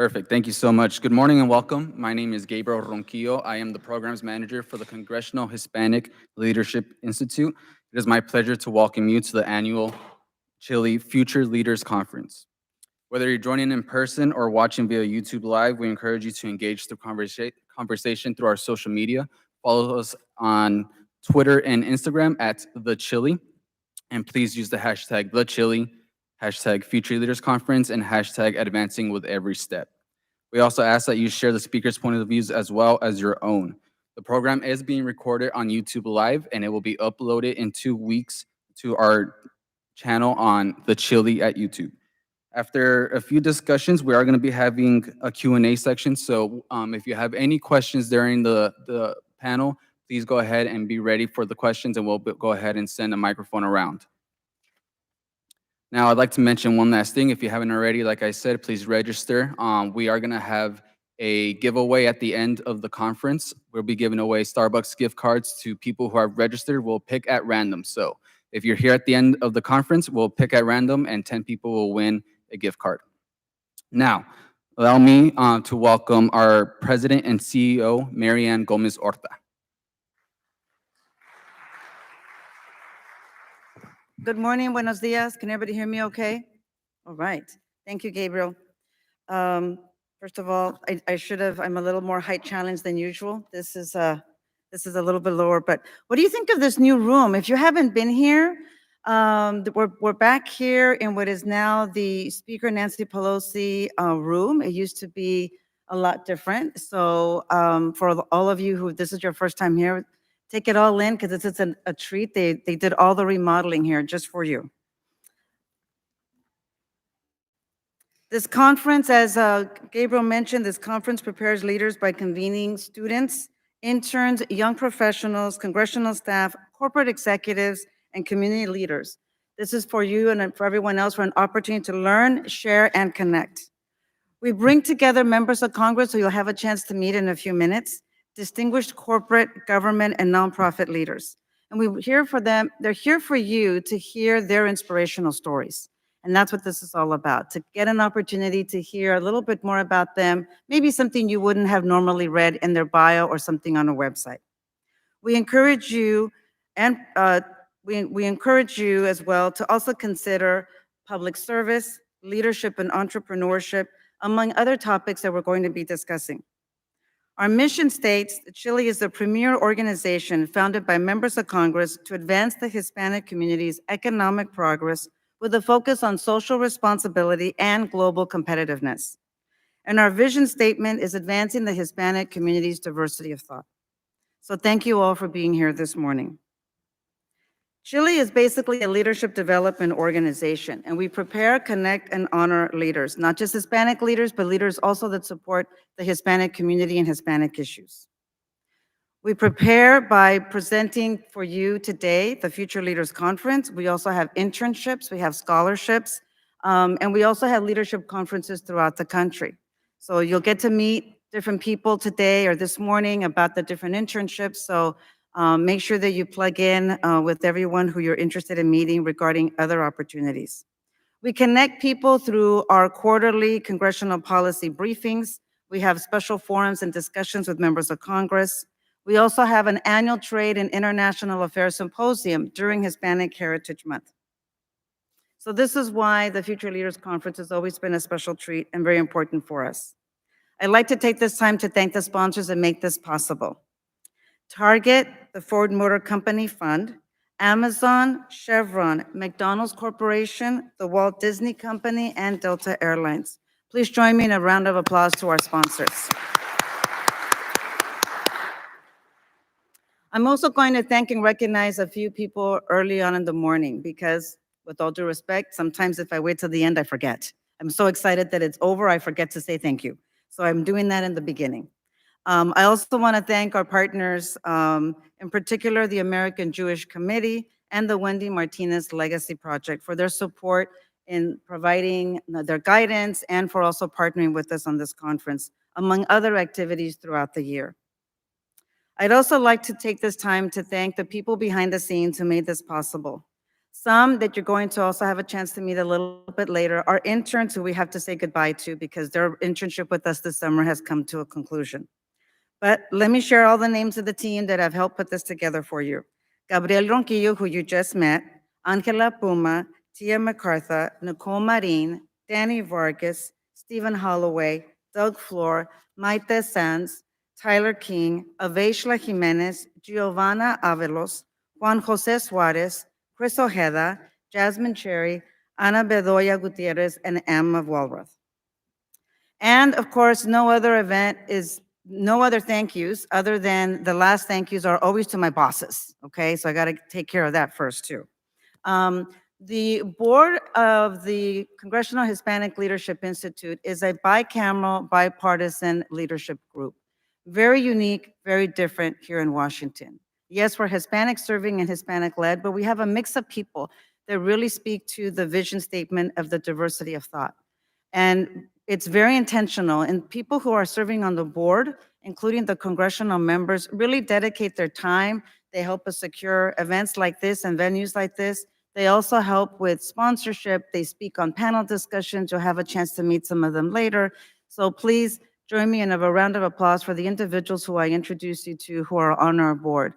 Perfect. Thank you so much. Good morning and welcome. My name is Gabriel Ronquillo. I am the programs manager for the Congressional Hispanic Leadership Institute. It is my pleasure to welcome you to the annual CHLI Future Leaders Conference. Whether you're joining in person or watching via YouTube Live, we encourage you to engage through conversation through our social media. Follow us on Twitter and Instagram at The CHLI, and please use the hashtag The CHLI, hashtag Future Leaders Conference, and hashtag Advancing with Every Step. We also ask that you share the speaker's point of views as well as your own. The program is being recorded on YouTube Live, and it will be uploaded in 2 weeks to our channel on The CHLI at YouTube. After a few discussions, we are going to be having a Q&A section. So if you have any questions during the panel, please go ahead and be ready for the questions, and we'll go ahead and send a microphone around. Now, I'd like to mention one last thing. If you haven't already, like I said, please register. We are going to have a giveaway at the end of the conference. We'll be giving away Starbucks gift cards to people who have registered. We'll pick at random. So if you're here at the end of the conference, we'll pick at random, and 10 people will win a gift card. Now, allow me to welcome our President and CEO, Marianne Gomez-Horta. Good morning, buenos dias. Can everybody hear me okay? All right. Thank you, Gabriel. First of all, I'm a little more height challenged than usual. This is a little bit lower, but what do you think of this new room? If you haven't been here, we're back here in what is now the Speaker Nancy Pelosi room. It used to be a lot different. So for all of you who this is your first time here, take it all in because it's a treat. They did all the remodeling here just for you. This conference, as Gabriel mentioned, this conference prepares leaders by convening students, interns, young professionals, congressional staff, corporate executives, and community leaders. This is for you and for everyone else for an opportunity to learn, share, and connect. We bring together members of Congress who you'll have a chance to meet in a few minutes, distinguished corporate, government, and nonprofit leaders. And we're here for them. They're here for you to hear their inspirational stories. And that's what this is all about, to get an opportunity to hear a little bit more about them, maybe something you wouldn't have normally read in their bio or something on a website. We encourage you, and we encourage you as well to also consider public service, leadership and entrepreneurship, among other topics that we're going to be discussing. Our mission states that CHLI is the premier organization founded by members of Congress to advance the Hispanic community's economic progress with a focus on social responsibility and global competitiveness. And our vision statement is advancing the Hispanic community's diversity of thought. So thank you all for being here this morning. CHLI is basically a leadership development organization, and we prepare, connect, and honor leaders, not just Hispanic leaders, but leaders also that support the Hispanic community and Hispanic issues. We prepare by presenting for you today the Future Leaders Conference. We also have internships, we have scholarships, and we also have leadership conferences throughout the country. So you'll get to meet different people today or this morning about the different internships. So make sure that you plug in with everyone who you're interested in meeting regarding other opportunities. We connect people through our quarterly congressional policy briefings. We have special forums and discussions with members of Congress. We also have an annual Trade and International Affairs Symposium during Hispanic Heritage Month. So this is why the Future Leaders Conference has always been a special treat and very important for us. I'd like to take this time to thank the sponsors that make this possible. Target, the Ford Motor Company Fund, Amazon, Chevron, McDonald's Corporation, the Walt Disney Company, and Delta Airlines. Please join me in a round of applause to our sponsors. I'm also going to thank and recognize a few people early on in the morning because, with all due respect, sometimes if I wait till the end, I forget. I'm so excited that it's over, I forget to say thank you. So I'm doing that in the beginning. I also want to thank our partners, in particular the American Jewish Committee and the Wendy Martinez Legacy Project for their support in providing their guidance and for also partnering with us on this conference, among other activities throughout the year. I'd also like to take this time to thank the people behind the scenes who made this possible. Some that you're going to also have a chance to meet a little bit later are interns who we have to say goodbye to because their internship with us this summer has come to a conclusion. But let me share all the names of the team that have helped put this together for you. Gabriel Ronquillo, who you just met, Angela Puma, Tia MacArthur, Nicole Marin, Danny Vargas, Stephen Holloway, Doug Floor, Maite Sanz, Tyler King, Aveshla Jimenez, Giovanna Avelos, Juan Jose Suarez, Chris Ojeda, Jasmine Cherry, Ana Bedoya Gutierrez, and Emma Walrath. And of course, no other thank yous other than the last thank yous are always to my bosses. Okay, so I got to take care of that first too. The board of the Congressional Hispanic Leadership Institute is a bicameral, bipartisan leadership group. Very unique, very different here in Washington. Yes, we're Hispanic serving and Hispanic led, but we have a mix of people that really speak to the vision statement of the diversity of thought. And it's very intentional, and people who are serving on the board, including the congressional members, really dedicate their time. They help us secure events like this and venues like this. They also help with sponsorship. They speak on panel discussions. You'll have a chance to meet some of them later. So please join me in a round of applause for the individuals who I introduced you to who are on our board.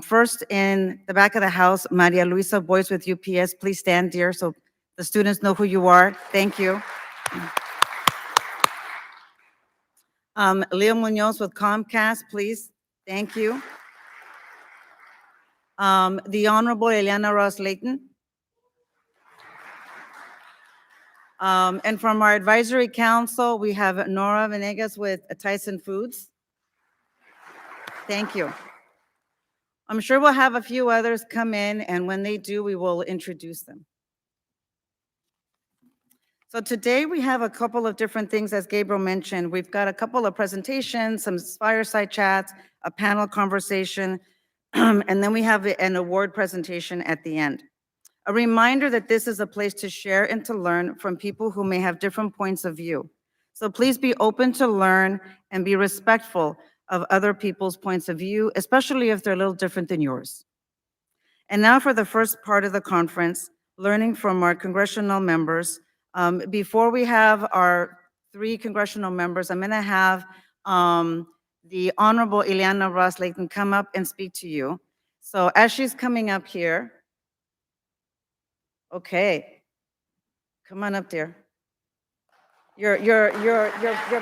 First, in the back of the house, Maria Luisa Boyce with UPS. Please stand, dear, so the students know who you are. Thank you. Leo Munoz with Comcast, please. Thank you. The Honorable Eliana Ross Layton. And from our advisory council, we have Nora Venegas with Tyson Foods. Thank you. I'm sure we'll have a few others come in, and when they do, we will introduce them. So today we have a couple of different things, as Gabriel mentioned. We've got a couple of presentations, some fireside chats, a panel conversation, and then we have an award presentation at the end. A reminder that this is a place to share and to learn from people who may have different points of view. So please be open to learn and be respectful of other people's points of view, especially if they're a little different than yours. And now for the first part of the conference, learning from our congressional members. Before we have our 3 congressional members, I'm gonna have the Honorable Eliana Ross Layton come up and speak to you. So as she's coming up here, okay, come on up, dear. Your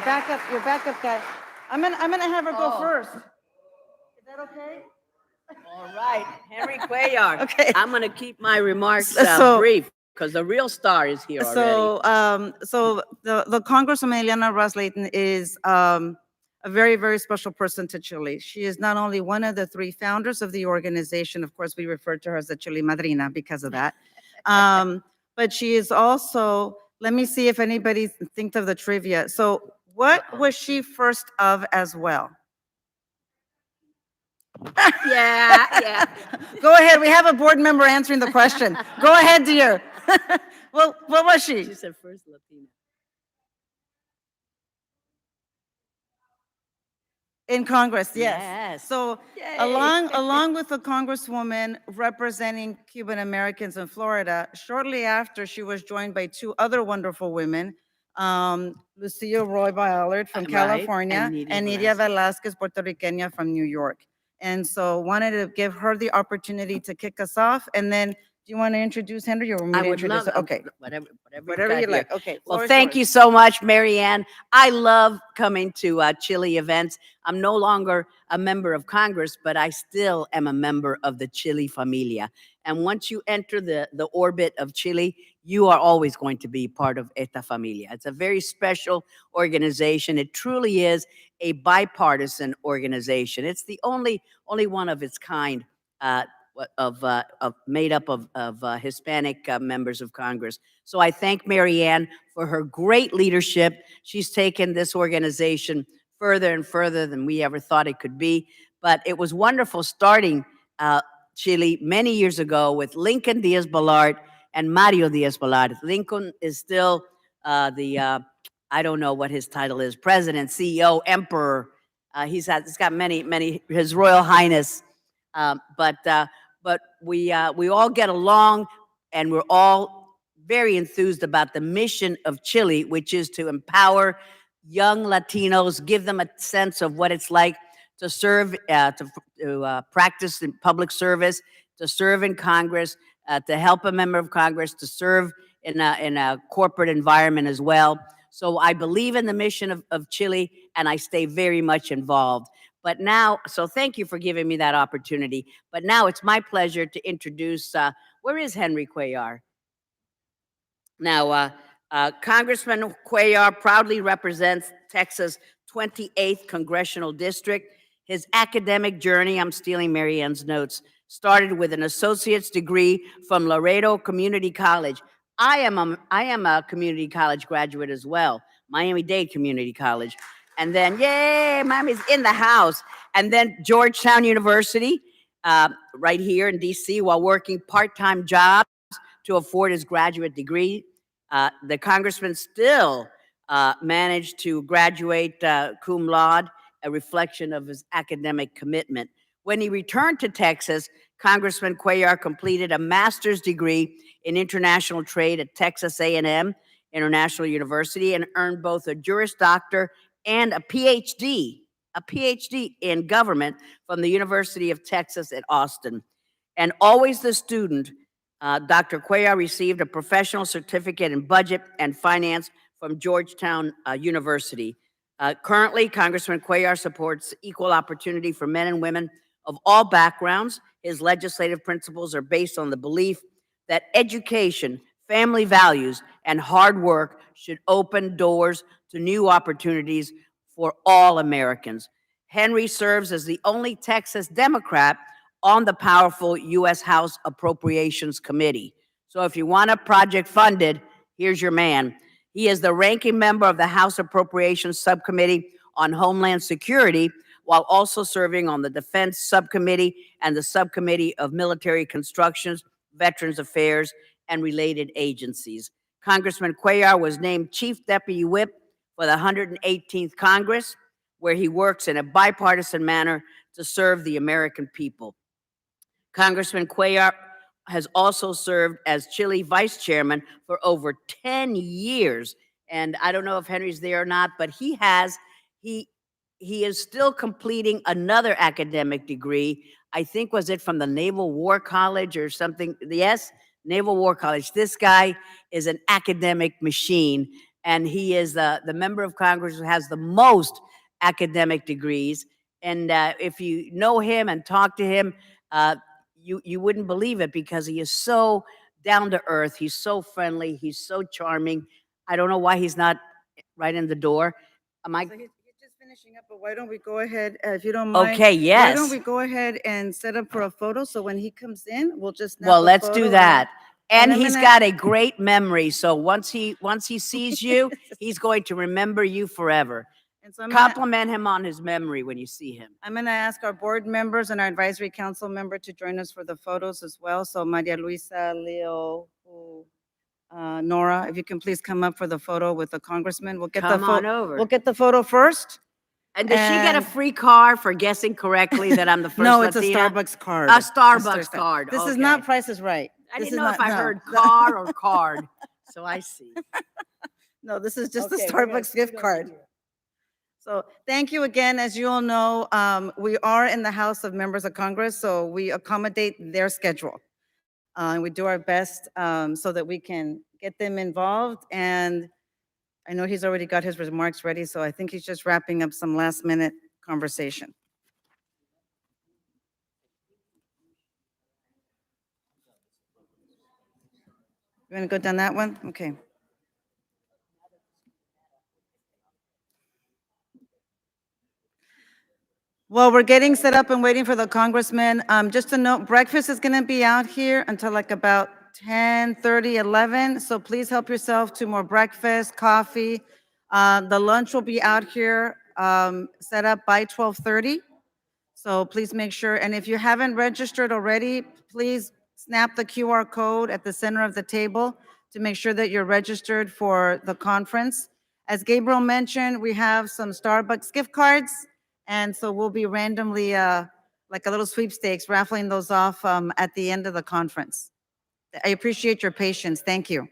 backup guy. I'm gonna have her go first. Is that okay? All right, Henry Cuellar. Okay. I'm going to keep my remarks So- brief because the real star is here already. So the Congresswoman Eliana Ross Layton is a very, very special person to Chile. She is not only one of the 3 founders of the organization, of course, we refer to her as the Chile Madrina because of that. But she is also, let me see if anybody thinks of the trivia. So what was she first of as well? Yeah. Go ahead, we have a board member answering the question. Go ahead, dear. Well, what was she? She said first Latina. In Congress, yes. Yes. So Yay. along with the Congresswoman representing Cuban Americans in Florida, shortly after she was joined by 2 other wonderful women, Lucia Roy Ballard from Right, California and and Nidia Nidia Velasquez, Puerto Riqueña from New York. And so wanted to give her the opportunity to kick us off. And then, do you want to introduce Henry or want me I to would introduce love, her? Okay, whatever whatever you here. like. Okay. Well, floor is thank you yours. so much, Marianne. I love coming to Chile events. I'm no longer a member of Congress, but I still am a member of the Chile familia. And once you enter the orbit of Chile, you are always going to be part of esta familia. It's a very special organization. It truly is a bipartisan organization. It's the only one of its kind made up of Hispanic members of Congress. So I thank Marianne for her great leadership. She's taken this organization further and further than we ever thought it could be. But it was wonderful starting Chile many years ago with Lincoln Diaz-Balart and Mario Diaz-Balart. Lincoln is still I don't know what his title is, president, CEO, emperor. He's got many, His Royal Highness. But we all get along. and we're all very enthused about the mission of Chile, which is to empower young Latinos, give them a sense of what it's like to serve, to practice in public service, to serve in Congress, to help a member of Congress, to serve in a corporate environment as well. So I believe in the mission of Chile, and I stay very much involved. But now, so thank you for giving me that opportunity. But now it's my pleasure to introduce, where is Henry Cuellar? Now, Congressman Cuellar proudly represents Texas' 28th Congressional District. His academic journey, I'm stealing Mary Ann's notes, started with an associate's degree from Laredo Community College. I am a community college graduate as well, Miami-Dade Community College. And then, yay, Miami's in the house. And then Georgetown University, right here in DC, while working part-time jobs to afford his graduate degree. The congressman still managed to graduate cum laude, a reflection of his academic commitment. When he returned to Texas, Congressman Cuellar completed a master's degree in international trade at Texas A&M International University and earned both a Juris Doctor and a PhD in government from the University of Texas at Austin. And always the student, Dr. Cuellar received a professional certificate in budget and finance from Georgetown University. Currently, Congressman Cuellar supports equal opportunity for men and women of all backgrounds. His legislative principles are based on the belief that education, family values, and hard work should open doors to new opportunities for all Americans. Henry serves as the only Texas Democrat on the powerful U.S. House Appropriations Committee. So if you want a project funded, here's your man. He is the ranking member of the House Appropriations Subcommittee on Homeland Security, while also serving on the Defense Subcommittee and the Subcommittee of Military Constructions, Veterans Affairs, and related agencies. Congressman Cuellar was named Chief Deputy Whip for the 118th Congress, where he works in a bipartisan manner to serve the American people. Congressman Cuellar has also served as CHLI Vice Chairman for over 10 years. And I don't know if Henry's there or not, but he is still completing another academic degree. I think, was it from the Naval War College or something? Yes, Naval War College. This guy is an academic machine, and he is the member of Congress who has the most academic degrees. And if you know him and talk to him, you wouldn't believe it, because he is so down to earth. He's so friendly. He's so charming. I don't know why he's not right in the door. So he's just finishing up, but why don't we go ahead, if you don't mind? Okay, yes. Why don't we go ahead and set up for a photo, so when he comes in, we'll just snap Well, a let's photo do that. And I'm he's gonna- got a great memory. So once he sees you, he's going to remember you forever. And so I'm gonna Compliment him on his memory when you see him. ask our board members and our advisory council member to join us for the photos as well. So Maria Luisa, Leo, Nora, if you can please come up for the photo with the congressman. We'll get Come on over. We'll get the photo first. And does she get a and- free car for guessing correctly that I'm the first No, it's Latina? a Starbucks card. A Starbucks card. This is okay. not Price is Right. I This didn't is know if not- I no. heard car or card. So I see. No, this is just Okay, the we're gonna Starbucks gift go card. here. So thank you again. As you all know, we are in the House of Members of Congress, so we accommodate their schedule. And we do our best so that we can get them involved. And I know he's already got his remarks ready, so I think he's just wrapping up some last minute conversation. You want to go down that one? Okay. Well, we're getting set up and waiting for the congressman. Just a note, breakfast is going to be out here until like about 10:30, 11. So please help yourself to more breakfast, coffee. The lunch will be out here set up by 12:30. So please make sure, and if you haven't registered already, please snap the QR code at the center of the table to make sure that you're registered for the conference. As Gabriel mentioned, we have some Starbucks gift cards, and so we'll be randomly, like a little sweepstakes, raffling those off at the end of the conference. I appreciate your patience. Thank you.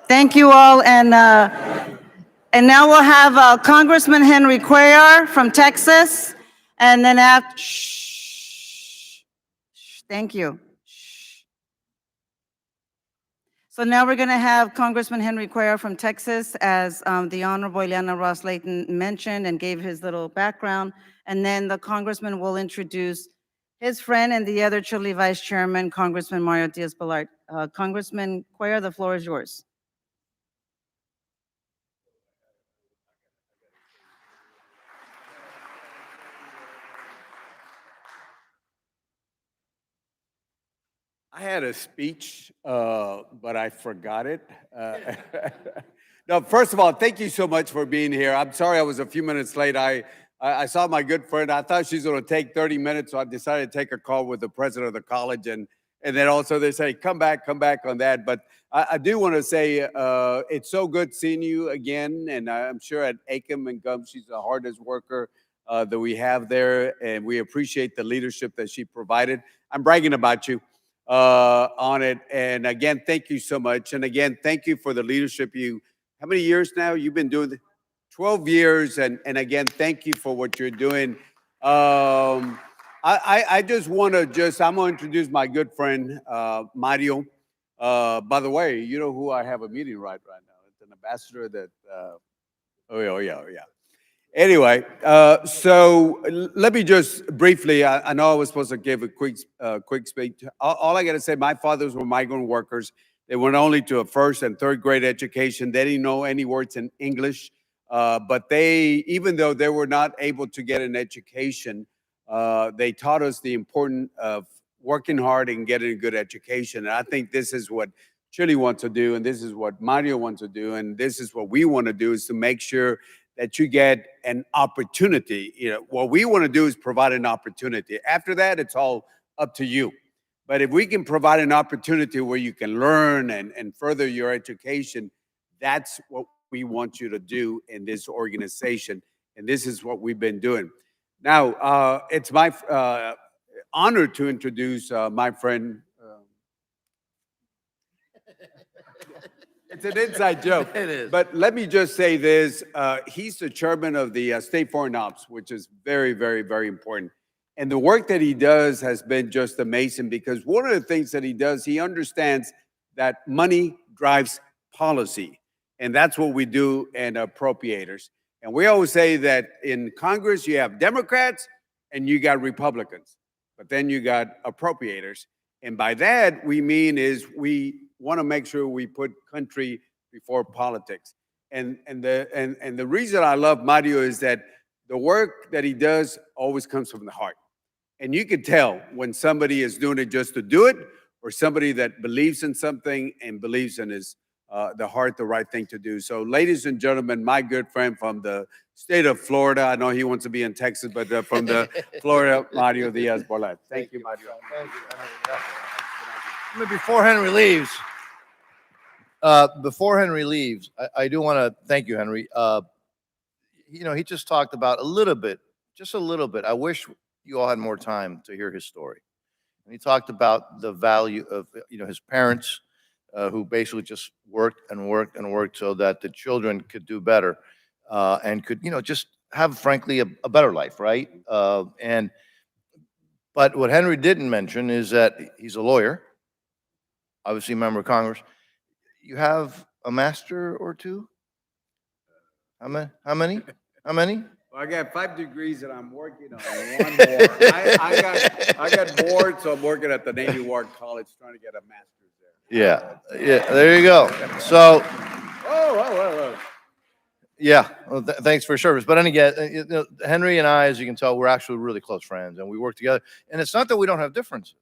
Thank you all, and now we'll have Congressman Henry Cuellar from Texas, and then after, shh, thank you. Shh. So now we're going to have Congressman Henry Cuellar from Texas, as the Honorable Ileana Ross-Layton mentioned and gave his little background, and then the Congressman will introduce his friend and the other CHLI Vice Chairman, Congressman Mario Diaz-Balart. Congressman Cuellar, the floor is yours. I had a speech, but I forgot it. No, first of all, thank you so much for being here. I'm sorry I was a few minutes late. I saw my good friend. I thought she's going to take 30 minutes, so I decided to take a call with the president of the college. And then also they say, come back on that. But I do want to say it's so good seeing you again. And I'm sure at ACM and GUM, she's the hardest worker that we have there. And we appreciate the leadership that she provided. I'm bragging about you on it. And again, thank you so much. And again, thank you for the leadership. How many years now you've been doing this? 12 years. And again, thank you for what you're doing. I just want to I'm going to introduce my good friend, Mario. By the way, you know who I have a meeting right now? It's an ambassador that, oh yeah. Anyway, so let me just briefly, I know I was supposed to give a quick speech. All I got to say, my fathers were migrant workers. They went only to a first and third grade education. They didn't know any words in English, but even though they were not able to get an education, they taught us the importance of working hard and getting a good education. And I think this is what CHLI wants to do, and this is what Mario wants to do, and this is what we want to do, is to make sure that you get an opportunity. What we want to do is provide an opportunity. After that, it's all up to you. But if we can provide an opportunity where you can learn and further your education, that's what we want you to do in this organization. And this is what we've been doing. Now, it's my honor to introduce my friend. It's an inside joke. It is. But let me just say this. He's the chairman of the State Foreign Ops, which is very, very, very important. And the work that he does has been just amazing, because one of the things that he does, he understands that money drives policy. And that's what we do in appropriators. And we always say that in Congress, you have Democrats and you got Republicans, but then you got appropriators. And by that, we mean is we want to make sure we put country before politics. And the reason I love Mario is that the work that he does always comes from the heart. And you can tell when somebody is doing it just to do it, or somebody that believes in something and believes in his the heart, the right thing to do. So ladies and gentlemen, my good friend from the state of Florida, I know he wants to be in Texas, but from the Florida, Mario Diaz-Balart. Thank you, Mario. Thank you. Before Henry leaves, I do want to thank you, Henry. He just talked about just a little bit. I wish you all had more time to hear his story. And he talked about the value of, his parents, who basically just worked so that the children could do better, and could, just have, frankly, a better life, right? But what Henry didn't mention is that he's a lawyer, obviously a member of Congress. You have a master or two? How many? Well, I got 5 degrees and I'm working on one more. I got bored, so I'm working at the Navy War College trying to get a master's there. Yeah, there you go. So, Oh. yeah, well, thanks for your service. But then again, Henry and I, as you can tell, we're actually really close friends, and we work together. And it's not that we don't have differences,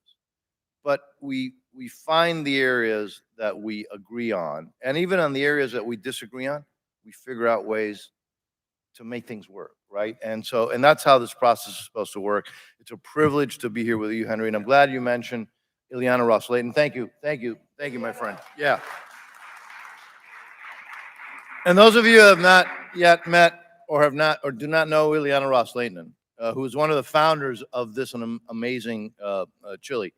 but we find the areas that we agree on, and even on the areas that we disagree on, we figure out ways to make things work, right? And that's how this process is supposed to work. It's a privilege to be here with you, Henry, and I'm glad you mentioned Ileana Ros-Lehtinen. Thank you, my friend. Yeah. And those of you who have not yet met or do not know Ileana Ros-Lehtinen, who is one of the founders of this amazing chili.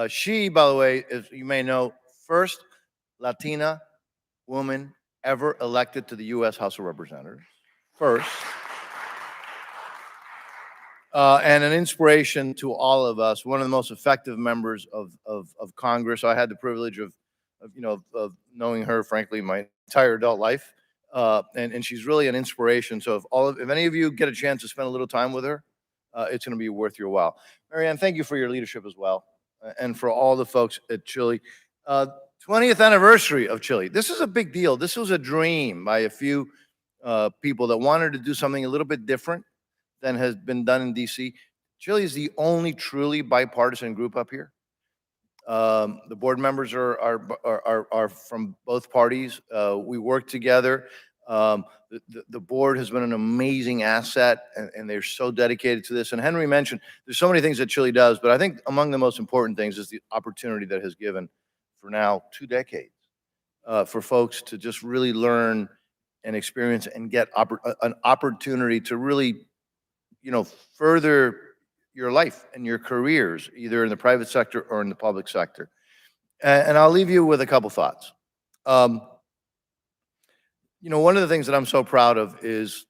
She, by the way, as you may know, first Latina woman ever elected to the U.S. House of Representatives. First. And an inspiration to all of us, one of the most effective members of Congress. I had the privilege of knowing her, frankly, my entire adult life. And she's really an inspiration. So if any of you get a chance to spend a little time with her, it's going to be worth your while. Marianne, thank you for your leadership as well, and for all the folks at Chile. 20th anniversary of Chile. This is a big deal. This was a dream by a few people that wanted to do something a little bit different than has been done in DC. Chile is the only truly bipartisan group up here. The board members are from both parties. We work together. The board has been an amazing asset, and they're so dedicated to this. And Henry mentioned there's so many things that Chile does, but I think among the most important things is the opportunity that has given for now 2 decades for folks to just really learn and experience and get an opportunity to really, further your life and your careers, either in the private sector or in the public sector. And I'll leave you with a couple thoughts. One of the things that I'm so proud of is,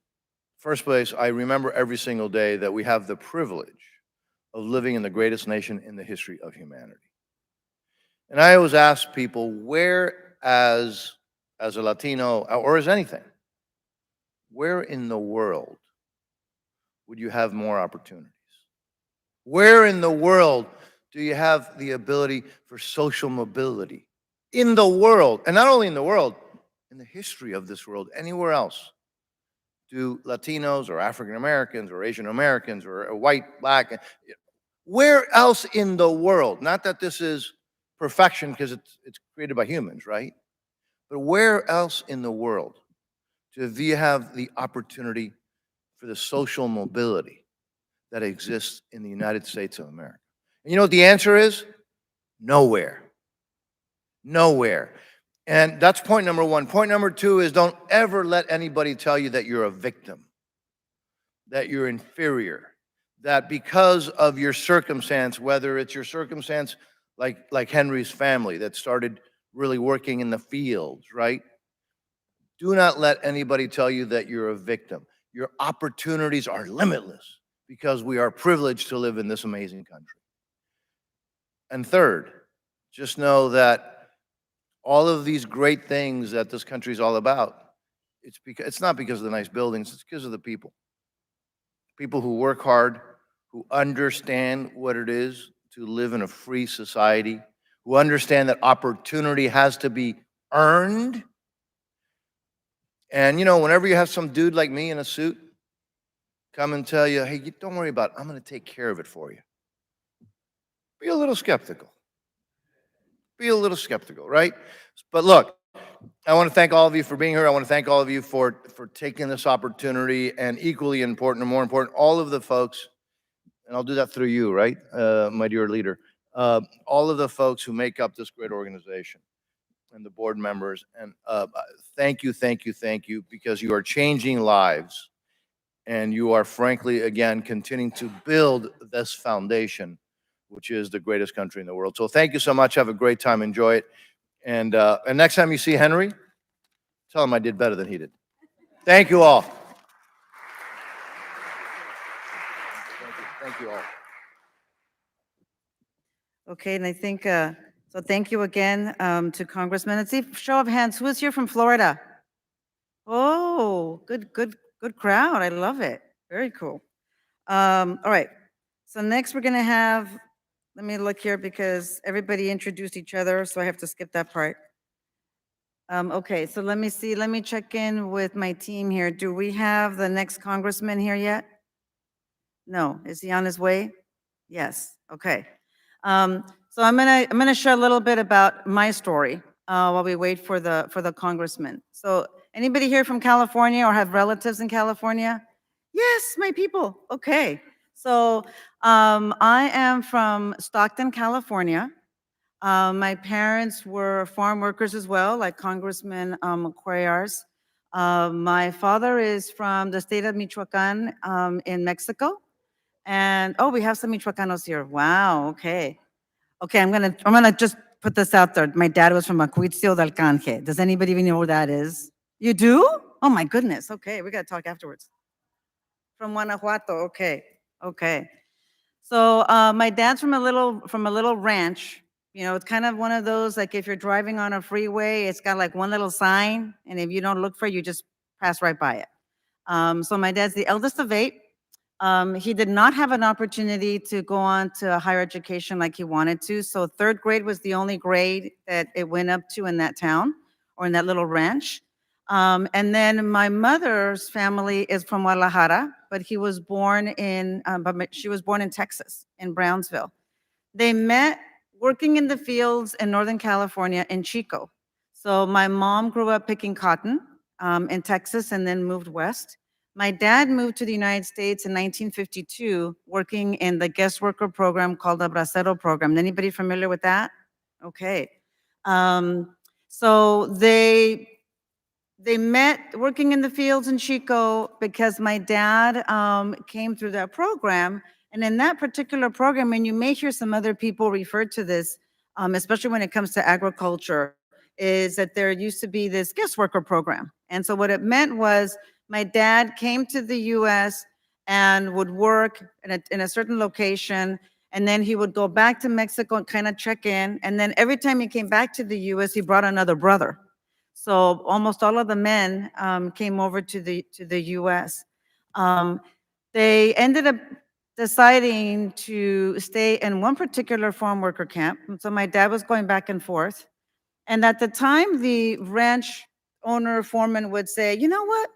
first place, I remember every single day that we have the privilege of living in the greatest nation in the history of humanity. And I always ask people, where as a Latino, or as anything, where in the world would you have more opportunities? Where in the world do you have the ability for social mobility? In the world, and not only in the world, in the history of this world, anywhere else, do Latinos or African Americans or Asian Americans or white, black, where else in the world, not that this is perfection because it's created by humans, right? But where else in the world do you have the opportunity for the social mobility that exists in the United States of America? And you know what the answer is? Nowhere. Nowhere. And that's point number one. Point number two is, don't ever let anybody tell you that you're a victim, that you're inferior, that because of your circumstance, whether it's your circumstance like Henry's family that started really working in the fields, right? Do not let anybody tell you that you're a victim. Your opportunities are limitless because we are privileged to live in this amazing country. And third, just know that all of these great things that this country is all about, it's not because of the nice buildings, it's because of the people. People who work hard, who understand what it is to live in a free society, who understand that opportunity has to be earned. And whenever you have some dude like me in a suit come and tell you, hey, don't worry about it, I'm going to take care of it for you, be a little skeptical. Be a little skeptical, right? But look, I want to thank all of you for being here. I want to thank all of you for taking this opportunity, and equally important, and more important, all of the folks, and I'll do that through you, right, my dear leader, all of the folks who make up this great organization and the board members. And thank you, because you are changing lives, and you are, frankly, again, continuing to build this foundation, which is the greatest country in the world. So thank you so much. Have a great time. Enjoy it. And next time you see Henry, tell him I did better than he did. Thank you all. Thank you all. Okay, and I think, so thank you again to Congressman. Let's see, show of hands, who is here from Florida? Oh, good crowd. I love it. Very cool. All right, so next we're gonna have, let me look here because everybody introduced each other, so I have to skip that part. Okay, so let me see, let me check in with my team here. Do we have the next congressman here yet? No, is he on his way? Yes, okay. So I'm gonna share a little bit about my story while we wait for the congressman. So Anybody here from California or have relatives in California? Yes, my people. Okay. So I am from Stockton, California. My parents were farm workers as well, like Congressman Cuellar's. My father is from the state of Michoacan in Mexico. And oh, we have some Michoacanos here. Wow, okay. Okay, I'm gonna just put this out there. My dad was from Acuitzio del Canje. Does anybody even know where that is? You do? Oh my goodness. Okay, we gotta talk afterwards. From Guanajuato. Okay, okay. So my dad's from a little ranch. You know, it's kind of one of those like if you're driving on a freeway, it's got like one little sign, and if you don't look for it, you just pass right by it. So my dad's the eldest of eight. He did not have an opportunity to go on to higher education like he wanted to. So third grade was the only grade that it went up to in that town or in that little ranch. And then my mother's family is from Guadalajara, but he was born in, she was born in Texas, in Brownsville. They met working in the fields in Northern California in Chico. So my mom grew up picking cotton in Texas and then moved west. My dad moved to the United States in 1952, working in the guest worker program called the Bracero program. Anybody familiar with that? Okay. So they met working in the fields in Chico because my dad came through that program. And in that particular program, and you may hear some other people refer to this, especially when it comes to agriculture, is that there used to be this guest worker program. And so what it meant was my dad came to the US and would work in a certain location, and then he would go back to Mexico and kind of check in. And then every time he came back to the US, he brought another brother. So almost all of the men came over to the US. They ended up deciding to stay in one particular farm worker camp. And so my dad was going back and forth. And at the time, the ranch owner foreman would say, you know what,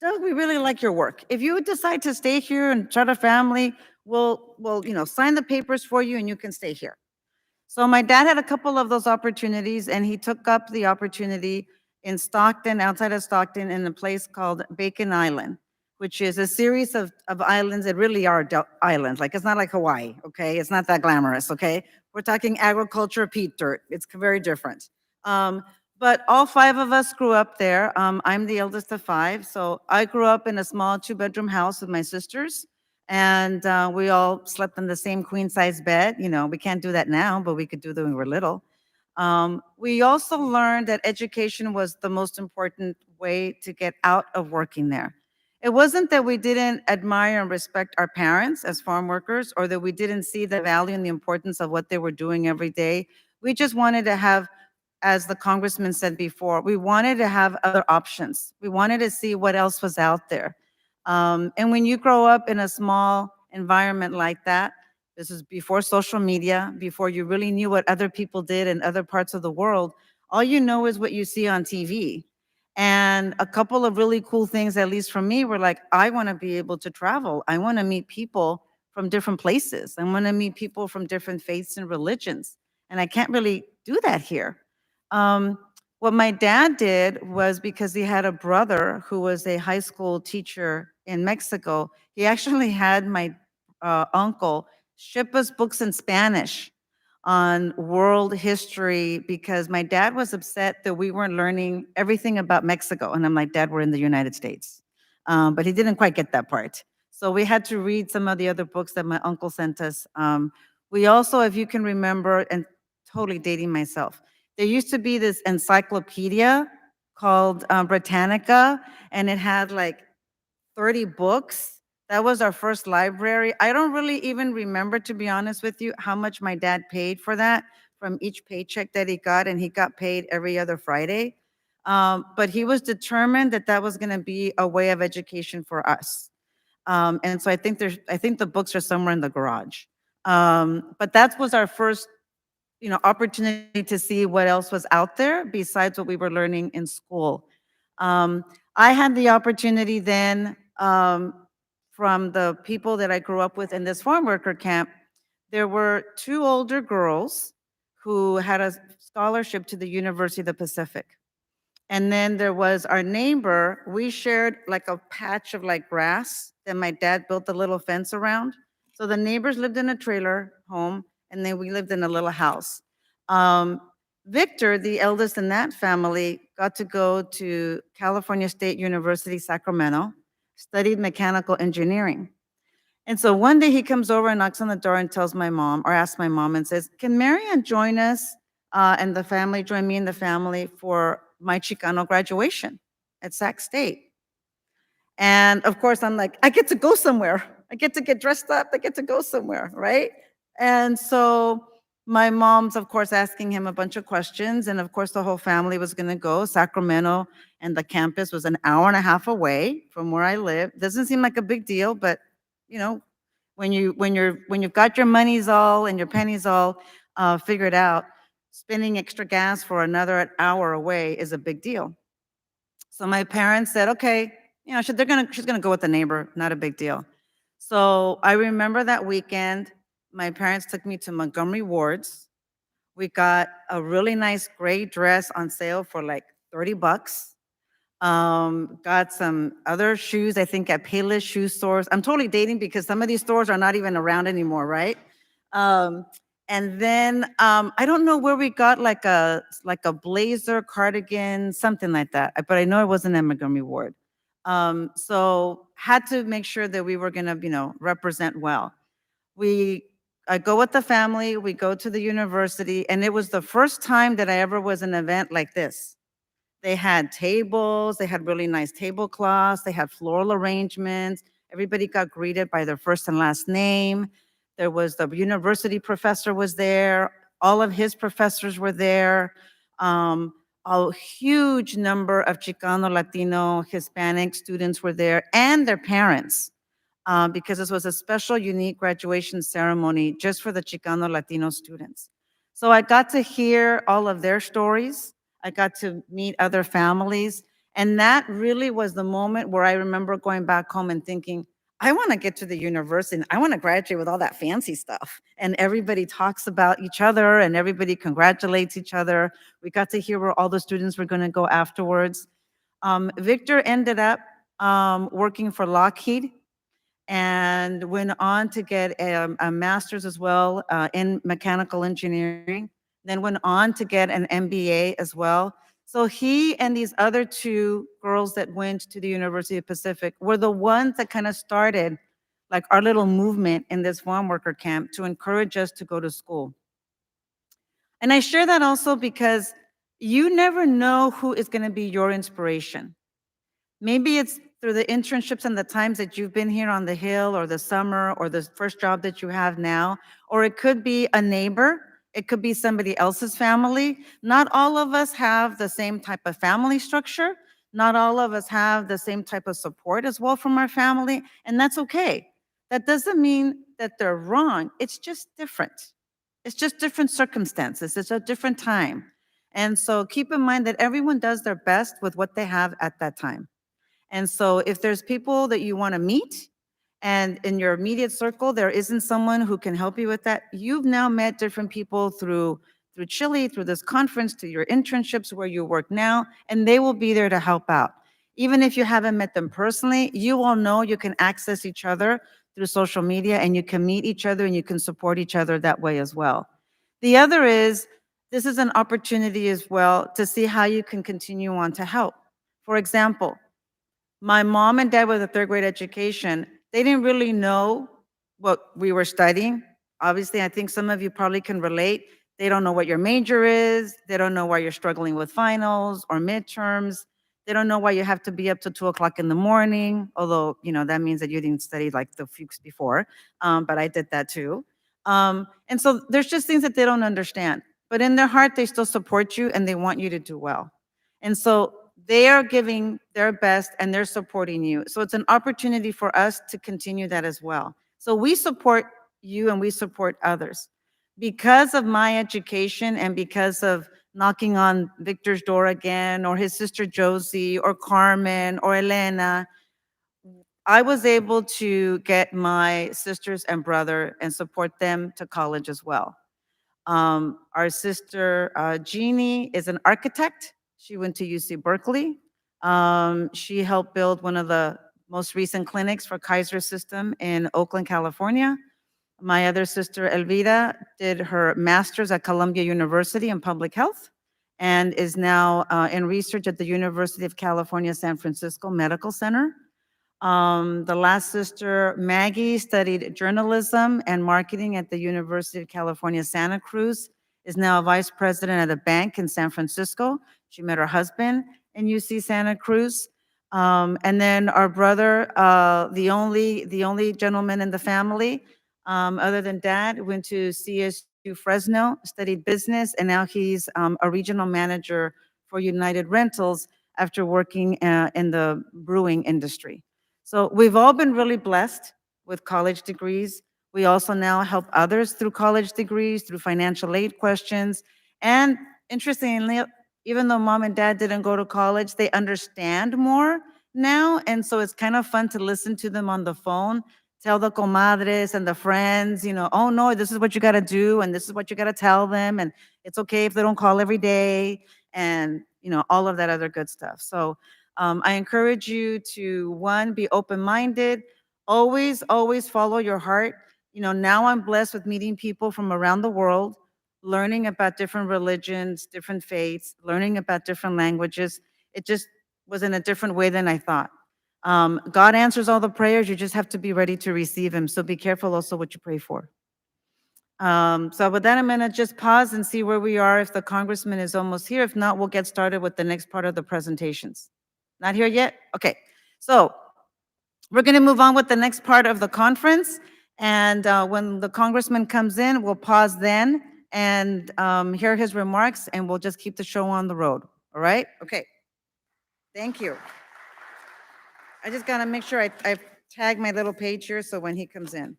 Doug, we really like your work. If you decide to stay here and start a family, we'll sign the papers for you and you can stay here. So my dad had a couple of those opportunities, and he took up the opportunity in Stockton, outside of Stockton, in a place called Bacon Island, which is a series of islands that really are islands. Like, it's not like Hawaii, okay? It's not that glamorous, okay? We're talking agriculture, peat dirt. It's very different. But all five of us grew up there. I'm the eldest of five, so I grew up in a small two-bedroom house with my sisters. And we all slept in the same queen size bed. You know, we can't do that now, but we could do that when we were little. We also learned that education was the most important way to get out of working there. It wasn't that we didn't admire and respect our parents as farm workers, or that we didn't see the value and the importance of what they were doing every day. We just wanted to have, as the congressman said before, we wanted to have other options. We wanted to see what else was out there. And when you grow up in a small environment like that, this is before social media, before you really knew what other people did in other parts of the world, all you know is what you see on TV. And a couple of really cool things, at least for me, were like, I want to be able to travel. I want to meet people from different places. I want to meet people from different faiths and religions. And I can't really do that here. What my dad did was, because he had a brother who was a high school teacher in Mexico, he actually had my uncle ship us books in Spanish on world history, because my dad was upset that we weren't learning everything about Mexico. And I'm like, Dad, we're in the United States. But he didn't quite get that part. So we had to read some of the other books that my uncle sent us. We also, if you can remember, and totally dating myself, there used to be this encyclopedia called Britannica, and it had like 30 books. That was our first library. I don't really even remember, to be honest with you, how much my dad paid for that from each paycheck that he got, and he got paid every other Friday. But he was determined that that was going to be a way of education for us. And so I think the books are somewhere in the garage. But that was our first opportunity to see what else was out there besides what we were learning in school. I had the opportunity then, from the people that I grew up with in this farm worker camp, there were two older girls who had a scholarship to the University of the Pacific. And then there was our neighbor. We shared like a patch of like grass that my dad built a little fence around. So the neighbors lived in a trailer home, and then we lived in a little house. Um, Victor, the eldest in that family, got to go to California State University, Sacramento, studied mechanical engineering. And so one day he comes over and knocks on the door and tells my mom, or asks my mom, and says, "Can Marianne join us and the family, join me and the family for my Chicano graduation at Sac State?" And of course, I'm like, I get to go somewhere. I get to get dressed up. I get to go somewhere, right? And so my mom's, of course, asking him a bunch of questions. And of course, the whole family was going to go. Sacramento and the campus was an hour and a half away from where I live. Doesn't seem like a big deal, but you know, when you've got your monies all and your pennies all figured out, spending extra gas for another hour away is a big deal. So my parents said, okay, she's gonna go with the neighbor, not a big deal. So I remember that weekend, my parents took me to Montgomery Ward's. We got a really nice gray dress on sale for like $30. Got some other shoes, I think at Payless shoe stores. I'm totally dating because some of these stores are not even around anymore, right? Um, and then I don't know where we got like a blazer, cardigan, something like that. But I know it wasn't at Montgomery Ward. So had to make sure that we were gonna, represent well. I go with the family. We go to the university, and it was the first time that I ever was in an event like this. They had tables, they had really nice tablecloths, they had floral arrangements. Everybody got greeted by their first and last name. There was the university professor was there, all of his professors were there. Um, a huge number of Chicano, Latino, Hispanic students were there, and their parents, because this was a special, unique graduation ceremony just for the Chicano Latino students. So I got to hear all of their stories. I got to meet other families. And that really was the moment where I remember going back home and thinking, I want to get to the university and I want to graduate with all that fancy stuff. And everybody talks about each other and everybody congratulates each other. We got to hear where all the students were going to go afterwards. Victor ended up working for Lockheed and went on to get a master's as well in mechanical engineering, then went on to get an MBA as well. So he and these other two girls that went to the University of Pacific were the ones that kind of started like our little movement in this farm worker camp to encourage us to go to school. And I share that also because you never know who is going to be your inspiration. Maybe it's through the internships and the times that you've been here on the Hill or the summer or the first job that you have now, or it could be a neighbor. It could be somebody else's family. Not all of us have the same type of family structure. Not all of us have the same type of support as well from our family, and that's okay. That doesn't mean that they're wrong. It's just different. It's just different circumstances. It's a different time. And so keep in mind that everyone does their best with what they have at that time. And so if there's people that you want to meet and in your immediate circle, there isn't someone who can help you with that, you've now met different people through CHLI, through this conference, to your internships where you work now, and they will be there to help out. Even if you haven't met them personally, you all know you can access each other through social media and you can meet each other and you can support each other that way as well. The other is, this is an opportunity as well to see how you can continue on to help. For example, my mom and dad with a third grade education, they didn't really know what we were studying. Obviously, I think some of you probably can relate. They don't know what your major is. They don't know why you're struggling with finals or midterms. They don't know why you have to be up to 2 o'clock in the morning, although, that means that you didn't study like the weeks before, but I did that too. And so there's just things that they don't understand, but in their heart, they still support you and they want you to do well. And so they are giving their best and they're supporting you. So it's an opportunity for us to continue that as well. So we support you and we support others. Because of my education and because of knocking on Victor's door again, or his sister Josie, or Carmen, or Elena, I was able to get my sisters and brother and support them to college as well. Our sister Jeannie is an architect. She went to UC Berkeley. She helped build one of the most recent clinics for Kaiser System in Oakland, California. My other sister, Elvira, did her master's at Columbia University in public health and is now in research at the University of California, San Francisco Medical Center. The last sister, Maggie, studied journalism and marketing at the University of California, Santa Cruz, is now a vice president at a bank in San Francisco. She met her husband in UC Santa Cruz. And then our brother, the only gentleman in the family, other than dad, went to CSU Fresno, studied business, and now he's a regional manager for United Rentals after working in the brewing industry. So we've all been really blessed with college degrees. We also now help others through college degrees, through financial aid questions. And interestingly, even though mom and dad didn't go to college, they understand more now. And so it's kind of fun to listen to them on the phone, tell the comadres and the friends, oh no, this is what you got to do. And this is what you got to tell them. And it's okay if they don't call every day. And, all of that other good stuff. So I encourage you to, one, be open-minded, always follow your heart. Now I'm blessed with meeting people from around the world, learning about different religions, different faiths, learning about different languages. It just was in a different way than I thought. God answers all the prayers. You just have to be ready to receive him. So be careful also what you pray for. So with that, I'm going to just pause and see where we are, if the congressman is almost here. If not, we'll get started with the next part of the presentations. Not here yet? Okay. So we're going to move on with the next part of the conference. And when the congressman comes in, we'll pause then and hear his remarks, and we'll just keep the show on the road. All right? Okay. Thank you. I just got to make sure I tag my little page here so when he comes in.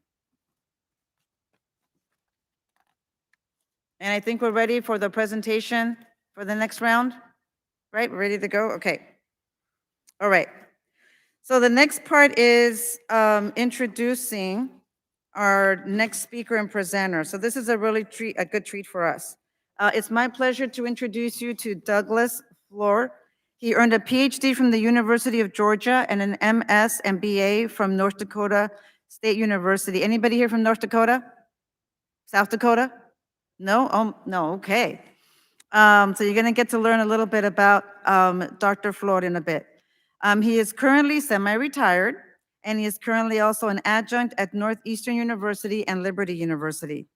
And I think we're ready for the presentation for the next round, right? We're ready to go? Okay. All right. So the next part is introducing our next speaker and presenter. So this is a good treat for us. It's my pleasure to introduce you to Douglas Floor. He earned a PhD from the University of Georgia and an MS and BA from North Dakota State University. Anybody here from North Dakota? South Dakota? No? Oh, no, okay. So you're gonna get to learn a little bit about Dr. Floor in a bit. He is currently semi-retired, and he is currently also an adjunct at Northeastern University and Liberty University.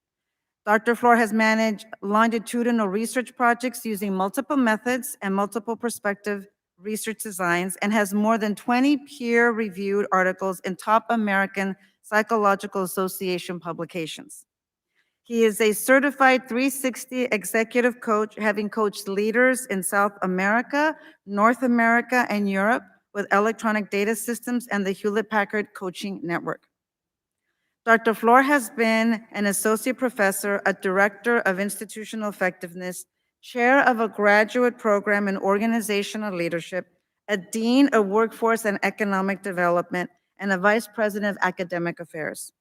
Dr. Floor has managed longitudinal research projects using multiple methods and multiple perspective research designs, and has more than 20 peer-reviewed articles in top American Psychological Association publications. He is a certified 360 executive coach, having coached leaders in South America, North America, and Europe with electronic data systems and the Hewlett-Packard Coaching Network. Dr. Floor has been an associate professor, a director of institutional effectiveness, chair of a graduate program in organizational leadership, a dean of workforce and economic development, and a vice president of academic affairs.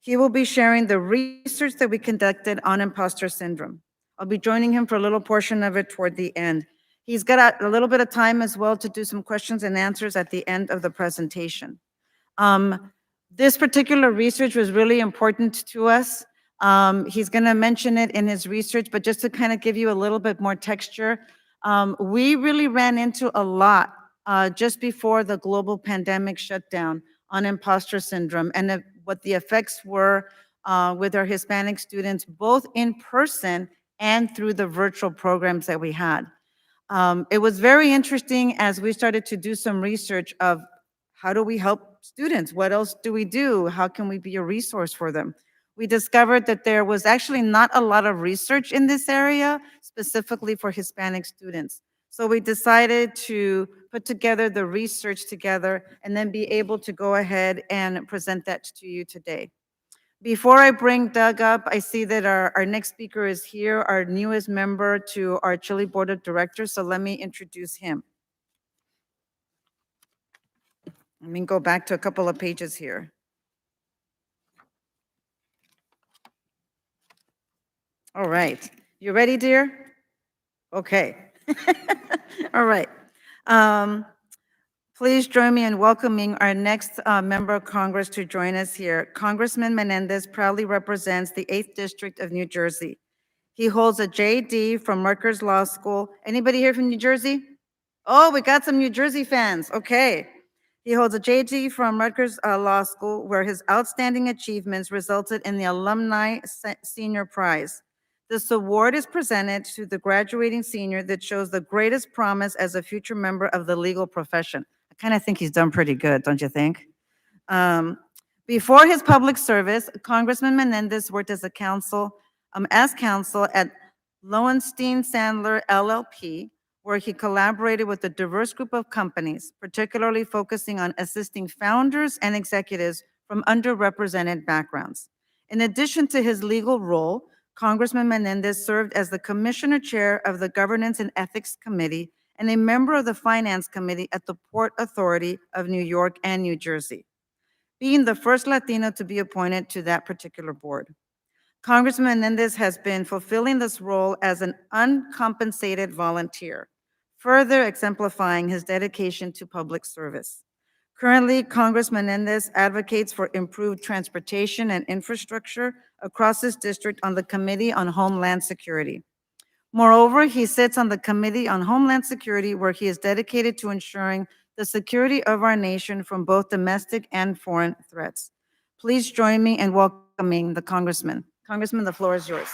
He will be sharing the research that we conducted on imposter syndrome. I'll be joining him for a little portion of it toward the end. He's got a little bit of time as well to do some questions and answers at the end of the presentation. This particular research was really important to us. He's going to mention it in his research, but just to kind of give you a little bit more texture, we really ran into a lot just before the global pandemic shutdown on imposter syndrome, and what the effects were with our Hispanic students, both in person and through the virtual programs that we had. It was very interesting as we started to do some research of how do we help students? What else do we do? How can we be a resource for them? We discovered that there was actually not a lot of research in this area, specifically for Hispanic students. So we decided to put together the research together and then be able to go ahead and present that to you today. Before I bring Doug up, I see that our next speaker is here, our newest member to our CHLI Board of Directors, so let me introduce him. Let me go back to a couple of pages here. All right, you ready, dear? Okay. All right. Um, Please join me in welcoming our next member of Congress to join us here. Congressman Menendez proudly represents the 8th District of New Jersey. He holds a JD from Rutgers Law School. Anybody here from New Jersey? Oh, we got some New Jersey fans. Okay. He holds a JD from Rutgers Law School, where his outstanding achievements resulted in the Alumni Senior Prize. This award is presented to the graduating senior that shows the greatest promise as a future member of the legal profession. I kind of think he's done pretty good, don't you think? Before his public service, Congressman Menendez worked as counsel at Lowenstein Sandler LLP, where he collaborated with a diverse group of companies, particularly focusing on assisting founders and executives from underrepresented backgrounds. In addition to his legal role, Congressman Menendez served as the Commissioner Chair of the Governance and Ethics Committee and a member of the Finance Committee at the Port Authority of New York and New Jersey, being the first Latino to be appointed to that particular board. Congressman Menendez has been fulfilling this role as an uncompensated volunteer, further exemplifying his dedication to public service. Currently, Congressman Menendez advocates for improved transportation and infrastructure across his district on the Committee on Homeland Security. Moreover, he sits on the Committee on Homeland Security, where he is dedicated to ensuring the security of our nation from both domestic and foreign threats. Please join me in welcoming the Congressman. Congressman, the floor is yours.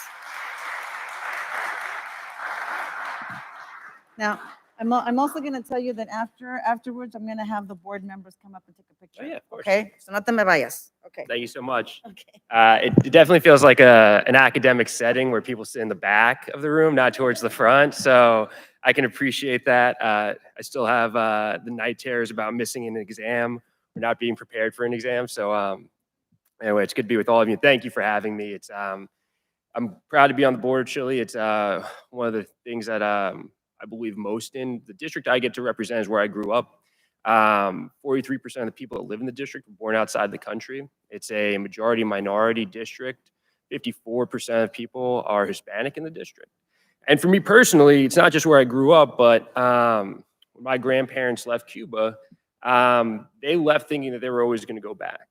Now, I'm also going to tell you that afterwards, I'm going to have the board members come up and take a picture. Oh, yeah, of course. Okay, so no te me vayas. Okay. Thank you so much. Okay. It definitely feels like an academic setting where people sit in the back of the room, not towards the front. So I can appreciate that. I still have the night terrors about missing an exam or not being prepared for an exam. So anyway, it's good to be with all of you. Thank you for having me. I'm proud to be on the board, CHLI. It's one of the things that I believe most in. The district I get to represent is where I grew up. 43% of the people that live in the district were born outside the country. It's a majority minority district. 54% of people are Hispanic in the district. And for me personally, it's not just where I grew up, but when my grandparents left Cuba, they left thinking that they were always going to go back.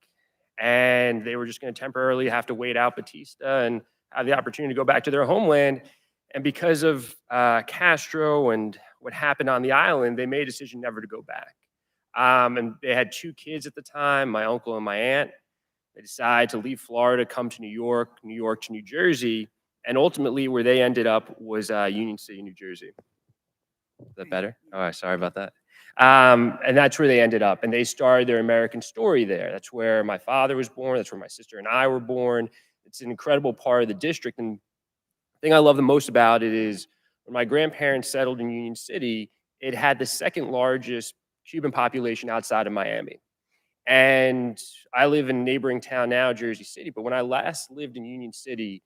And they were just going to temporarily have to wait out Batista and have the opportunity to go back to their homeland. And because of Castro and what happened on the island, they made a decision never to go back. And they had 2 kids at the time, my uncle and my aunt. They decided to leave Florida, come to New York to New Jersey, and ultimately where they ended up was Union City, New Jersey. Is that better? All right, sorry about that. And that's where they ended up, and they started their American story there. That's where my father was born. That's where my sister and I were born. It's an incredible part of the district, and the thing I love the most about it is when my grandparents settled in Union City, it had the 2nd largest Cuban population outside of Miami. And I live in a neighboring town now, Jersey City, but when I last lived in Union City,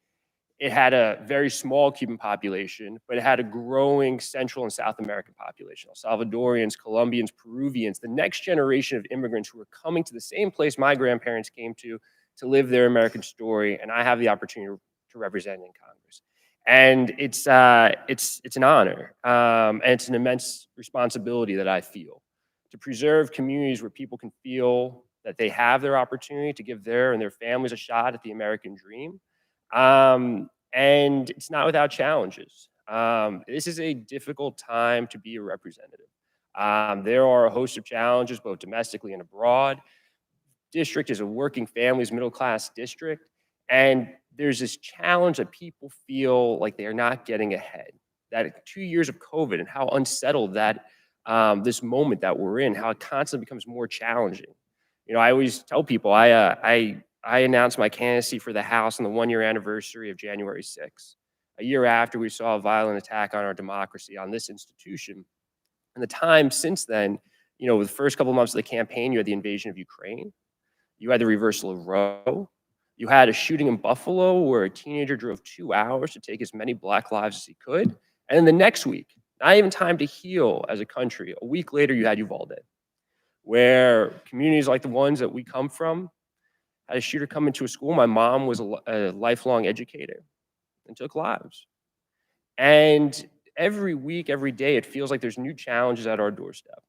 it had a very small Cuban population, but it had a growing Central and South American population. El Salvadorians, Colombians, Peruvians, the next generation of immigrants who were coming to the same place my grandparents came to live their American story, and I have the opportunity to represent in Congress. And it's an honor, and it's an immense responsibility that I feel to preserve communities where people can feel that they have their opportunity to give their and their families a shot at the American dream. And it's not without challenges. This is a difficult time to be a representative. There are a host of challenges, both domestically and abroad. District is a working families, middle-class district. And there's this challenge that people feel like they are not getting ahead. That 2 years of COVID and how unsettled that this moment that we're in, how it constantly becomes more challenging. You know, I always tell people I announced my candidacy for the House on the 1-year anniversary of January 6th, a year after we saw a violent attack on our democracy, on this institution. And the time since then, you know, the first couple of months of the campaign, you had the invasion of Ukraine, you had the reversal of Roe, you had a shooting in Buffalo where a teenager drove 2 hours to take as many Black lives as he could. And then the next week, not even time to heal as a country, a week later, you had Uvalde, where communities like the ones that we come from had a shooter come into a school. My mom was a lifelong educator and took lives. And every week, every day, it feels like there's new challenges at our doorstep.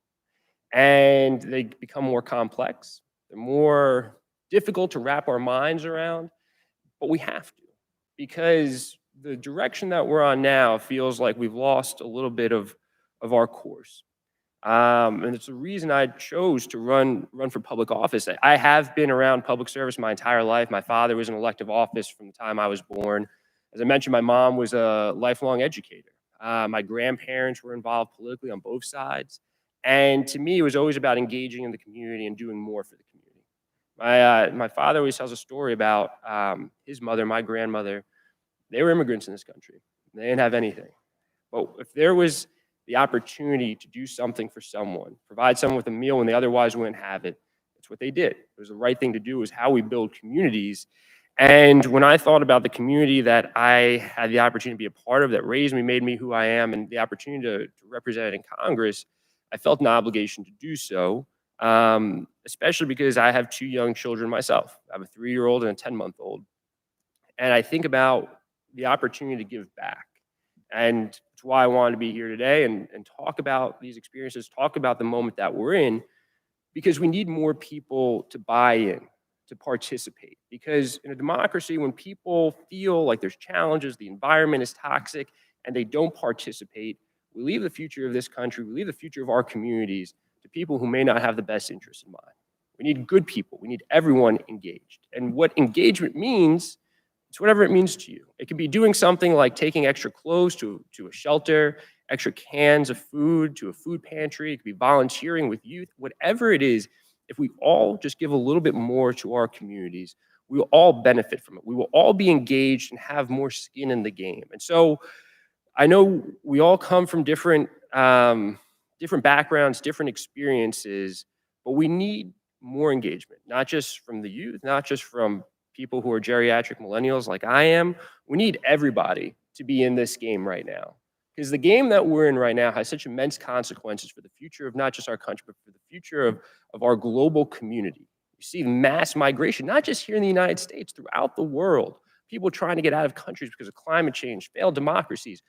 And they become more complex. They're more difficult to wrap our minds around, but we have to, because the direction that we're on now feels like we've lost a little bit of our course. And it's the reason I chose to run for public office. I have been around public service my entire life. My father was in elective office from the time I was born. As I mentioned, my mom was a lifelong educator. My grandparents were involved politically on both sides. And to me, it was always about engaging in the community and doing more for the community. My father always tells a story about his mother, my grandmother. They were immigrants in this country. They didn't have anything. But if there was the opportunity to do something for someone, provide someone with a meal when they otherwise wouldn't have it, it's what they did. It was the right thing to do. It was how we build communities. And when I thought about the community that I had the opportunity to be a part of, that raised me, made me who I am, and the opportunity to represent it in Congress, I felt an obligation to do so, especially because I have 2 young children myself. I have a 3-year-old and a 10-month-old. And I think about the opportunity to give back. And it's why I wanted to be here today and talk about these experiences, talk about the moment that we're in, because we need more people to buy in, to participate. Because in a democracy, when people feel like there's challenges, the environment is toxic, and they don't participate, we leave the future of this country, we leave the future of our communities to people who may not have the best interests in mind. We need good people. We need everyone engaged. And what engagement means, it's whatever it means to you. It can be doing something like taking extra clothes to a shelter, extra cans of food to a food pantry. It could be volunteering with youth. Whatever it is, if we all just give a little bit more to our communities, we will all benefit from it. We will all be engaged and have more skin in the game. And so I know we all come from different backgrounds, different experiences, but we need more engagement, not just from the youth, not just from people who are geriatric millennials like I am. We need everybody to be in this game right now. Because the game that we're in right now has such immense consequences for the future of not just our country, but for the future of our global community. You see mass migration, not just here in the United States, throughout the world. People trying to get out of countries because of climate change, failed democracies.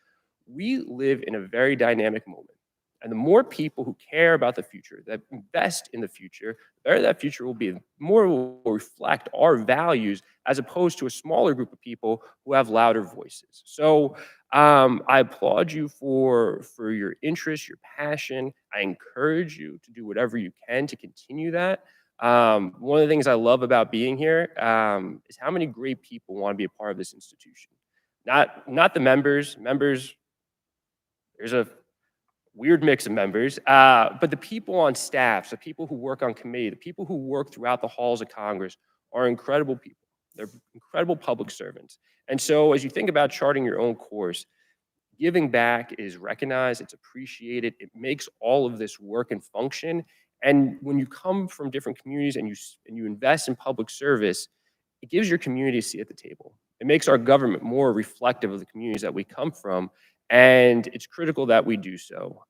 We live in a very dynamic moment. And the more people who care about the future, that invest in the future, the better that future will be. The more it will reflect our values as opposed to a smaller group of people who have louder voices. So I applaud you for your interest, your passion. I encourage you to do whatever you can to continue that. One of the things I love about being here is how many great people want to be a part of this institution. Not the members. Members, there's a weird mix of members, but the people on staff, the people who work on committee, the people who work throughout the halls of Congress are incredible people. They're incredible public servants. And so as you think about charting your own course, giving back is recognized, it's appreciated, it makes all of this work and function. And when you come from different communities and you invest in public service, it gives your community a seat at the table. It makes our government more reflective of the communities that we come from. And it's critical that we do so.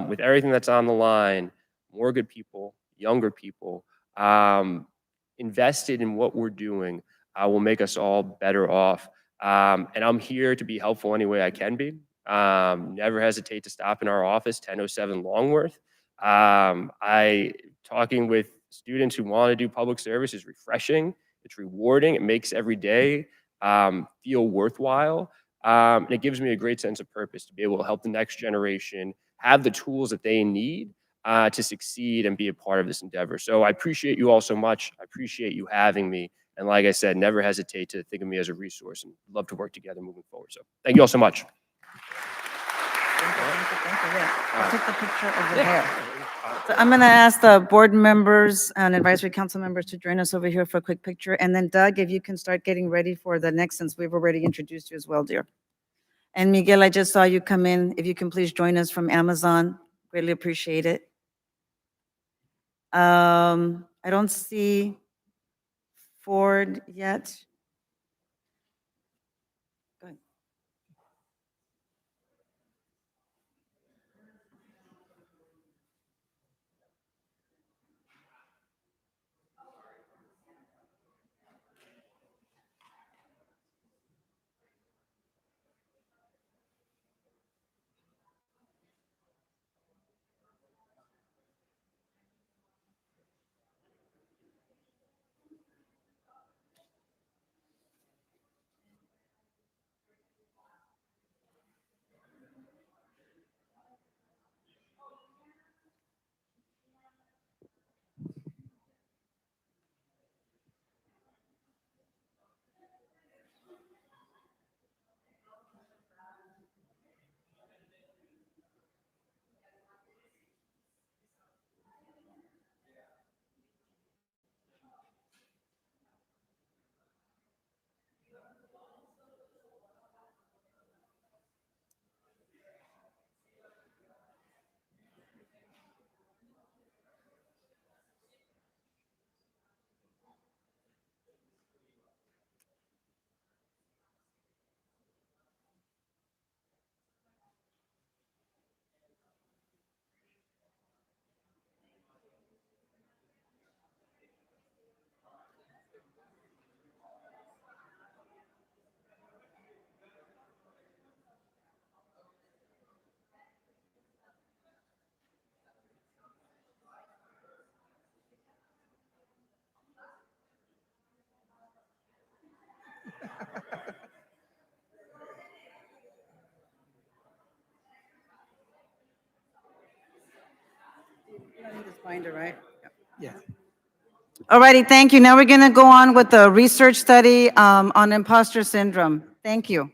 With everything that's on the line, more good people, younger people, invested in what we're doing will make us all better off. And I'm here to be helpful any way I can be. Never hesitate to stop in our office, 1007 Longworth. Talking with students who want to do public service is refreshing. It's rewarding. It makes every day feel worthwhile. And it gives me a great sense of purpose to be able to help the next generation have the tools that they need to succeed and be a part of this endeavor. So I appreciate you all so much. I appreciate you having me. And like I said, never hesitate to think of me as a resource and love to work together moving forward. So thank you all so much. Thank you. Yeah. I'll take the picture over there. So I'm going to ask the board members and advisory council members to join us over here for a quick picture. And then Doug, if you can start getting ready for the next, since we've already introduced you as well, dear. And Miguel, I just saw you come in. If you can please join us from Amazon, greatly appreciate it. I don't see Ford yet. Go ahead. Right? Yeah. All righty, thank you. Now we're going to go on with the research study on imposter syndrome. Thank you.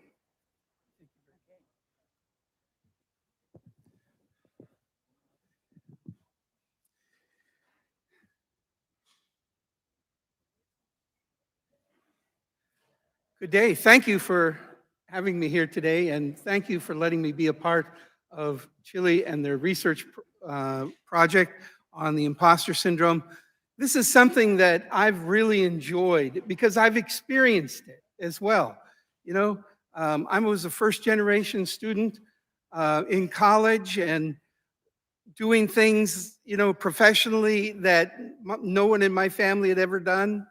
Good day. Thank you for having me here today, and thank you for letting me be a part of CHLI and their research project on the imposter syndrome. This is something that I've really enjoyed because I've experienced it as well. You know, I was a first-generation student in college and doing things, you know, professionally that no one in my family had ever done.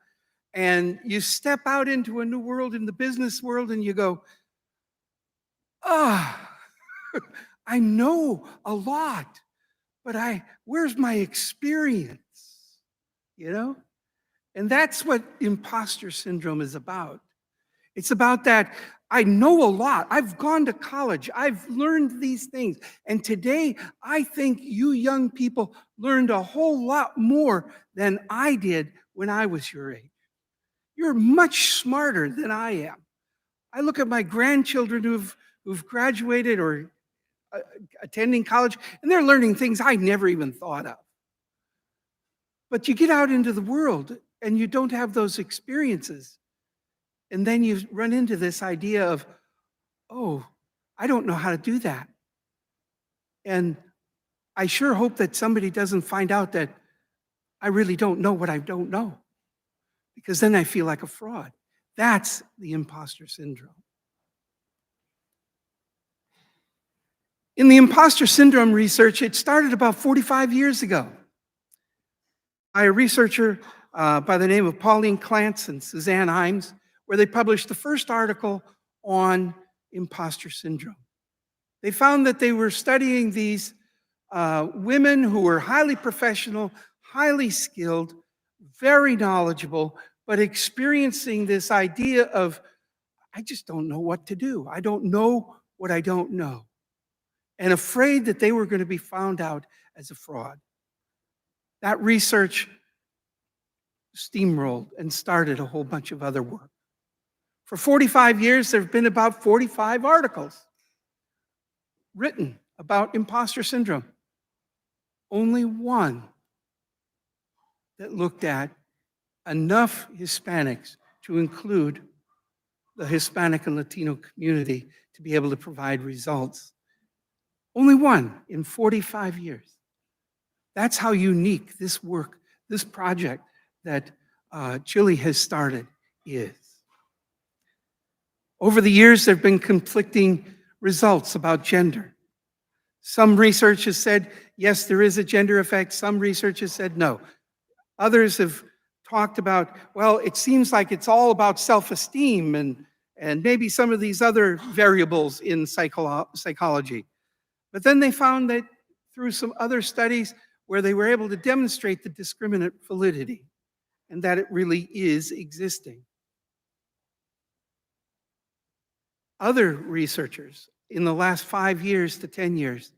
And you step out into a new world in the business world and you go, ah, I know a lot, but where's my experience? You know? And that's what imposter syndrome is about. It's about that I know a lot. I've gone to college. I've learned these things. And today, I think you young people learned a whole lot more than I did when I was your age. You're much smarter than I am. I look at my grandchildren who've graduated or attending college, and they're learning things I never even thought of. But you get out into the world and you don't have those experiences. And then you run into this idea of, oh, I don't know how to do that. And I sure hope that somebody doesn't find out that I really don't know what I don't know, because then I feel like a fraud. That's the imposter syndrome. In the imposter syndrome research, it started about 45 years ago by a researcher by the name of Pauline Clance and Suzanne Himes, where they published the first article on imposter syndrome. They found that they were studying these women who were highly professional, highly skilled, very knowledgeable, but experiencing this idea of, I just don't know what to do. I don't know what I don't know. And afraid that they were going to be found out as a fraud. That research steamrolled and started a whole bunch of other work. For 45 years, there have been about 45 articles written about imposter syndrome. Only one that looked at enough Hispanics to include the Hispanic and Latino community to be able to provide results. Only one in 45 years. That's how unique this work, this project that CHLI has started is. Over the years, there have been conflicting results about gender. Some research has said, yes, there is a gender effect. Some research has said no. Others have talked about, well, it seems like it's all about self-esteem and maybe some of these other variables in psychology. But then they found that through some other studies where they were able to demonstrate the discriminant validity and that it really is existing. Other researchers in the last 5 years to 10 years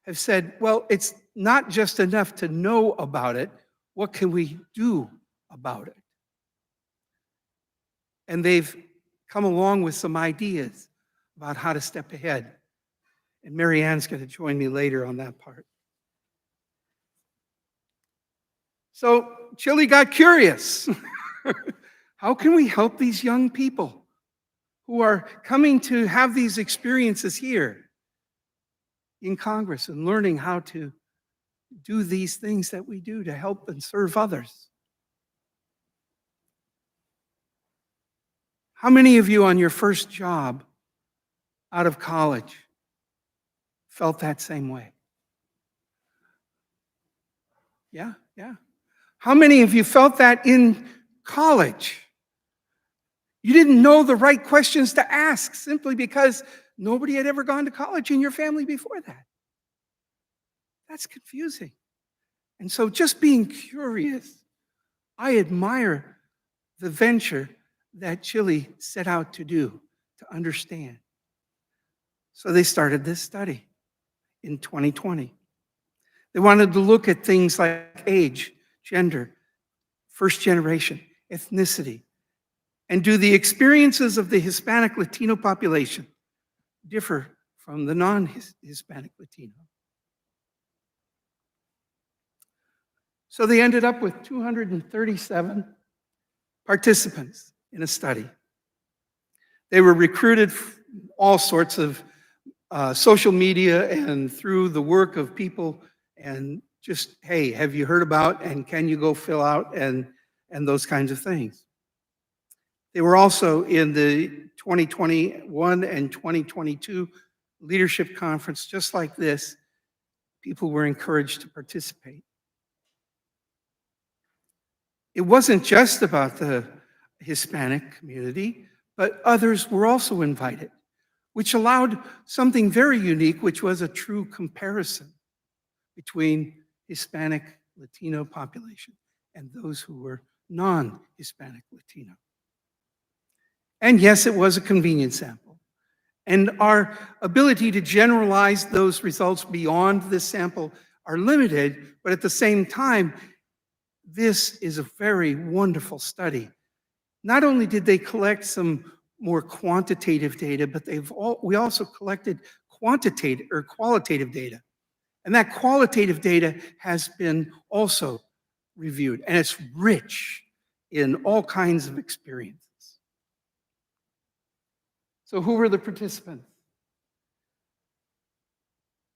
have said, well, it's not just enough to know about it. What can we do about it? And they've come along with some ideas about how to step ahead. And Mary Ann's going to join me later on that part. So CHLI got curious. How can we help these young people who are coming to have these experiences here in Congress and learning how to do these things that we do to help and serve others? How many of you on your first job out of college felt that same way? Yeah. How many of you felt that in college? You didn't know the right questions to ask simply because nobody had ever gone to college in your family before that. That's confusing. And so just being curious, I admire the venture that CHLI set out to do, to understand. So they started this study in 2020. They wanted to look at things like age, gender, first generation, ethnicity, and do the experiences of the Hispanic Latino population differ from the non-Hispanic Latino? So they ended up with 237 participants in a study. They were recruited all sorts of social media and through the work of people and just, hey, have you heard about and can you go fill out and those kinds of things. They were also in the 2021 and 2022 leadership conference, just like this. People were encouraged to participate. It wasn't just about the Hispanic community, but others were also invited, which allowed something very unique, which was a true comparison between Hispanic Latino population and those who were non-Hispanic Latino. And yes, it was a convenience sample. And our ability to generalize those results beyond this sample are limited, but at the same time, this is a very wonderful study. Not only did they collect some more quantitative data, but we also collected quantitative or qualitative data. And that qualitative data has been also reviewed, and it's rich in all kinds of experiences. So who were the participants?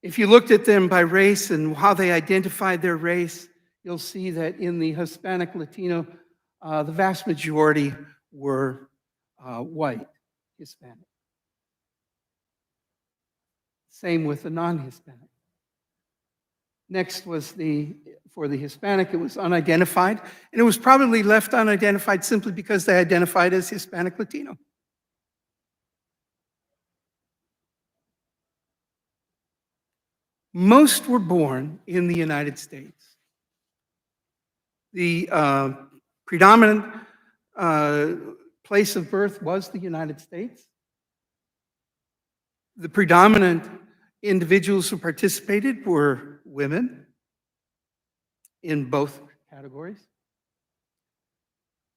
If you looked at them by race and how they identified their race, you'll see that in the Hispanic Latino, the vast majority were white Hispanic. Same with the non-Hispanic. Next was for the Hispanic, it was unidentified, and it was probably left unidentified simply because they identified as Hispanic Latino. Most were born in the United States. The predominant place of birth was the United States. The predominant individuals who participated were women in both categories.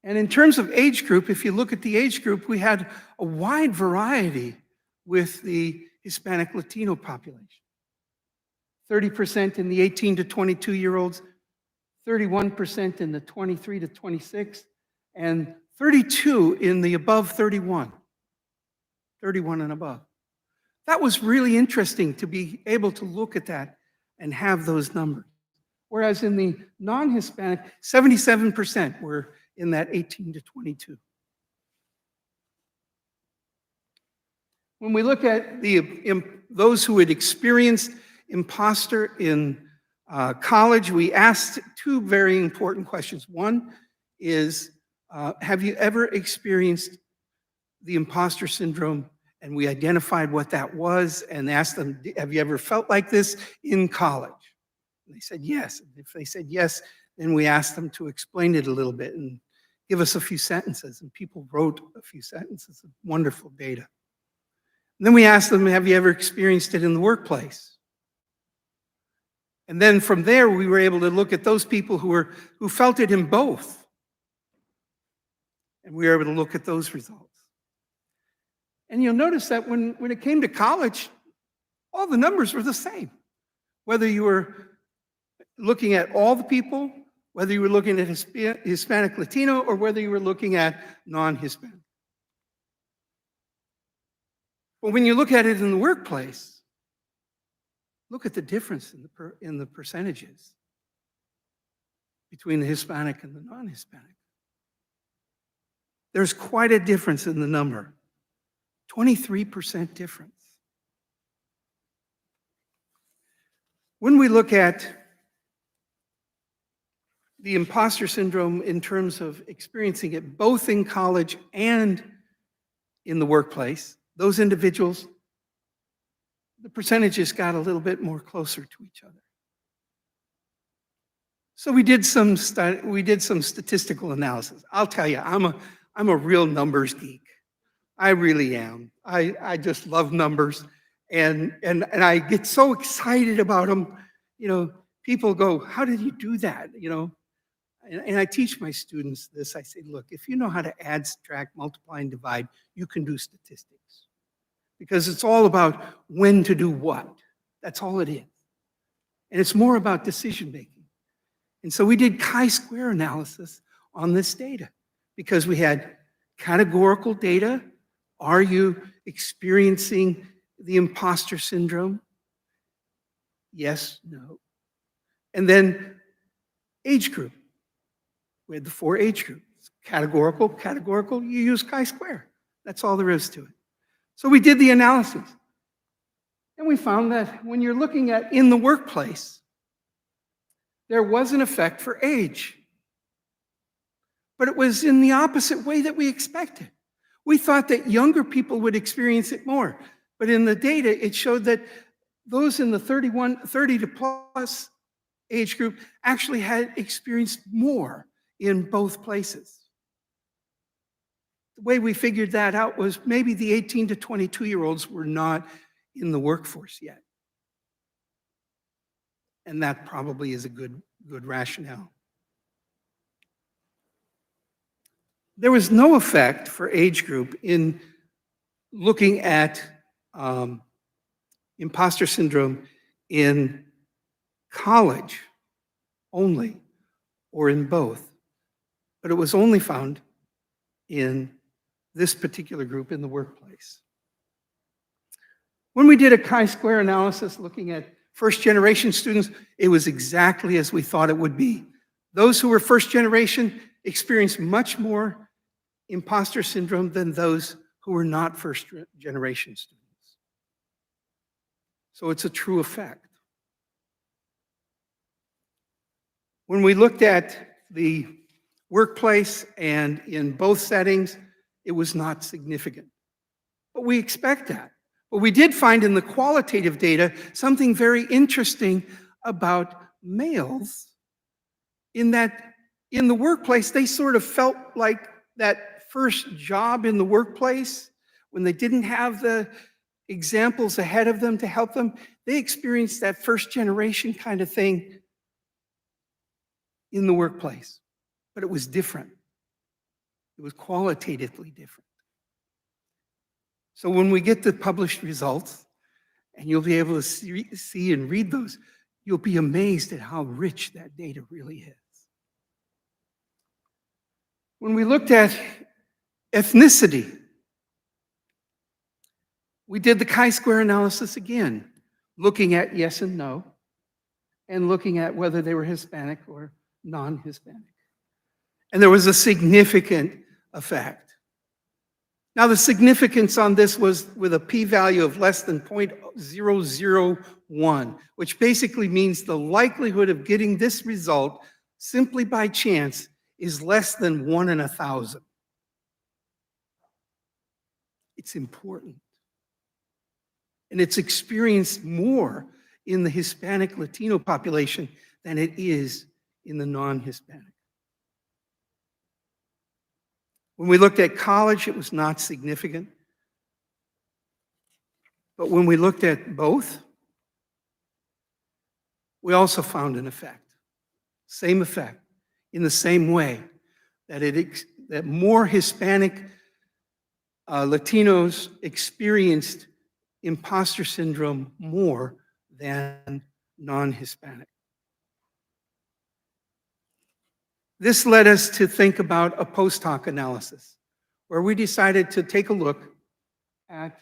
And in terms of age group, if you look at the age group, we had a wide variety with the Hispanic Latino population. 30% in the 18 to 22-year-olds, 31% in the 23 to 26, and 32 in the above 31 and above. That was really interesting to be able to look at that and have those numbers. Whereas in the non-Hispanic, 77% were in that 18 to 22. When we look at those who had experienced imposter in college, we asked two very important questions. One is, have you ever experienced the imposter syndrome? And we identified what that was and asked them, have you ever felt like this in college? And they said yes. And if they said yes, then we asked them to explain it a little bit and give us a few sentences. And people wrote a few sentences of wonderful data. And then we asked them, have you ever experienced it in the workplace? And then from there, we were able to look at those people who felt it in both. And we were able to look at those results. And you'll notice that when it came to college, all the numbers were the same. Whether you were looking at all the people, whether you were looking at Hispanic Latino, or whether you were looking at non-Hispanic. But when you look at it in the workplace, look at the difference in the percentages between the Hispanic and the non-Hispanic. There's quite a difference in the number. 23% difference. When we look at the imposter syndrome in terms of experiencing it both in college and in the workplace, those individuals, the percentages got a little bit more closer to each other. So we did some statistical analysis. I'll tell you, I'm a real numbers geek. I really am. I just love numbers, and I get so excited about them. You know, people go, how did you do that? You know, and I teach my students this. I say, look, if you know how to add, subtract, multiply, and divide, you can do statistics. Because it's all about when to do what. That's all it is. And it's more about decision making. And so we did chi-square analysis on this data because we had categorical data. Are you experiencing the imposter syndrome? Yes, no. And then age group. We had the 4 age groups. Categorical, you use chi-square. That's all there is to it. So we did the analysis. And we found that when you're looking at in the workplace, there was an effect for age. But it was in the opposite way that we expected. We thought that younger people would experience it more. But in the data, it showed that those in the 30 to plus age group actually had experienced more in both places. The way we figured that out was maybe the 18 to 22-year-olds were not in the workforce yet. And that probably is a good rationale. There was no effect for age group in looking at imposter syndrome in college only, or in both. But it was only found in this particular group in the workplace. When we did a chi-square analysis looking at first-generation students, it was exactly as we thought it would be. Those who were first-generation experienced much more imposter syndrome than those who were not first-generation students. So it's a true effect. When we looked at the workplace and in both settings, it was not significant. But we expect that. But we did find in the qualitative data something very interesting about males, in that in the workplace, they sort of felt like that first job in the workplace, when they didn't have the examples ahead of them to help them, they experienced that first generation kind of thing in the workplace. But it was different. It was qualitatively different. So when we get the published results, and you'll be able to see and read those, you'll be amazed at how rich that data really is. When we looked at ethnicity, we did the chi-square analysis again, looking at yes and no, and looking at whether they were Hispanic or non-Hispanic. And there was a significant effect. Now, the significance on this was with a p-value of less than 0.001, which basically means the likelihood of getting this result simply by chance is less than 1 in 1,000. It's important. And it's experienced more in the Hispanic Latino population than it is in the non-Hispanic. When we looked at college, it was not significant. But when we looked at both, we also found an effect. Same effect, in the same way, that more Hispanic Latinos experienced imposter syndrome more than non-Hispanic. This led us to think about a post hoc analysis, where we decided to take a look at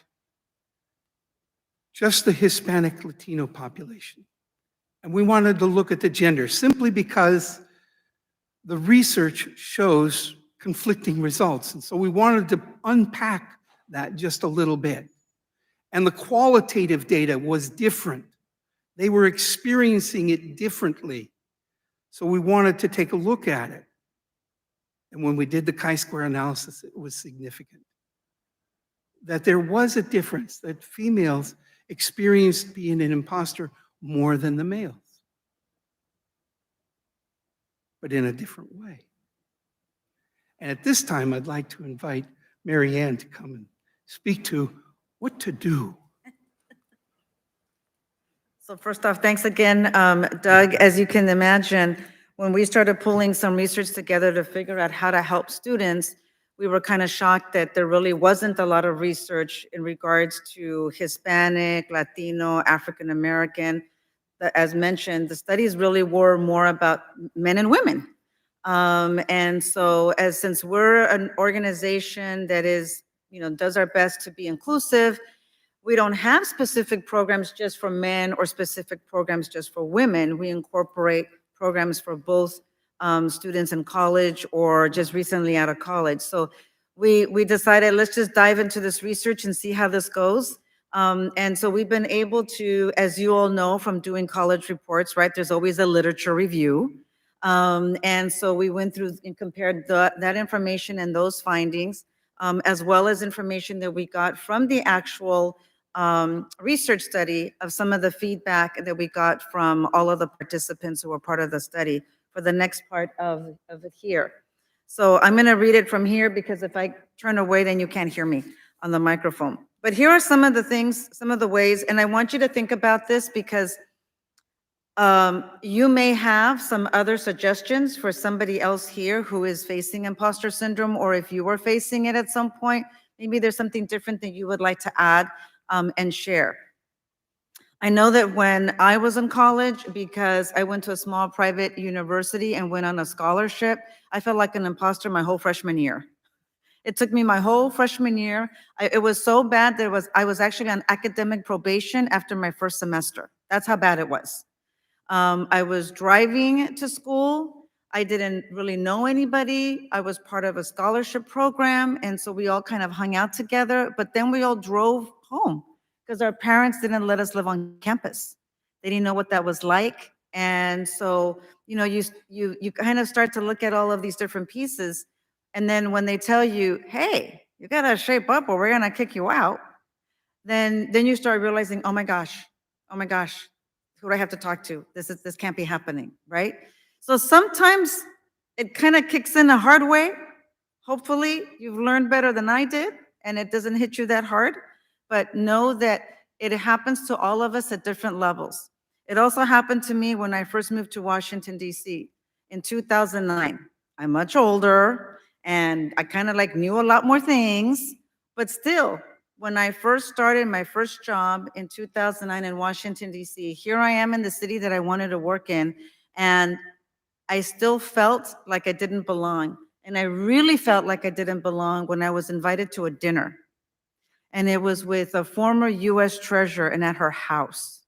just the Hispanic Latino population. And we wanted to look at the gender simply because the research shows conflicting results. And so we wanted to unpack that just a little bit. And the qualitative data was different. They were experiencing it differently. So we wanted to take a look at it. And when we did the chi-square analysis, it was significant. That there was a difference, that females experienced being an imposter more than the males, but in a different way. And at this time, I'd like to invite Mary Ann to come and speak to what to do. So first off, thanks again, Doug. As you can imagine, when we started pulling some research together to figure out how to help students, we were kind of shocked that there really wasn't a lot of research in regards to Hispanic, Latino, African American. As mentioned, the studies really were more about men and women. And so since we're an organization that is, does our best to be inclusive, we don't have specific programs just for men or specific programs just for women. We incorporate programs for both students in college or just recently out of college. So we decided, let's just dive into this research and see how this goes. And so we've been able to, as you all know from doing college reports, right, there's always a literature review. And so we went through and compared that information and those findings, as well as information that we got from the actual research study of some of the feedback that we got from all of the participants who were part of the study for the next part of it here. So I'm going to read it from here because if I turn away, then you can't hear me on the microphone. But here are some of the things, some of the ways, and I want you to think about this because you may have some other suggestions for somebody else here who is facing imposter syndrome, or if you were facing it at some point, maybe there's something different that you would like to add and share. I know that when I was in college, because I went to a small private university and went on a scholarship, I felt like an imposter my whole freshman year. It took me my whole freshman year. It was so bad that I was actually on academic probation after my first semester. That's how bad it was. I was driving to school. I didn't really know anybody. I was part of a scholarship program, and so we all kind of hung out together, but then we all drove home because our parents didn't let us live on campus. They didn't know what that was like. And so, you kind of start to look at all of these different pieces. And then when they tell you, hey, you got to shape up or we're going to kick you out, then you start realizing, oh my gosh, who do I have to talk to? This can't be happening, right? So sometimes it kind of kicks in a hard way. Hopefully you've learned better than I did and it doesn't hit you that hard, but know that it happens to all of us at different levels. It also happened to me when I first moved to Washington, D.C. in 2009. I'm much older and I kind of like knew a lot more things, but still, when I first started my first job in 2009 in Washington, D.C., here I am in the city that I wanted to work in, and I still felt like I didn't belong. And I really felt like I didn't belong when I was invited to a dinner. And it was with a former US treasurer and at her house.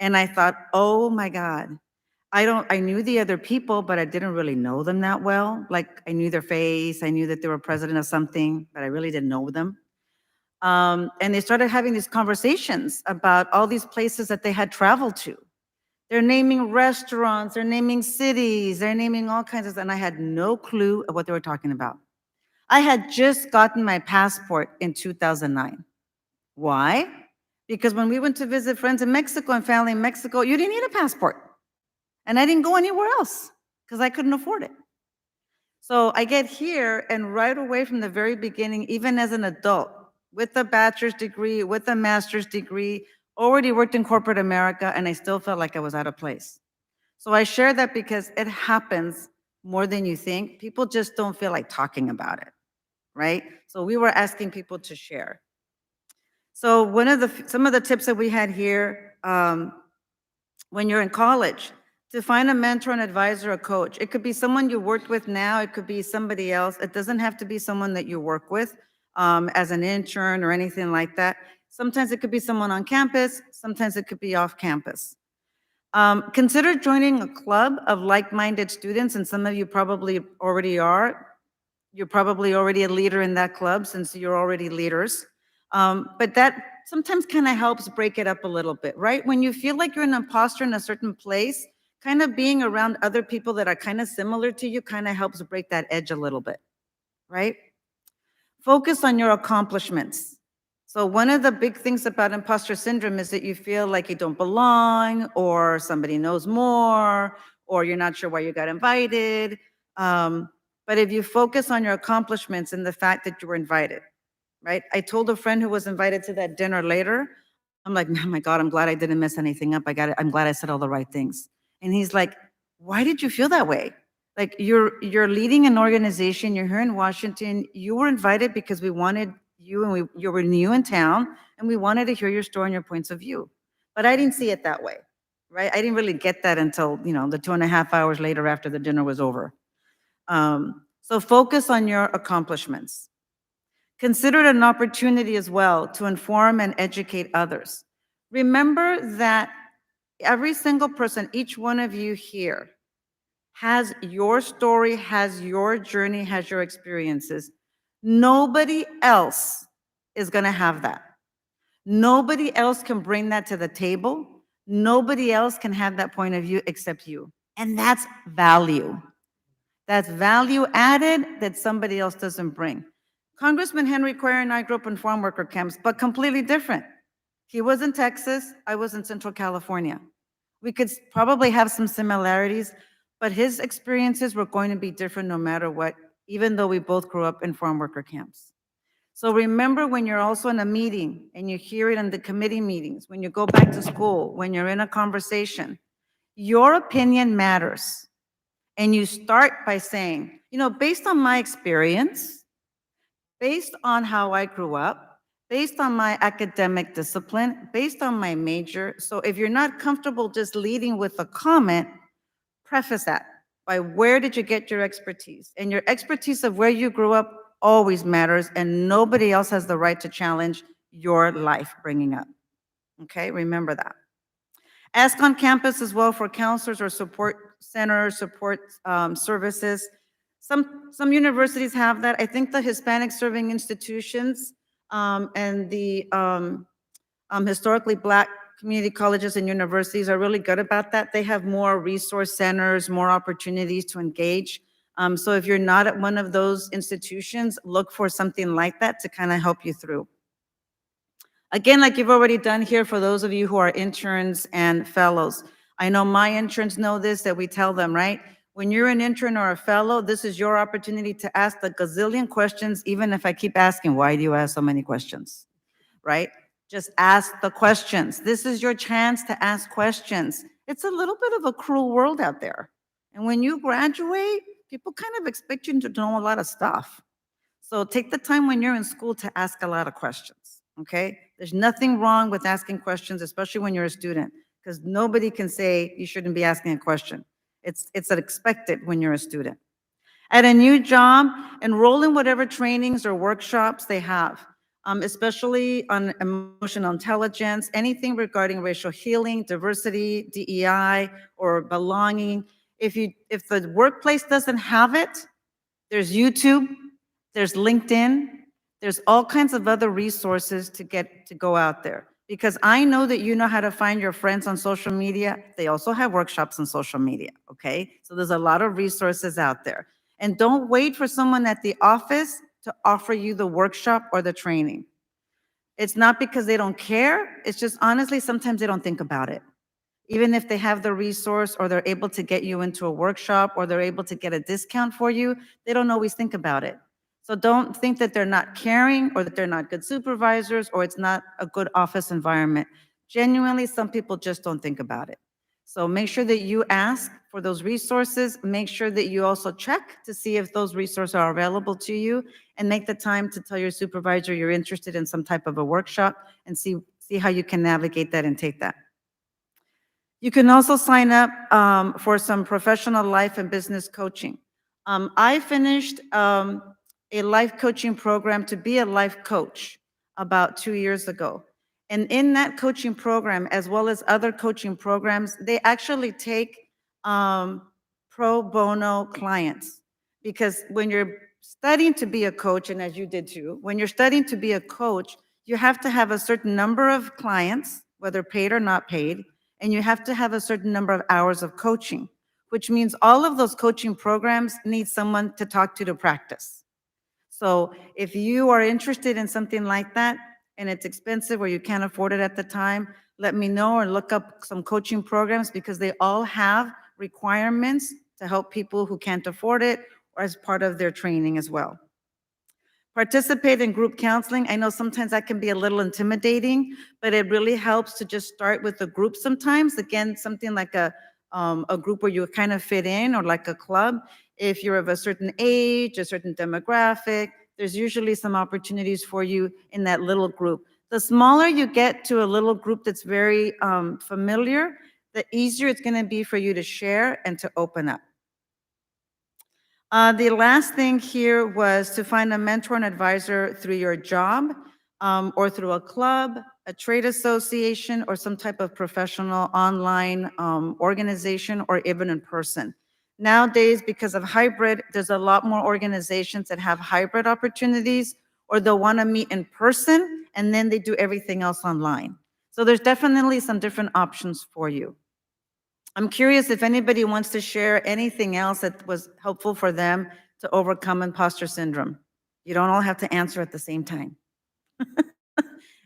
And I thought, oh my God, I knew the other people, but I didn't really know them that well. Like I knew their face, I knew that they were president of something, but I really didn't know them. And they started having these conversations about all these places that they had traveled to. They're naming restaurants, they're naming cities, they're naming all kinds of stuff, and I had no clue of what they were talking about. I had just gotten my passport in 2009. Why? Because when we went to visit friends in Mexico and family in Mexico, you didn't need a passport. And I didn't go anywhere else because I couldn't afford it. So I get here, and right away from the very beginning, even as an adult, with a bachelor's degree, with a master's degree, already worked in corporate America, and I still felt like I was out of place. So I share that because it happens more than you think. People just don't feel like talking about it, right? So we were asking people to share. So some of the tips that we had here, when you're in college, to find a mentor, an advisor, a coach. It could be someone you worked with now, it could be somebody else. It doesn't have to be someone that you work with as an intern or anything like that. Sometimes it could be someone on campus, sometimes it could be off campus. Consider joining a club of like-minded students, and some of you probably already are. You're probably already a leader in that club since you're already leaders. But that sometimes kind of helps break it up a little bit, right? When you feel like you're an imposter in a certain place, kind of being around other people that are kind of similar to you kind of helps break that edge a little bit, right? Focus on your accomplishments. So one of the big things about imposter syndrome is that you feel like you don't belong, or somebody knows more, or you're not sure why you got invited. But if you focus on your accomplishments and the fact that you were invited, right? I told a friend who was invited to that dinner later, I'm like, oh my God, I'm glad I didn't mess anything up. I'm glad I said all the right things. And he's like, why did you feel that way? Like you're leading an organization, you're here in Washington, you were invited because we wanted you and you were new in town and we wanted to hear your story and your points of view. But I didn't see it that way, right? I didn't really get that until, the 2.5 hours later after the dinner was over. So focus on your accomplishments. Consider it an opportunity as well to inform and educate others. Remember that every single person, each one of you here, has your story, has your journey, has your experiences. Nobody else is going to have that. Nobody else can bring that to the table. Nobody else can have that point of view except you. And that's value. That's value added that somebody else doesn't bring. Congressman Henry Cuellar and I grew up in farm worker camps, but completely different. He was in Texas, I was in Central California. We could probably have some similarities, but his experiences were going to be different no matter what, even though we both grew up in farm worker camps. So remember when you're also in a meeting and you hear it in the committee meetings, when you go back to school, when you're in a conversation, your opinion matters. And you start by saying, based on my experience, based on how I grew up, based on my academic discipline, based on my major. So if you're not comfortable just leading with a comment, preface that by where did you get your expertise? And your expertise of where you grew up always matters, and nobody else has the right to challenge your life bringing up. Okay, remember that. Ask on campus as well for counselors or support centers, support services. Some universities have that. I think the Hispanic serving institutions and the historically Black community colleges and universities are really good about that. They have more resource centers, more opportunities to engage. So if you're not at one of those institutions, look for something like that to kind of help you through. Again, like you've already done here for those of you who are interns and fellows. I know my interns know this, that we tell them, right? When you're an intern or a fellow, this is your opportunity to ask the gazillion questions, even if I keep asking, why do you ask so many questions, right? Just ask the questions. This is your chance to ask questions. It's a little bit of a cruel world out there. And when you graduate, people kind of expect you to know a lot of stuff. So take the time when you're in school to ask a lot of questions, okay? There's nothing wrong with asking questions, especially when you're a student, because nobody can say you shouldn't be asking a question. It's expected when you're a student. At a new job, enroll in whatever trainings or workshops they have, especially on emotional intelligence, anything regarding racial healing, diversity, DEI, or belonging. If the workplace doesn't have it, there's YouTube, there's LinkedIn, there's all kinds of other resources to go out there. Because I know that you know how to find your friends on social media. They also have workshops on social media, okay? So there's a lot of resources out there. And don't wait for someone at the office to offer you the workshop or the training. It's not because they don't care. It's just honestly, sometimes they don't think about it. Even if they have the resource or they're able to get you into a workshop or they're able to get a discount for you, they don't always think about it. So don't think that they're not caring or that they're not good supervisors or it's not a good office environment. Genuinely, some people just don't think about it. So make sure that you ask for those resources. Make sure that you also check to see if those resources are available to you and make the time to tell your supervisor you're interested in some type of a workshop and see how you can navigate that and take that. You can also sign up for some professional life and business coaching. I finished a life coaching program to be a life coach about 2 years ago. And in that coaching program, as well as other coaching programs, they actually take pro bono clients. Because when you're studying to be a coach, and as you did too, when you're studying to be a coach, you have to have a certain number of clients, whether paid or not paid, and you have to have a certain number of hours of coaching, which means all of those coaching programs need someone to talk to practice. So if you are interested in something like that and it's expensive or you can't afford it at the time, let me know or look up some coaching programs because they all have requirements to help people who can't afford it or as part of their training as well. Participate in group counseling. I know sometimes that can be a little intimidating, but it really helps to just start with a group sometimes. Again, something like a group where you kind of fit in, or like a club. If you're of a certain age, a certain demographic, there's usually some opportunities for you in that little group. The smaller you get to a little group that's very familiar, the easier it's going to be for you to share and to open up. The last thing here was to find a mentor and advisor through your job, or through a club, a trade association, or some type of professional online organization, or even in person. Nowadays, because of hybrid, there's a lot more organizations that have hybrid opportunities, or they'll want to meet in person and then they do everything else online. So there's definitely some different options for you. I'm curious if anybody wants to share anything else that was helpful for them to overcome imposter syndrome. You don't all have to answer at the same time.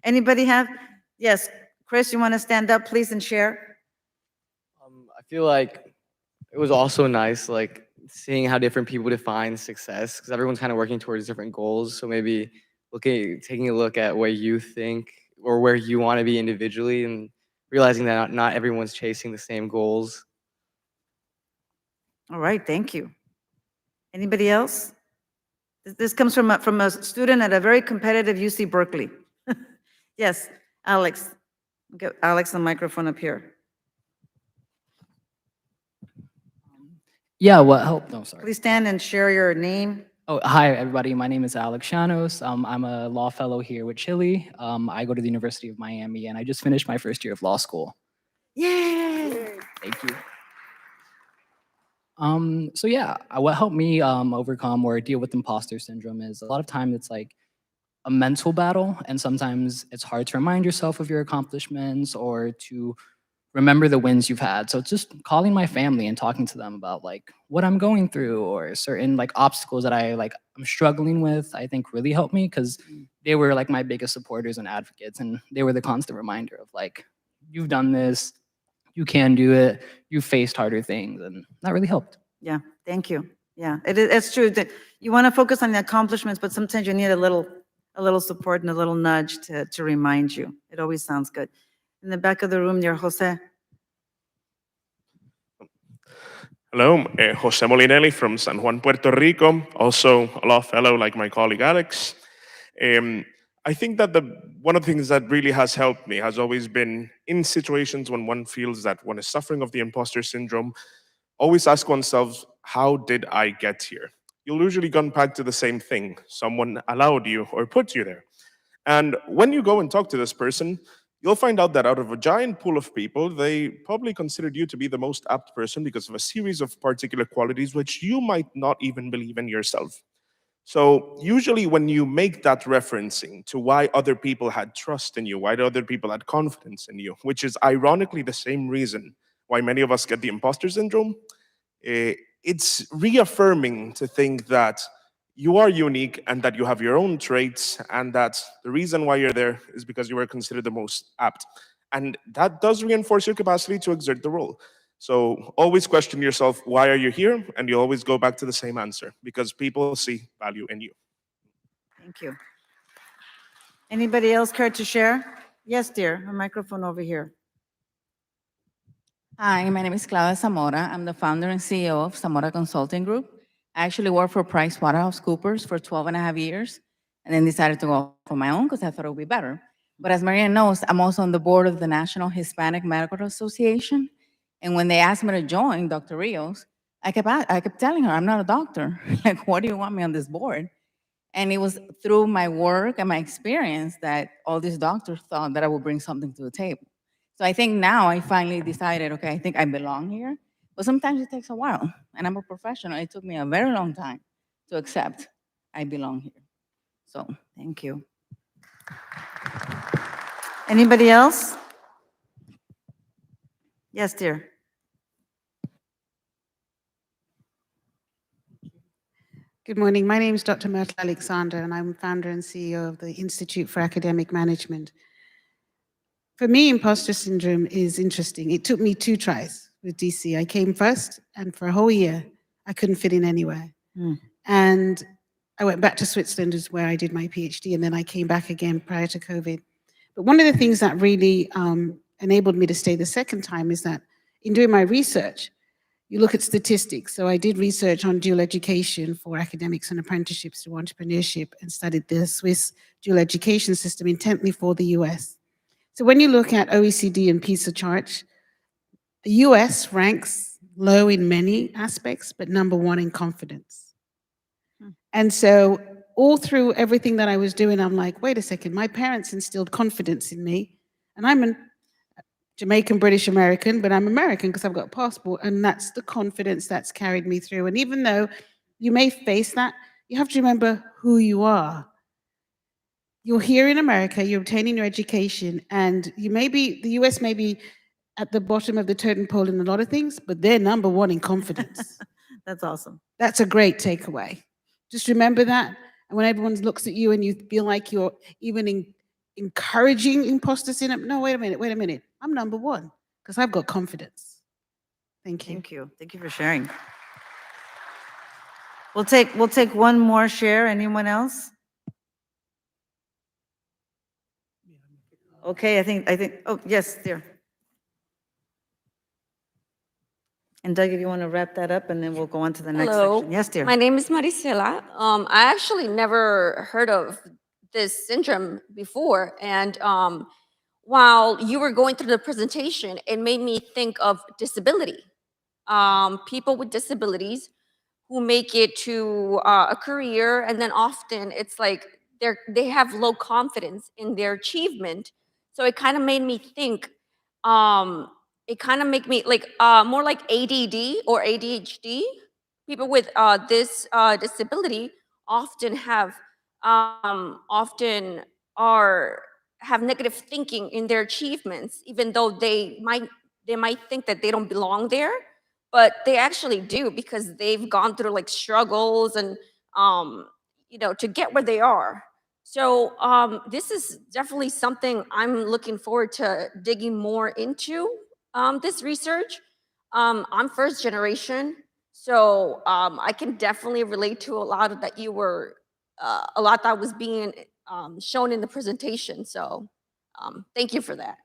Anybody have? Yes, Chris, you want to stand up, please, and share? I feel like it was also nice, like seeing how different people define success, because everyone's kind of working towards different goals. So maybe taking a look at where you think or where you want to be individually, and realizing that not everyone's chasing the same goals. All right, thank you. Anybody else? This comes from a student at a very competitive UC Berkeley. Yes, Alex. Get Alex the microphone up here. Yeah, what helped? No, sorry. Please stand and share your name. Oh, hi, everybody. My name is Alex Llanos. I'm a law fellow here with CHLI. I go to the University of Miami, and I just finished my first year of law school. Yay! Thank you. So yeah, what helped me overcome or deal with imposter syndrome is a lot of time it's like a mental battle, and sometimes it's hard to remind yourself of your accomplishments or to remember the wins you've had. So just calling my family and talking to them about like what I'm going through or certain like obstacles that I'm struggling with, I think really helped me, because they were like my biggest supporters and advocates, and they were the constant reminder of like, you've done this, you can do it, you've faced harder things, and that really helped. Yeah, thank you. Yeah, it's true that you want to focus on the accomplishments, but sometimes you need a little support and a little nudge to remind you. It always sounds good. In the back of the room near Jose. Hello, Jose Molinelli from San Juan, Puerto Rico, also a law fellow like my colleague Alex. I think that one of the things that really has helped me has always been in situations when one feels that one is suffering of the imposter syndrome, always ask oneself, how did I get here? You'll usually come back to the same thing. Someone allowed you or put you there. And when you go and talk to this person, you'll find out that out of a giant pool of people, they probably considered you to be the most apt person because of a series of particular qualities which you might not even believe in yourself. So usually when you make that referencing to why other people had trust in you, why other people had confidence in you, which is ironically the same reason why many of us get the imposter syndrome, it's reaffirming to think that you are unique and that you have your own traits, and that the reason why you're there is because you were considered the most apt. And that does reinforce your capacity to exert the role. So always question yourself, why are you here? And you always go back to the same answer, because people see value in you. Thank you. Anybody else care to share? Yes, dear, a microphone over here. Hi, my name is Claudia Zamora. I'm the founder and CEO of Zamora Consulting Group. I actually worked for PricewaterhouseCoopers for 12 and a half years, and then decided to go for my own because I thought it would be better. But as Maria knows, I'm also on the board of the National Hispanic Medical Association. And when they asked me to join Dr. Rios, I kept telling her, I'm not a doctor. Like, what do you want me on this board? And it was through my work and my experience that all these doctors thought that I would bring something to the table. So I think now I finally decided, okay, I think I belong here. But sometimes it takes a while. And I'm a professional. It took me a very long time to accept I belong here. So Thank you. Anybody else? Yes, dear. Good morning. My name is Dr. Myrtle Alexander, and I'm founder and CEO of the Institute for Academic Management. For me, imposter syndrome is interesting. It took me 2 tries with DC. I came first, and for a whole year, I couldn't fit in anywhere. And I went back to Switzerland, is where I did my PhD, and then I came back again prior to COVID. But one of the things that really enabled me to stay the second time is that in doing my research, you look at statistics. So I did research on dual education for academics and apprenticeships through entrepreneurship and studied the Swiss dual education system intently for the US. So when you look at OECD and PISA charts, the US ranks low in many aspects, but number one in confidence. And so all through everything that I was doing, I'm like, wait a second, my parents instilled confidence in me. And I'm a Jamaican, British American, but I'm American because I've got a passport. And that's the confidence that's carried me through. And even though you may face that, you have to remember who you are. You're here in America, you're obtaining your education, and the US may be at the bottom of the totem pole in a lot of things, but they're number one in confidence. That's awesome. That's a great takeaway. Just remember that. And when everyone looks at you and you feel like you're even encouraging imposter syndrome, no, wait a minute. I'm number one because I've got confidence. Thank you. Thank you. Thank you for sharing. We'll take one more share. Anyone else? Okay, I think, oh, yes, there. And Doug, if you want to wrap that up, and then we'll go on to the next Hello. section. Yes, dear. My name is Maricela. I actually never heard of this syndrome before. And while you were going through the presentation, it made me think of disability. People with disabilities who make it to a career, and then often it's like they have low confidence in their achievement. So it kind of made me think, it kind of make me like more like ADD or ADHD. People with this disability often have often are have negative thinking in their achievements, even though they might think that they don't belong there, but they actually do because they've gone through like struggles and to get where they are. So this is definitely something I'm looking forward to digging more into, this research. I'm first generation, so I can definitely relate to a lot of that a lot that was being shown in the presentation. So thank you for that.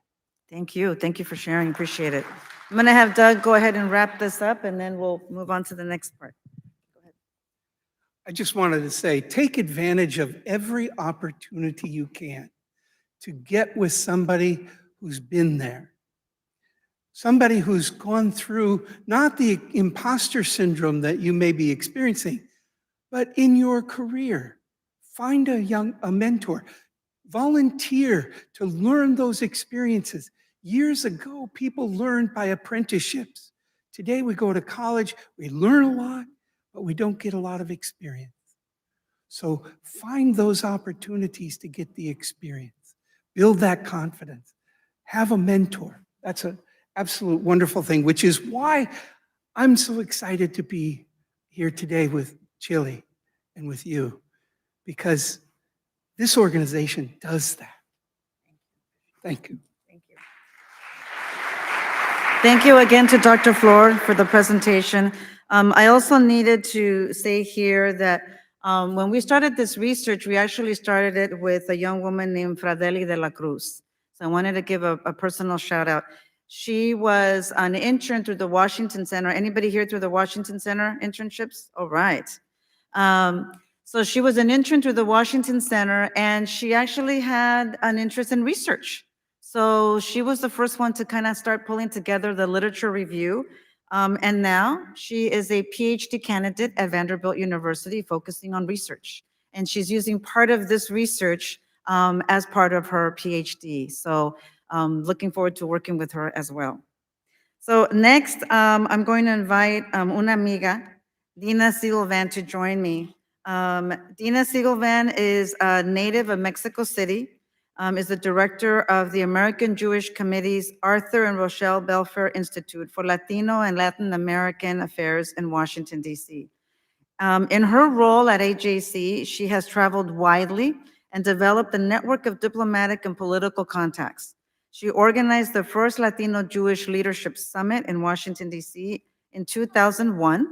Thank you. Thank you for sharing. Appreciate it. I'm going to have Doug go ahead and wrap this up, and then we'll move on to the next part. I just wanted to say, take advantage of every opportunity you can to get with somebody who's been there. Somebody who's gone through not the imposter syndrome that you may be experiencing, but in your career. Find a mentor. Volunteer to learn those experiences. Years ago, people learned by apprenticeships. Today, we go to college, we learn a lot, but we don't get a lot of experience. So find those opportunities to get the experience. Build that confidence. Have a mentor. That's an absolute wonderful thing, which is why I'm so excited to be here today with CHLI and with you, because this organization does that. Thank you. Thank you again to Dr. Flor for the presentation. I also needed to say here that when we started this research, we actually started it with a young woman named Fradeli de la Cruz. So I wanted to give a personal shout out. She was an intern through the Washington Center. Anybody here through the Washington Center internships? All right. So she was an intern through the Washington Center, and she actually had an interest in research. So she was the first one to kind of start pulling together the literature review. And now she is a PhD candidate at Vanderbilt University focusing on research. And she's using part of this research as part of her PhD. So looking forward to working with her as well. So next, I'm going to invite una amiga, Dina Siegelvan, to join me. Dina Siegelvan is a native of Mexico City, is the director of the American Jewish Committee's Arthur and Rochelle Belfer Institute for Latino and Latin American Affairs in Washington, D.C. In her role at AJC, she has traveled widely and developed a network of diplomatic and political contacts. She organized the first Latino Jewish Leadership Summit in Washington, D.C. in 2001,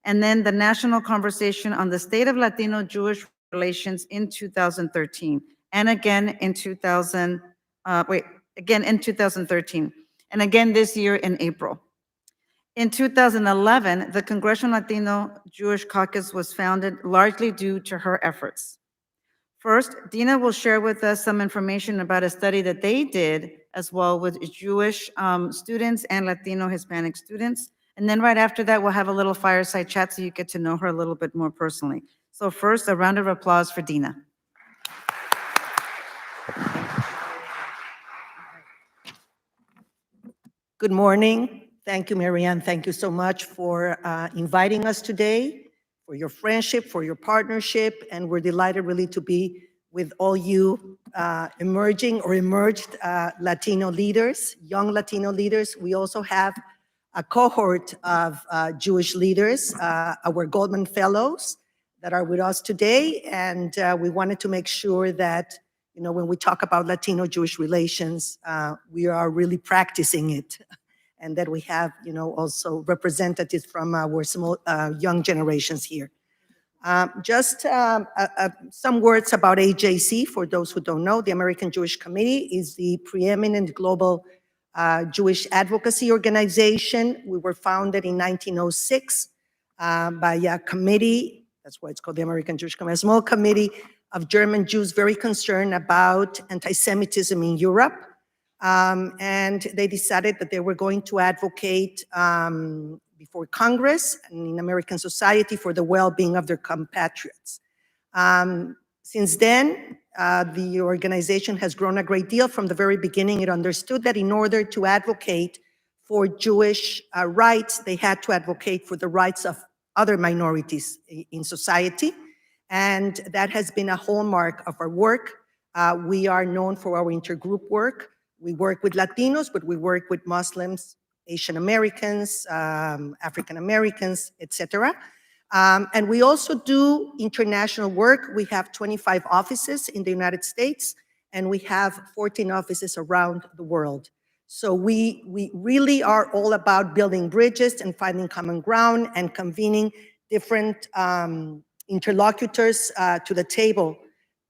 and then the National Conversation on the State of Latino-Jewish Relations in 2013, and again in 2013, and again this year in April. In 2011, the Congressional Latino Jewish Caucus was founded largely due to her efforts. First, Dina will share with us some information about a study that they did as well with Jewish students and Latino Hispanic students. And then right after that, we'll have a little fireside chat so you get to know her a little bit more personally. So first, a round of applause for Dina. Good morning. Thank you, Marianne. Thank you so much for inviting us today, for your friendship, for your partnership, and we're delighted really to be with all you emerging or emerged Latino leaders, young Latino leaders. We also have a cohort of Jewish leaders, our Goldman Fellows that are with us today, and we wanted to make sure that when we talk about Latino-Jewish relations, we are really practicing it, and that we have, also representatives from our small, young generations here. Just some words about AJC for those who don't know. The American Jewish Committee is the preeminent global Jewish advocacy organization. We were founded in 1906 by a committee, that's why it's called the American Jewish Committee, a small committee of German Jews very concerned about anti-Semitism in Europe. And they decided that they were going to advocate before Congress and in American society for the well-being of their compatriots. Since then, the organization has grown a great deal. From the very beginning, it understood that in order to advocate for Jewish rights, they had to advocate for the rights of other minorities in society. And that has been a hallmark of our work. We are known for our intergroup work. We work with Latinos, but we work with Muslims, Asian Americans, African Americans, etc. And we also do international work. We have 25 offices in the United States, and we have 14 offices around the world. So we really are all about building bridges and finding common ground and convening different interlocutors to the table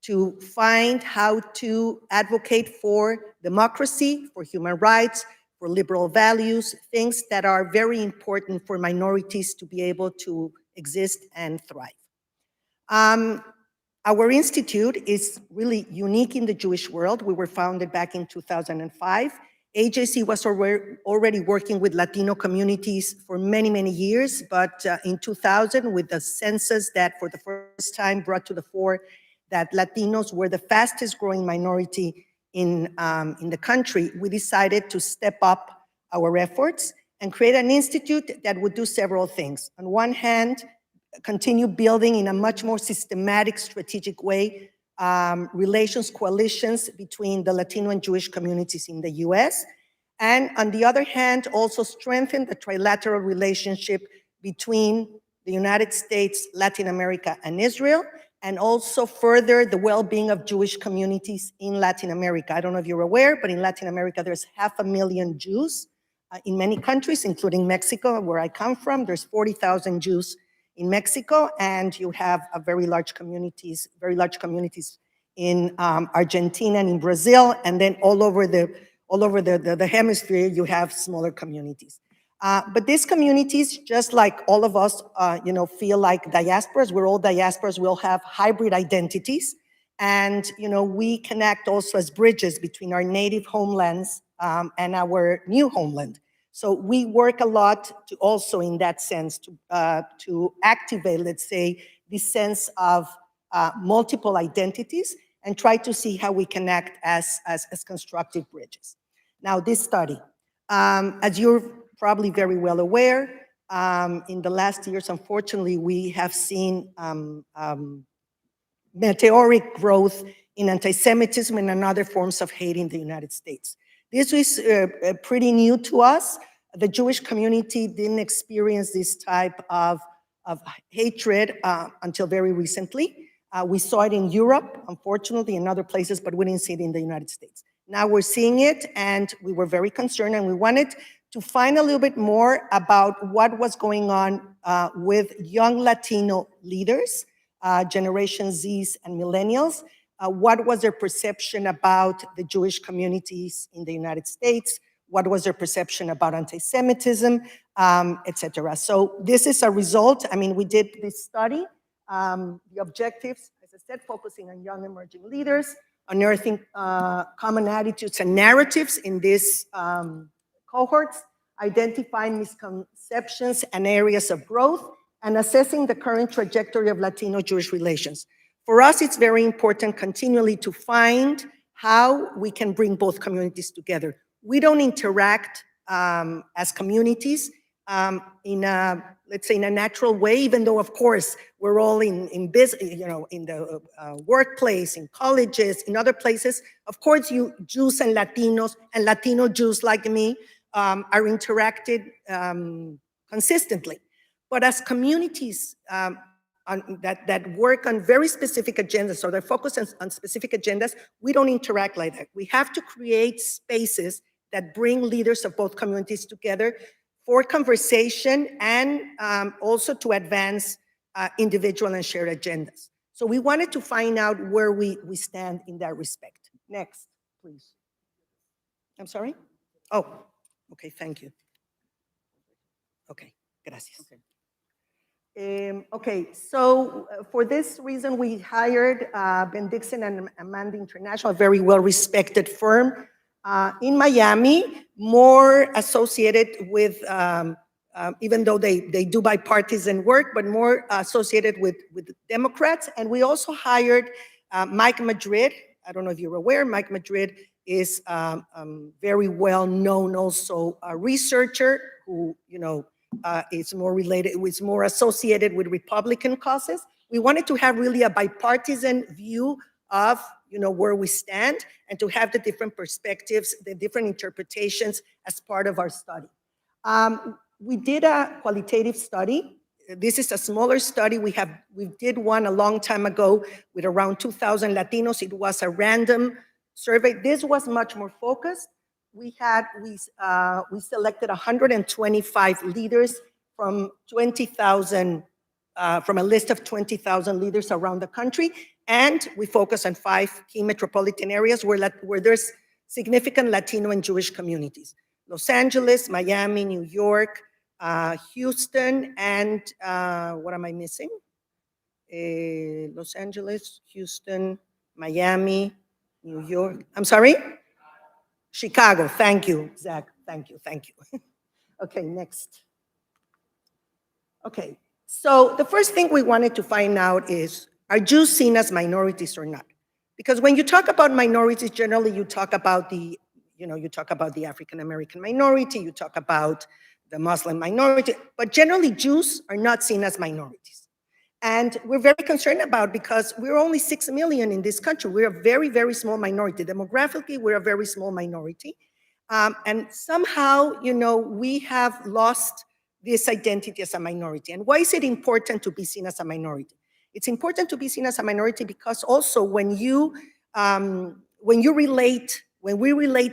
to find how to advocate for democracy, for human rights, for liberal values, things that are very important for minorities to be able to exist and thrive. Our institute is really unique in the Jewish world. We were founded back in 2005. AJC was already working with Latino communities for many, many years, but in 2000, with the census that for the first time brought to the fore that Latinos were the fastest growing minority in the country, we decided to step up our efforts and create an institute that would do several things. On one hand, continue building in a much more systematic, strategic way relations, coalitions between the Latino and Jewish communities in the US. And on the other hand, also strengthen the trilateral relationship between the United States, Latin America, and Israel, and also further the well-being of Jewish communities in Latin America. I don't know if you're aware, but in Latin America, there's 500,000 Jews in many countries, including Mexico, where I come from. There's 40,000 Jews in Mexico, and you have very large communities in Argentina and in Brazil, and then all over the hemisphere, you have smaller communities. But these communities, just like all of us, feel like diasporas. We're all diasporas. We all have hybrid identities, and we connect also as bridges between our native homelands and our new homeland. So we work a lot to also, in that sense, to activate, let's say, this sense of multiple identities and try to see how we connect as constructive bridges. Now, this study, as you're probably very well aware, in the last years, unfortunately, we have seen meteoric growth in anti-Semitism and other forms of hate in the United States. This was pretty new to us. The Jewish community didn't experience this type of hatred until very recently. We saw it in Europe, unfortunately, in other places, but we didn't see it in the United States. Now we're seeing it, and we were very concerned, and we wanted to find a little bit more about what was going on with young Latino leaders, Generation Zs and Millennials. What was their perception about the Jewish communities in the United States? What was their perception about anti-Semitism, et cetera. So this is a result. I mean, we did this study. The objectives, as I said, focusing on young emerging leaders, unearthing common attitudes and narratives in these cohorts, identifying misconceptions and areas of growth, and assessing the current trajectory of Latino-Jewish relations. For us, it's very important continually to find how we can bring both communities together. We don't interact as communities in a, let's say, in a natural way, even though, of course, we're all in business, you know, in the workplace, in colleges, in other places. Of course, you Jews and Latinos and Latino Jews like me are interacted consistently. But as communities that work on very specific agendas, so they're focused on specific agendas, we don't interact like that. We have to create spaces that bring leaders of both communities together for conversation and also to advance individual and shared agendas. So we wanted to find out where we stand in that respect. Next, please. I'm sorry? Oh, okay, thank you. Okay, gracias. Okay, so for this reason, we hired Ben Dixon and Amanda International, a very well-respected firm in Miami, more associated with, even though they do bipartisan work, but more associated with Democrats. And we also hired Mike Madrid. I don't know if you're aware, Mike Madrid is very well-known also a researcher who, you know, is more related, is more associated with Republican causes. We wanted to have really a bipartisan view of, you know, where we stand and to have the different perspectives, the different interpretations as part of our study. We did a qualitative study. This is a smaller study. We did one a long time ago with around 2,000 Latinos. It was a random survey. This was much more focused. We selected 125 leaders from 20,000, from a list of 20,000 leaders around the country, and we focus on 5 key metropolitan areas where there's significant Latino and Jewish communities: Los Angeles, Miami, New York, Houston, and what am I missing? Los Angeles, Houston, Miami, New York. I'm sorry? Chicago, thank you, Zach, thank you. Okay, next. Okay, so the first thing we wanted to find out is, are Jews seen as minorities or not? Because when you talk about minorities, generally you talk about the, you know, you talk about the African-American minority, you talk about the Muslim minority, but generally Jews are not seen as minorities. And we're very concerned about, because we're only 6 million in this country. We're a very, very small minority. Demographically, we're a very small minority. And somehow, you know, we have lost this identity as a minority. And why is it important to be seen as a minority? It's important to be seen as a minority because also when we relate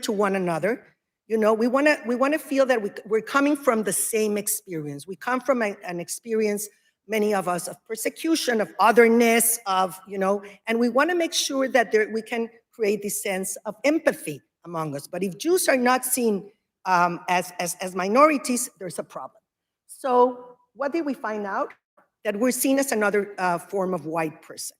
to one another, you know, we want to feel that we're coming from the same experience. We come from an experience, many of us, of persecution, of otherness, of, you know, and we want to make sure that we can create this sense of empathy among us. But if Jews are not seen as minorities, there's a problem. So what did we find out? That we're seen as another form of white person.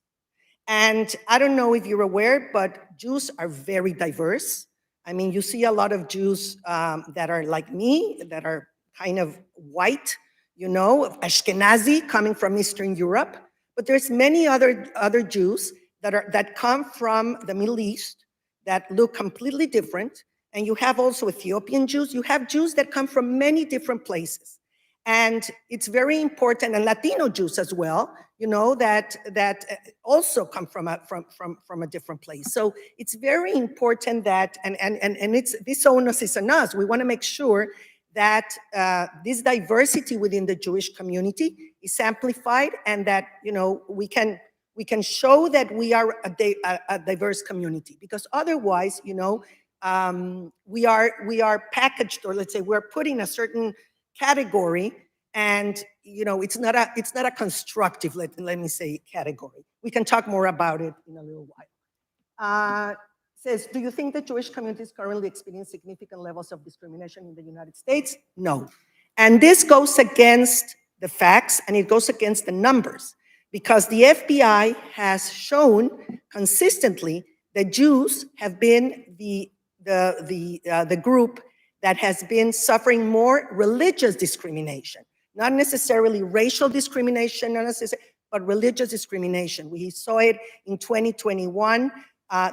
And I don't know if you're aware, but Jews are very diverse. I mean, you see a lot of Jews that are like me, that are kind of white, you know, Ashkenazi, coming from Eastern Europe. But there's many other Jews that come from the Middle East that look completely different. And you have also Ethiopian Jews. You have Jews that come from many different places. And it's very important, and Latino Jews as well, you know, that also come from a different place. So it's very important that, and it's, this onus is on us. We want to make sure that this diversity within the Jewish community is amplified, and that, you know, we can show that we are a diverse community, because otherwise, you know, we are packaged, or let's say we're put in a certain category, And, it's not a constructive, let me say, category. We can talk more about it in a little while. Says, do you think the Jewish communities currently experience significant levels of discrimination in the United States? No. And this goes against the facts and it goes against the numbers because the FBI has shown consistently that Jews have been the group that has been suffering more religious discrimination, not necessarily racial discrimination, but religious discrimination. We saw it in 2021.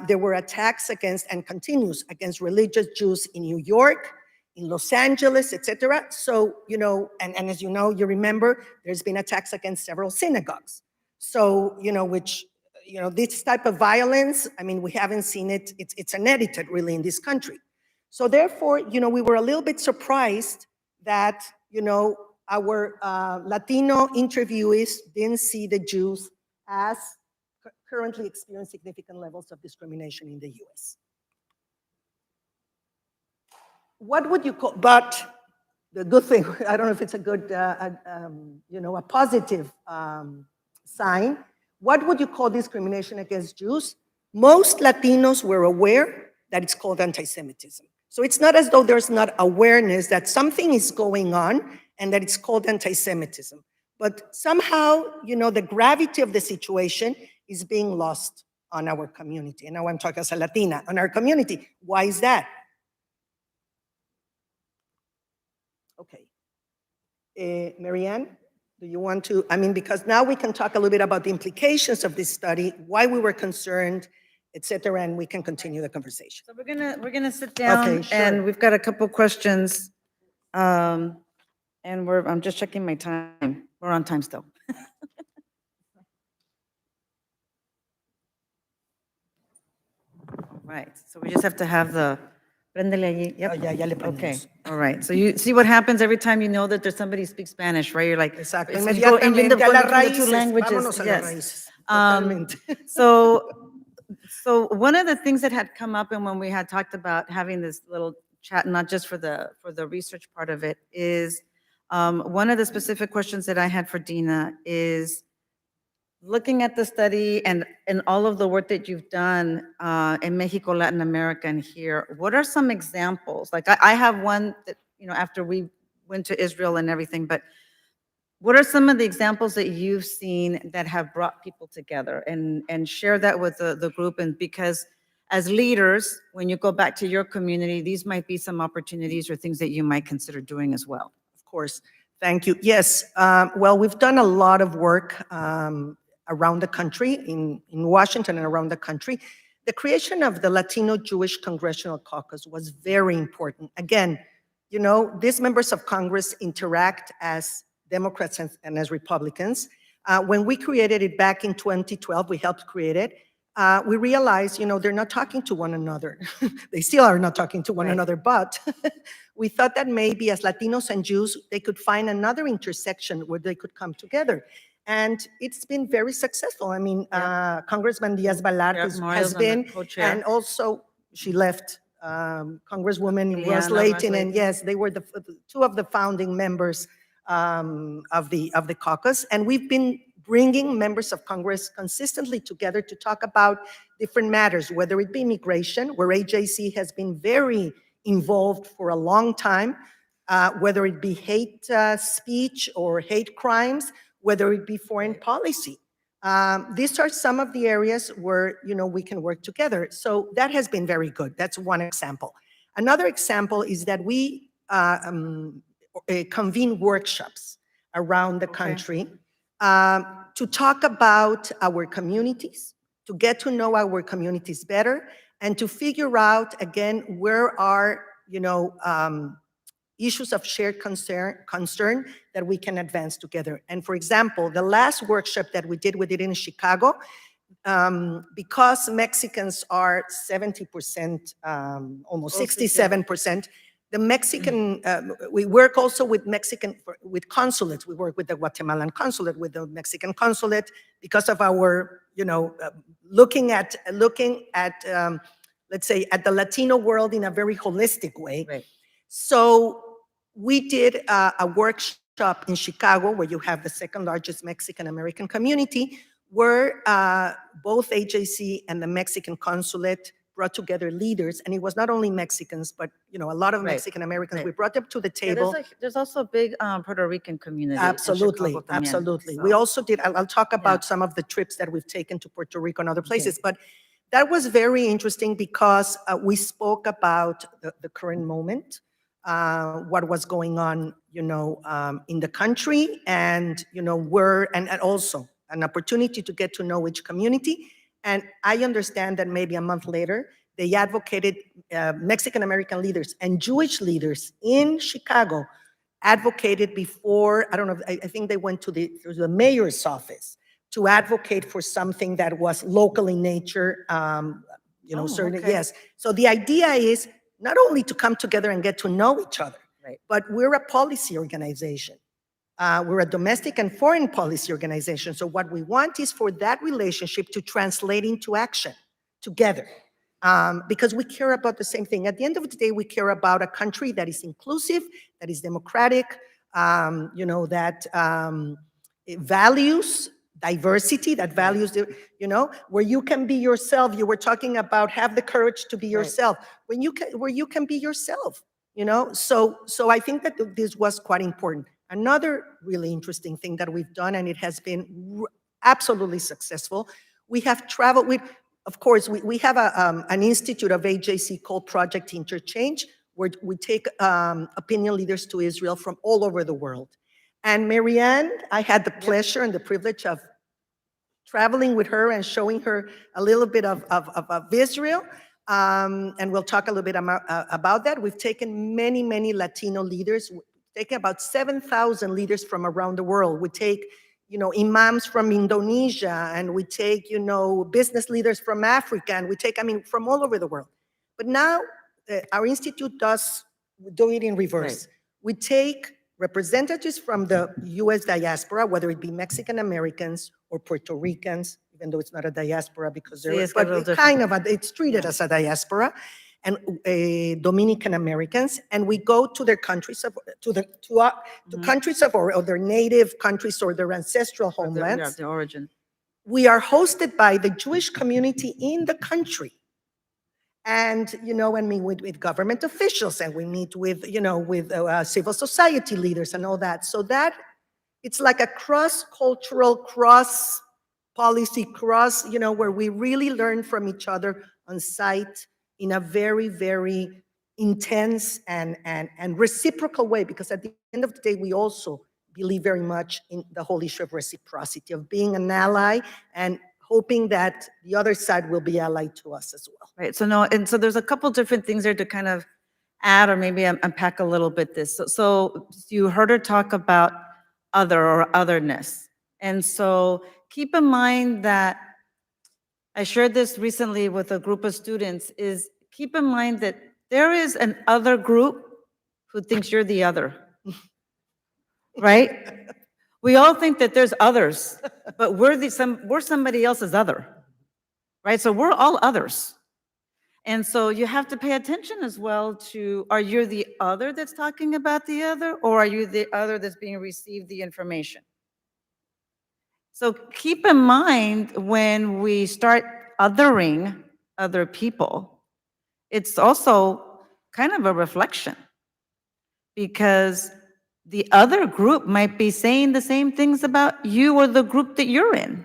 There were attacks against and continues against religious Jews in New York, in Los Angeles, etc. So, and as you remember, there's been attacks against several synagogues. So, this type of violence, we haven't seen it. It's unedited really in this country. So therefore, we were a little bit surprised that, our Latino interviewees didn't see the Jews as currently experience significant levels of discrimination in the US. What would you call, but the good thing, I don't know if it's a good, a positive sign. What would you call discrimination against Jews? Most Latinos were aware that it's called anti-Semitism. So it's not as though there's not awareness that something is going on and that it's called anti-Semitism. But somehow, the gravity of the situation is being lost on our community. And now I'm talking as a Latina, on our community. Why is that? Okay. Marianne, do you want to, because now we can talk a little bit about the implications of this study, why we were concerned, etc., and we can continue the conversation. So we're gonna sit down, Okay, sure. and we've got a couple questions. And I'm just checking my time. We're on time still. Right, so we just have to have the, préndele allí. Yep. Oh, ya le Okay, prendimos. all right. So you see what happens every time you know that there's somebody who speaks Spanish, right? You're like, Exacto, so you go- and you end up inmediatamente a las going between the two raíces, languages. vámonos a las Yes. raíces. Totalmente. So one of the things that had come up and when we had talked about having this little chat, not just for the research part of it, is one of the specific questions that I had for Dina is looking at the study and all of the work that you've done in Mexico, Latin America, and here, what are some examples? Like I have one that, after we went to Israel and everything, but what are some of the examples that you've seen that have brought people together and share that with the group? And because as leaders, when you go back to your community, these might be some opportunities or things that you might consider doing as well. Of course. Thank you. Yes. Well, we've done a lot of work around the country, in Washington and around the country. The creation of the Latino Jewish Congressional Caucus was very important. Again, these members of Congress interact as Democrats and as Republicans. When we created it back in 2012, we helped create it. We realized, they're not talking to one another. They still are not talking to one another, but we thought that maybe as Latinos and Jews, they could find another intersection where they could come together. And it's been very successful. Congressman Diaz-Balart has been, and also she left, Congresswoman Ross Layton, and yes, they were two of the founding members of the caucus. And we've been bringing members of Congress consistently together to talk about different matters, whether it be immigration, where AJC has been very involved for a long time, whether it be hate speech or hate crimes, whether it be foreign policy. These are some of the areas where, we can work together. So that has been very good. That's one example. Another example is that we convene workshops around the country to talk about our communities, to get to know our communities better, and to figure out, again, where are, issues of shared concern that we can advance together. And for example, the last workshop that we did in Chicago, because Mexicans are 70%, almost 67%, the Mexican, we work also with with consulates. We work with the Guatemalan consulate, with the Mexican consulate, because of our, looking at let's say, at the Latino world in a very holistic way. Right. So we did a workshop workshop in Chicago, where you have the second largest Mexican American community, where both AJC and the Mexican consulate brought together leaders, and it was not only Mexicans, but a lot of Right, Mexican Americans. right. We brought them to the Yeah, table. there's also a big Puerto Rican community. in Absolutely, Chicago también, absolutely. We so, also did, I'll talk about some of the trips that we've taken to Puerto Rico and other places, but that was very interesting because we spoke about the current moment, what was going on, in the country, and, and also an opportunity to get to know each community. And I understand that maybe a month later, they advocated, Mexican-American leaders and Jewish leaders in Chicago advocated before, I don't know, I think they went to the mayor's office to advocate for something that was local in nature, certainly, okay. yes. So the idea is not only to come together and get to know each other, Right. but we're a policy organization. We're a domestic and foreign policy organization. So what we want is for that relationship to translate into action together. Because we care about the same thing. At the end of the day, we care about a country that is inclusive, that is democratic, that values diversity, that values, where you can be yourself. You were talking about have the courage to be yourself. Where you can be yourself, So I think that this was quite important. Another really interesting thing that we've done, and it has been absolutely successful, we have traveled with, of course, we have an institute of AJC called Project Interchange, where we take opinion leaders to Israel from all over the world. And Marianne, I had the pleasure and the privilege of traveling with her and showing her a little bit of Israel. And we'll talk a little bit about that. We've taken many, many Latino leaders, taken about 7,000 leaders from around the world. We take imams from Indonesia, and we take, business leaders from Africa, and we take, from all over the world. But now our institute do it in reverse. Right. We take representatives from the US diaspora, whether it be Mexican Americans or Puerto Ricans, even though it's not a diaspora because Sí, es but algo it kind different. of, it's treated as a diaspora, and Dominican Americans, and we go to their countries to countries of or their native countries or their ancestral homelands. The origin. We are hosted by the Jewish community in the country, and and meet with government officials, and we meet with with civil society leaders and all that. So that it's like a cross-cultural, cross-policy, where we really learn from each other on site in a very, very intense and reciprocal way, because at the end of the day, we also believe very much in the whole issue of reciprocity, of being an ally and hoping that the other side will be allied to us as well. Right. So so there's a couple different things there to kind of add or maybe unpack a little bit this. So you heard her talk about other or otherness. And so keep in mind that I shared this recently with a group of students, is keep in mind that there is an other group who thinks you're the other, right? We all think that there's others, but we're somebody else's other, right? So we're all others. And so you have to pay attention as well to, are you the other that's talking about the other, or are you the other that's being received the information? So keep in mind when we start othering other people, it's also kind of a reflection, because the other group might be saying the same things about you or the group that you're in.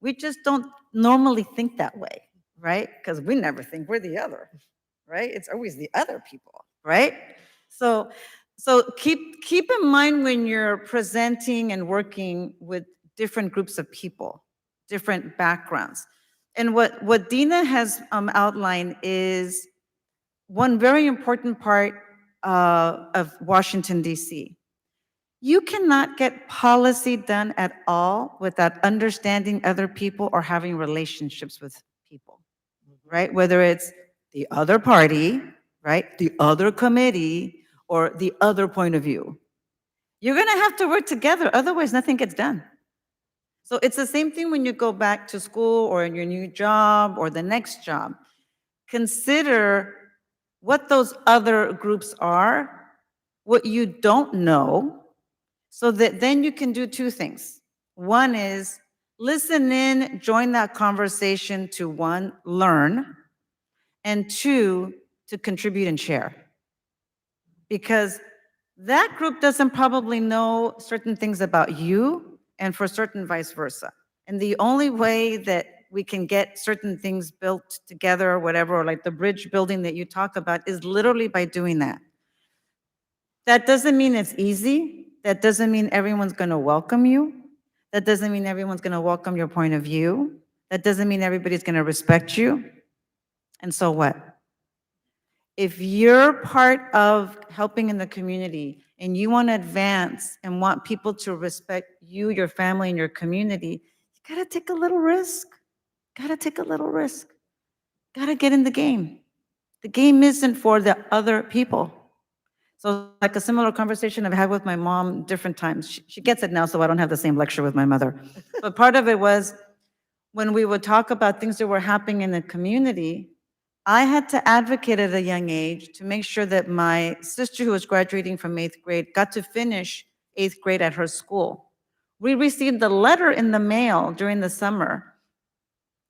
We just don't normally think that way, right? Because we never think we're the other, right? It's always the other people, right? So keep in mind when you're presenting and working with different groups of people, different backgrounds. And what Dina has outlined is one very important part of Washington, D.C. You cannot get policy done at all without understanding other people or having relationships with people, right? Whether it's the other party, right? The other committee, or the other point of view. You're gonna have to work together, otherwise nothing gets done. So it's the same thing when you go back to school or in your new job or the next job. Consider what those other groups are, what you don't know, So that then you can do two things. One is listen in, join that conversation to one, learn, and two, to contribute and share. Because that group doesn't probably know certain things about you, and for certain vice versa. And the only way that we can get certain things built together or whatever, or like the bridge building that you talk about, is literally by doing that. That doesn't mean it's easy. That doesn't mean everyone's going to welcome you. That doesn't mean everyone's going to welcome your point of view. That doesn't mean everybody's going to respect you. And so what? If you're part of helping in the community and you want to advance and want people to respect you, your family, and your community, you got to take a little risk. Got to take a little risk. Got to get in the game. The game isn't for the other people. So like a similar conversation I've had with my mom different times. She gets it now, so I don't have the same lecture with my mother. But part of it was when we would talk about things that were happening in the community, I had to advocate at a young age to make sure that my sister, who was graduating from 8th grade, got to finish 8th grade at her school. We received a letter in the mail during the summer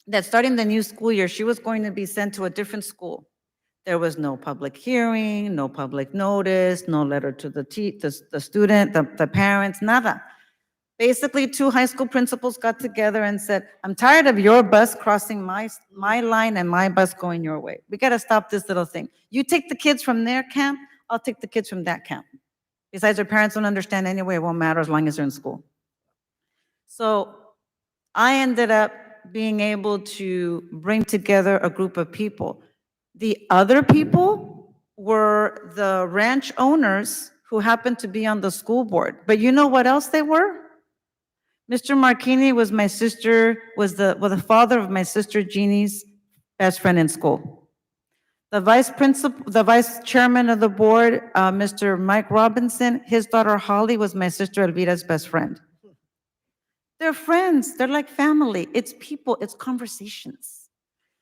that starting the new school year, she was going to be sent to a different school. There was no public hearing, no public notice, no letter to the student, the parents, nada. Basically, 2 high school principals got together and said, I'm tired of your bus crossing my line and my bus going your way. We got to stop this little thing. You take the kids from their camp, I'll take the kids from that camp. Besides, their parents don't understand anyway, it won't matter as long as they're in school. So I ended up being able to bring together a group of people. The other people were the ranch owners who happened to be on the school board. But you know what else they were? Mr. Marchini was my sister, was the father of my sister Jeannie's best friend in school. The vice chairman of the board, Mr. Mike Robinson, his daughter Holly was my sister Elvira's best friend. They're friends, they're like family. It's people, it's conversations.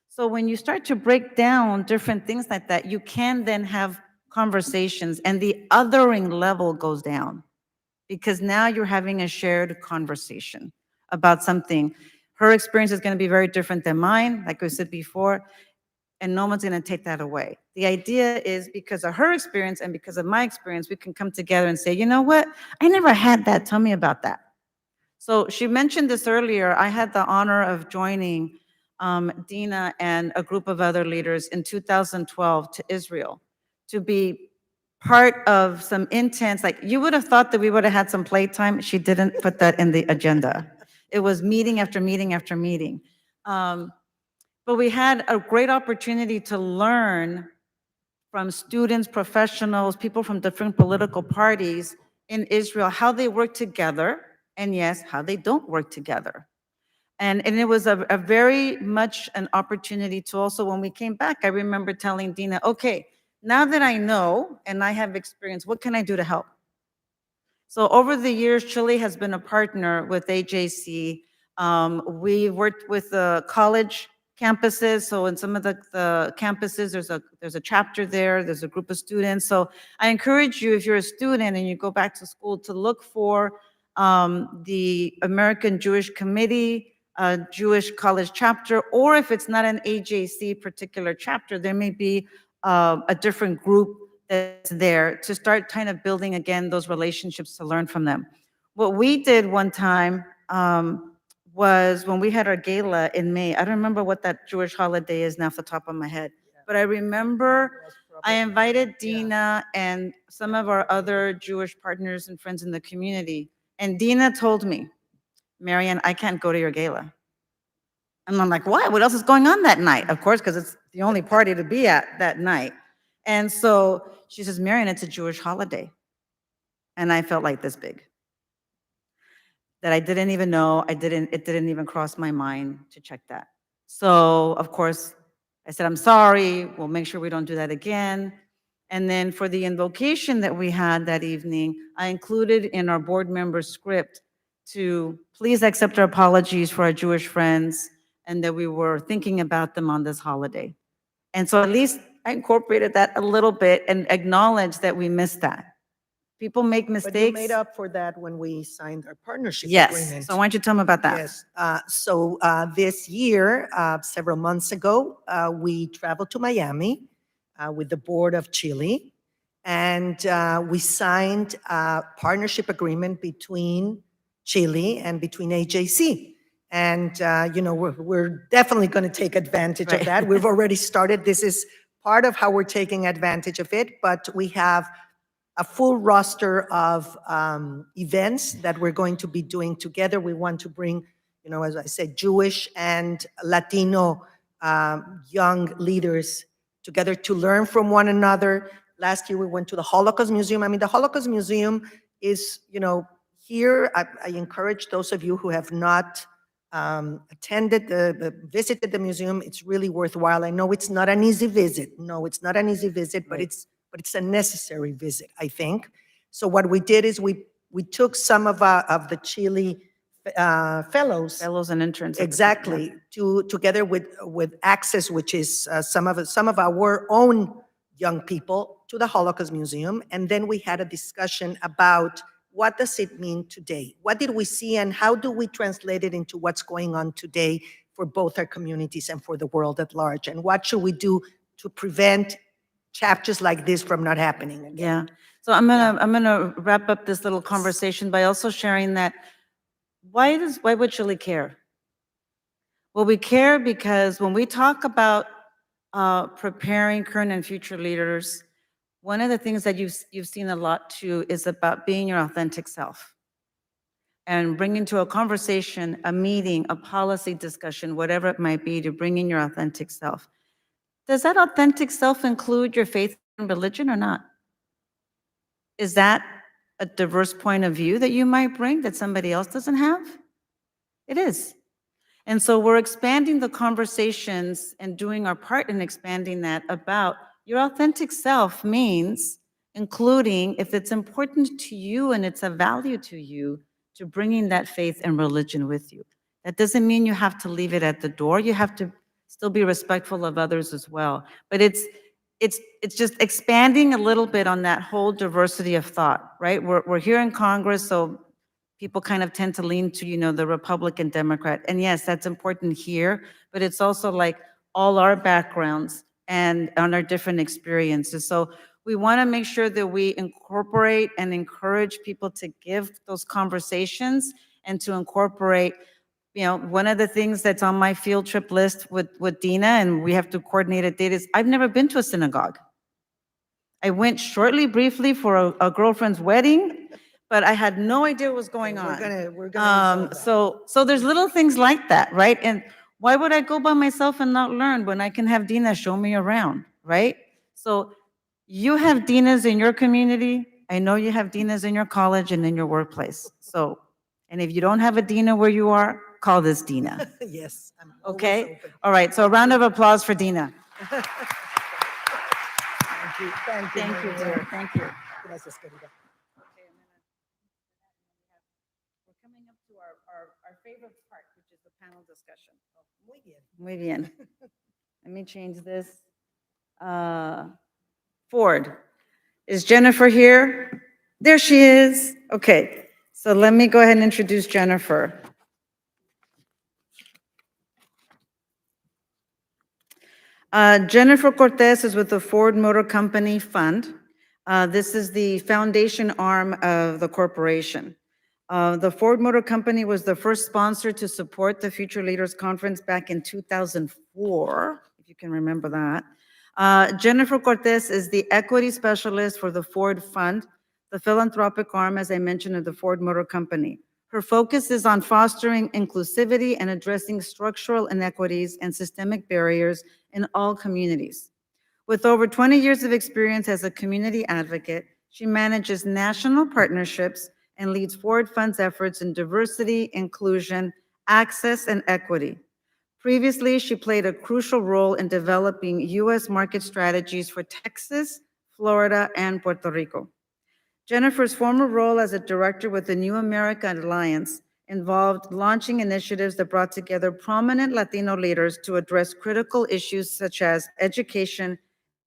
So when you start to break down different things like that, you can then have conversations and the othering level goes down because now you're having a shared conversation about something. Her experience is going to be very different than mine, like I said before, and no one's going to take that away. The idea is because of her experience and because of my experience, we can come together and say, you know what? I never had that. Tell me about that. So she mentioned this earlier. I had the honor of joining Dina and a group of other leaders in 2012 to Israel to be part of some intense, like you would have thought that we would have had some playtime. She didn't put that in the agenda. It was meeting after meeting after meeting. But we had a great opportunity to learn from students, professionals, people from different political parties in Israel, how they work together, and yes, how they don't work together. And it was a very much an opportunity to also, when we came back, I remember telling Dina, okay, now that I know and I have experience, what can I do to help? So over the years, Chile has been a partner with AJC. We worked with the college campuses. So in some of the campuses, there's a chapter there, there's a group of students. So I encourage you, if you're a student and you go back to school, to look for the American Jewish Committee, Jewish College chapter, or if it's not an AJC particular chapter, there may be a different group that's there to start kind of building again those relationships to learn from them. What we did one time was when we had our gala in May. I don't remember what that Jewish holiday is now off the top of my head, but I remember I invited Dina and some of our other Jewish partners and friends in the community. And Dina told me, Marianne, I can't go to your gala. And I'm like, what? What else is going on that night? Of course, because it's the only party to be at that night. And so she says, Marianne, it's a Jewish holiday. And I felt like this big. That I didn't even know, it didn't even cross my mind to check that. So of course, I said, I'm sorry, we'll make sure we don't do that again. And then for the invocation that we had that evening, I included in our board member's script to please accept our apologies for our Jewish friends and that we were thinking about them on this holiday. And so at least I incorporated that a little bit and acknowledged that we missed that. People make But you mistakes. made up for that when we signed our partnership Yes, agreement. so why don't you tell me about that? Yes. So this year, several months ago, we traveled to Miami with the board of Chile, and we signed a partnership agreement between Chile and between AJC. And, we're definitely going to take advantage of Right. that. We've already started. This is part of how we're taking advantage of it, but we have a full roster of events that we're going to be doing together. We want to bring, as I said, Jewish and Latino young leaders together to learn from one another. Last year, we went to the Holocaust Museum. I mean, the Holocaust Museum is, here. I encourage those of you who have not attended, visited the museum. It's really worthwhile. I know it's not an easy visit. No, it's not an easy visit, but Right. it's a necessary visit, I think. So what we did is we took some of the Chile fellows, Fellows and interns. at the time, yeah. exactly, together with Access, which is some of our own young people, to the Holocaust Museum, and then we had a discussion about what does it mean today? What did we see, and how do we translate it into what's going on today for both our communities and for the world at large? And what should we do to prevent chapters like this from not happening again? Yeah. So I'm gonna wrap up this little conversation by also sharing that why would Chile care? Well, we care because when we talk about preparing current and future leaders, one of the things that you've seen a lot too is about being your authentic self and bringing to a conversation, a meeting, a policy discussion, whatever it might be, to bring in your authentic self. Does that authentic self include your faith and religion or not? Is that a diverse point of view that you might bring that somebody else doesn't have? It is. And so we're expanding the conversations and doing our part in expanding that about your authentic self means including, if it's important to you and it's a value to you, to bringing that faith and religion with you. That doesn't mean you have to leave it at the door. You have to still be respectful of others as well. But it's just expanding a little bit on that whole diversity of thought, right? We're here in Congress, so people kind of tend to lean to, the Republican, Democrat. And yes, that's important here, but it's also like all our backgrounds and on our different experiences. So we want to make sure that we incorporate and encourage people to give those conversations and to incorporate, one of the things that's on my field trip list with Dina, and we have to coordinate a date, is I've never been to a synagogue. I went briefly for a girlfriend's wedding, but I had no idea what was going on. We're gonna resolve that. So there's little things like that, right? And why would I go by myself and not learn when I can have Dina show me around, right? So you have Dinas in your community. I know you have Dinas in your college and in your workplace. So, and if you don't have a Dina where you are, call this Dina. Yes. I'm always Okay? open. All right, so a round of applause for Dina. Thank you. Thank you. Thank you, Maria. dear. Thank you. Gracias, querida. We're coming up to our favorite part, which is the panel discussion. Muy bien. Muy bien. Let me change this. Ford. Is Jennifer here? There she is. Okay, so let me go ahead and introduce Jennifer. Jennifer Cortez is with the Ford Motor Company Fund. This is the foundation arm of the corporation. The Ford Motor Company was the first sponsor to support the Future Leaders Conference back in 2004, if you can remember that. Jennifer Cortez is the equity specialist for the Ford Fund, the philanthropic arm, as I mentioned, of the Ford Motor Company. Her focus is on fostering inclusivity and addressing structural inequities and systemic barriers in all communities. With over 20 years of experience as a community advocate, she manages national partnerships and leads Ford Fund's efforts in diversity, inclusion, access, and equity. Previously, she played a crucial role in developing U.S. market strategies for Texas, Florida, and Puerto Rico. Jennifer's former role as a director with the New America Alliance involved launching initiatives that brought together prominent Latino leaders to address critical issues such as education,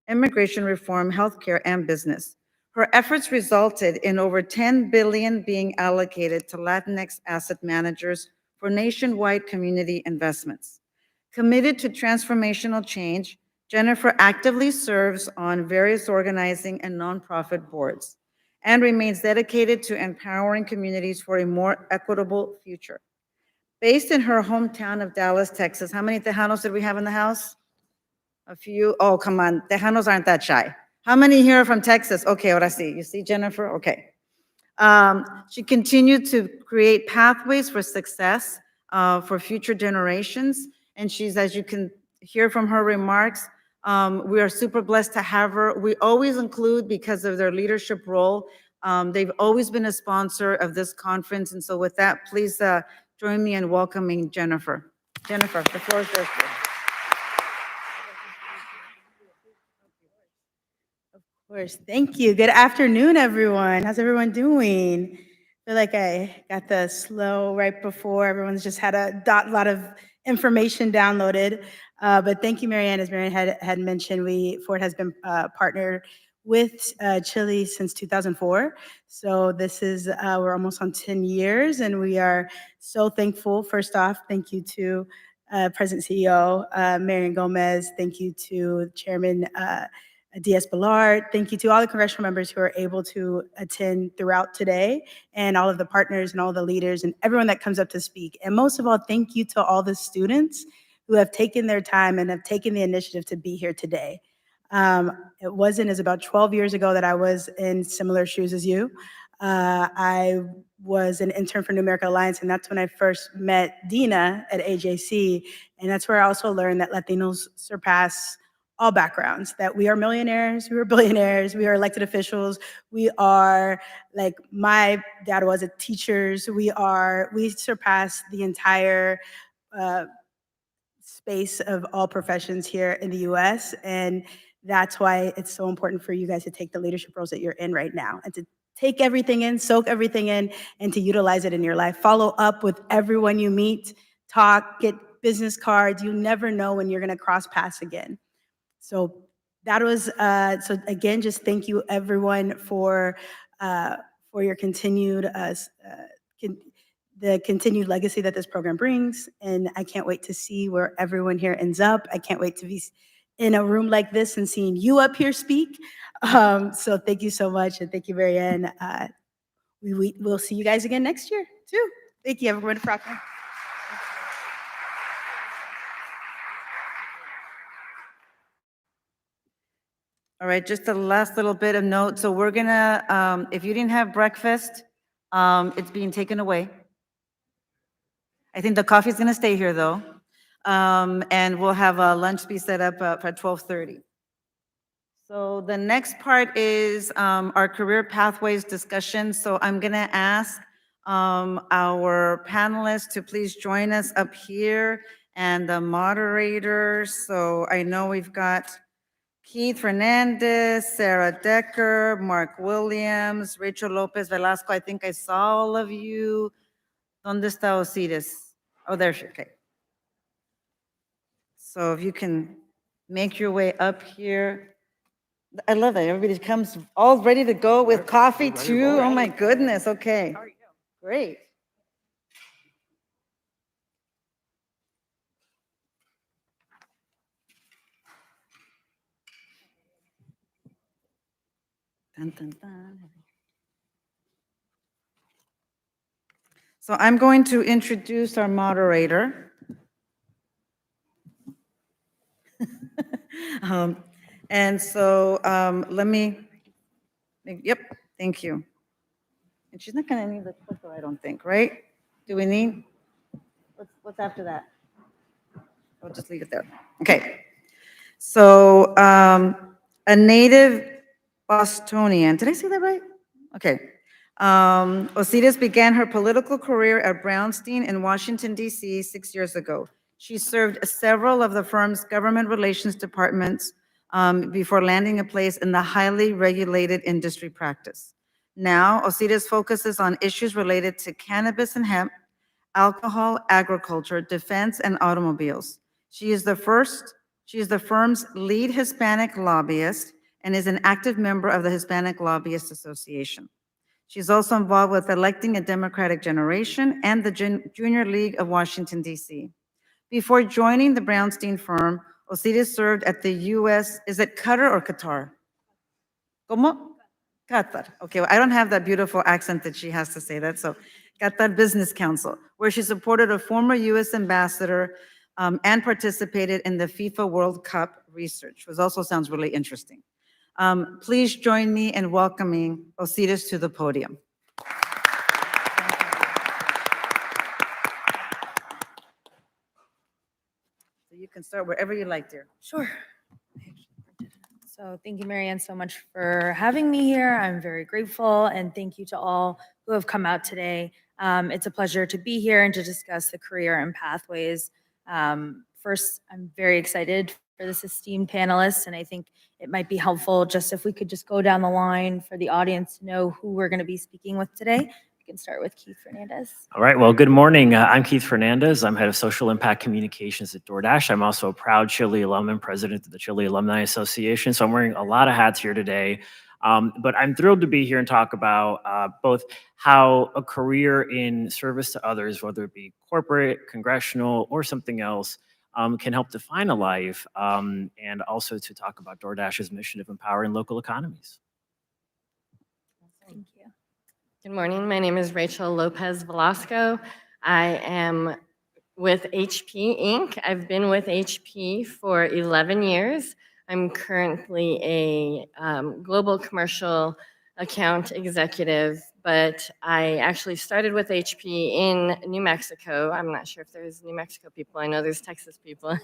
immigration reform, healthcare, and business. Her efforts resulted in over $10 billion being allocated to Latinx asset managers for nationwide community investments. Committed to transformational change, Jennifer actively serves on various organizing and nonprofit boards and remains dedicated to empowering communities for a more equitable future. Based in her hometown of Dallas, Texas, how many Tejanos did we have in the house? A few. Oh, come on. Tejanos aren't that shy. How many here are from Texas? Okay, ahora sí. You see, Jennifer? Okay. She continued to create pathways for success for future generations. And she's, as you can hear from her remarks, we are super blessed to have her. We always include, because of their leadership role, they've always been a sponsor of this conference. And so with that, please join me in welcoming Jennifer. Jennifer, the floor is yours. Of course. Thank you. Good afternoon, everyone. How's everyone doing? I feel like I got the slow right before. Everyone's just had a lot of information downloaded. But thank you, Marianne. As Marianne had mentioned, Ford has been partnered with CHLI since 2004. So this is, we're almost on 10 years, and we are so thankful. First off, thank you to President CEO Marian Gomez. Thank you to Chairman Diaz-Balart. Thank you to all the congressional members who are able to attend throughout today, and all of the partners and all the leaders and everyone that comes up to speak. And most of all, thank you to all the students who have taken their time and have taken the initiative to be here today. It was about 12 years ago that I was in similar shoes as you. I was an intern for New America Alliance, and that's when I first met Dina at AJC. And that's where I also learned that Latinos surpass all backgrounds, that we are millionaires, we are billionaires, we are elected officials, we are, like my dad was, teachers, we surpass the entire space of all professions here in the US. And that's why it's so important for you guys to take the leadership roles that you're in right now, and to take everything in, soak everything in, and to utilize it in your life. Follow up with everyone you meet, talk, get business cards. You never know when you're gonna cross paths again. So that was, so again, just thank you everyone for your continued, the continued legacy that this program brings. And I can't wait to see where everyone here ends up. I can't wait to be in a room like this and seeing you up here speak. So thank you so much. And thank you, Marianne. We'll see you guys again next year too. Thank you, everyone. For All right, just a last little bit of note. So we're gonna, if you didn't have breakfast, it's being taken away. I think the coffee's gonna stay here though. And we'll have a lunch be set up for 12:30. So the next part is our career pathways discussion. So I'm gonna ask our panelists to please join us up here, and the moderators. So I know we've got Keith Fernandez, Sarah Decker, Mark Williams, Rachel Lopez Velasco. I think I saw all of you. ¿Dónde está Osiris? Oh, there she, okay. So if you can make your way up here. I love that. Everybody comes all ready to go with coffee too. Oh my goodness. Okay. Great. Dun, dun, dun. So I'm going to introduce our moderator. And so let me, yep, thank you. And she's not gonna need the clicker, I don't think, right? Do we need, what's after that? I'll just leave it there. Okay. So a native Bostonian, did I say that right? Okay. Osiris began her political career at Brownstein in Washington, D.C. 6 years ago. She served several of the firm's government relations departments before landing a place in the highly regulated industry practice. Now, Osiris focuses on issues related to cannabis and hemp, alcohol, agriculture, defense, and automobiles. She is the firm's lead Hispanic lobbyist and is an active member of the Hispanic Lobbyist Association. She's also involved with Electing a Democratic Generation and the Junior League of Washington, D.C. Before joining the Brownstein firm, Osiris served at the U.S., is it Qatar or Qatar? ¿Cómo? Qatar. Okay, well, I don't have that beautiful accent that she has to say that, so Qatar Business Council, where she supported a former U.S. ambassador and participated in the FIFA World Cup research, which also sounds really interesting. Please join me in welcoming Osiris to the podium. So you can start wherever you like, dear. Sure. So thank you, Marianne, so much for having me here. I'm very grateful, and thank you to all who have come out today. It's a pleasure to be here and to discuss the career and pathways. First, I'm very excited for this esteemed panelists, and I think it might be helpful just if we could just go down the line for the audience to know who we're going to be speaking with today. We can start with Keith Fernandez. All right, well, good morning. I'm Keith Fernandez. I'm head of social impact communications at DoorDash. I'm also a proud CHLI alum and president of the CHLI Alumni Association. So I'm wearing a lot of hats here today. But I'm thrilled to be here and talk about both how a career in service to others, whether it be corporate, congressional, or something else, can help define a life, and also to talk about DoorDash's mission of empowering local economies. Thank you. Good morning. My name is Rachel Lopez Velasco. I am with HP Inc. I've been with HP for 11 years. I'm currently a global commercial account executive, but I actually started with HP in New Mexico. I'm not sure if there's New Mexico people. I know there's Texas people.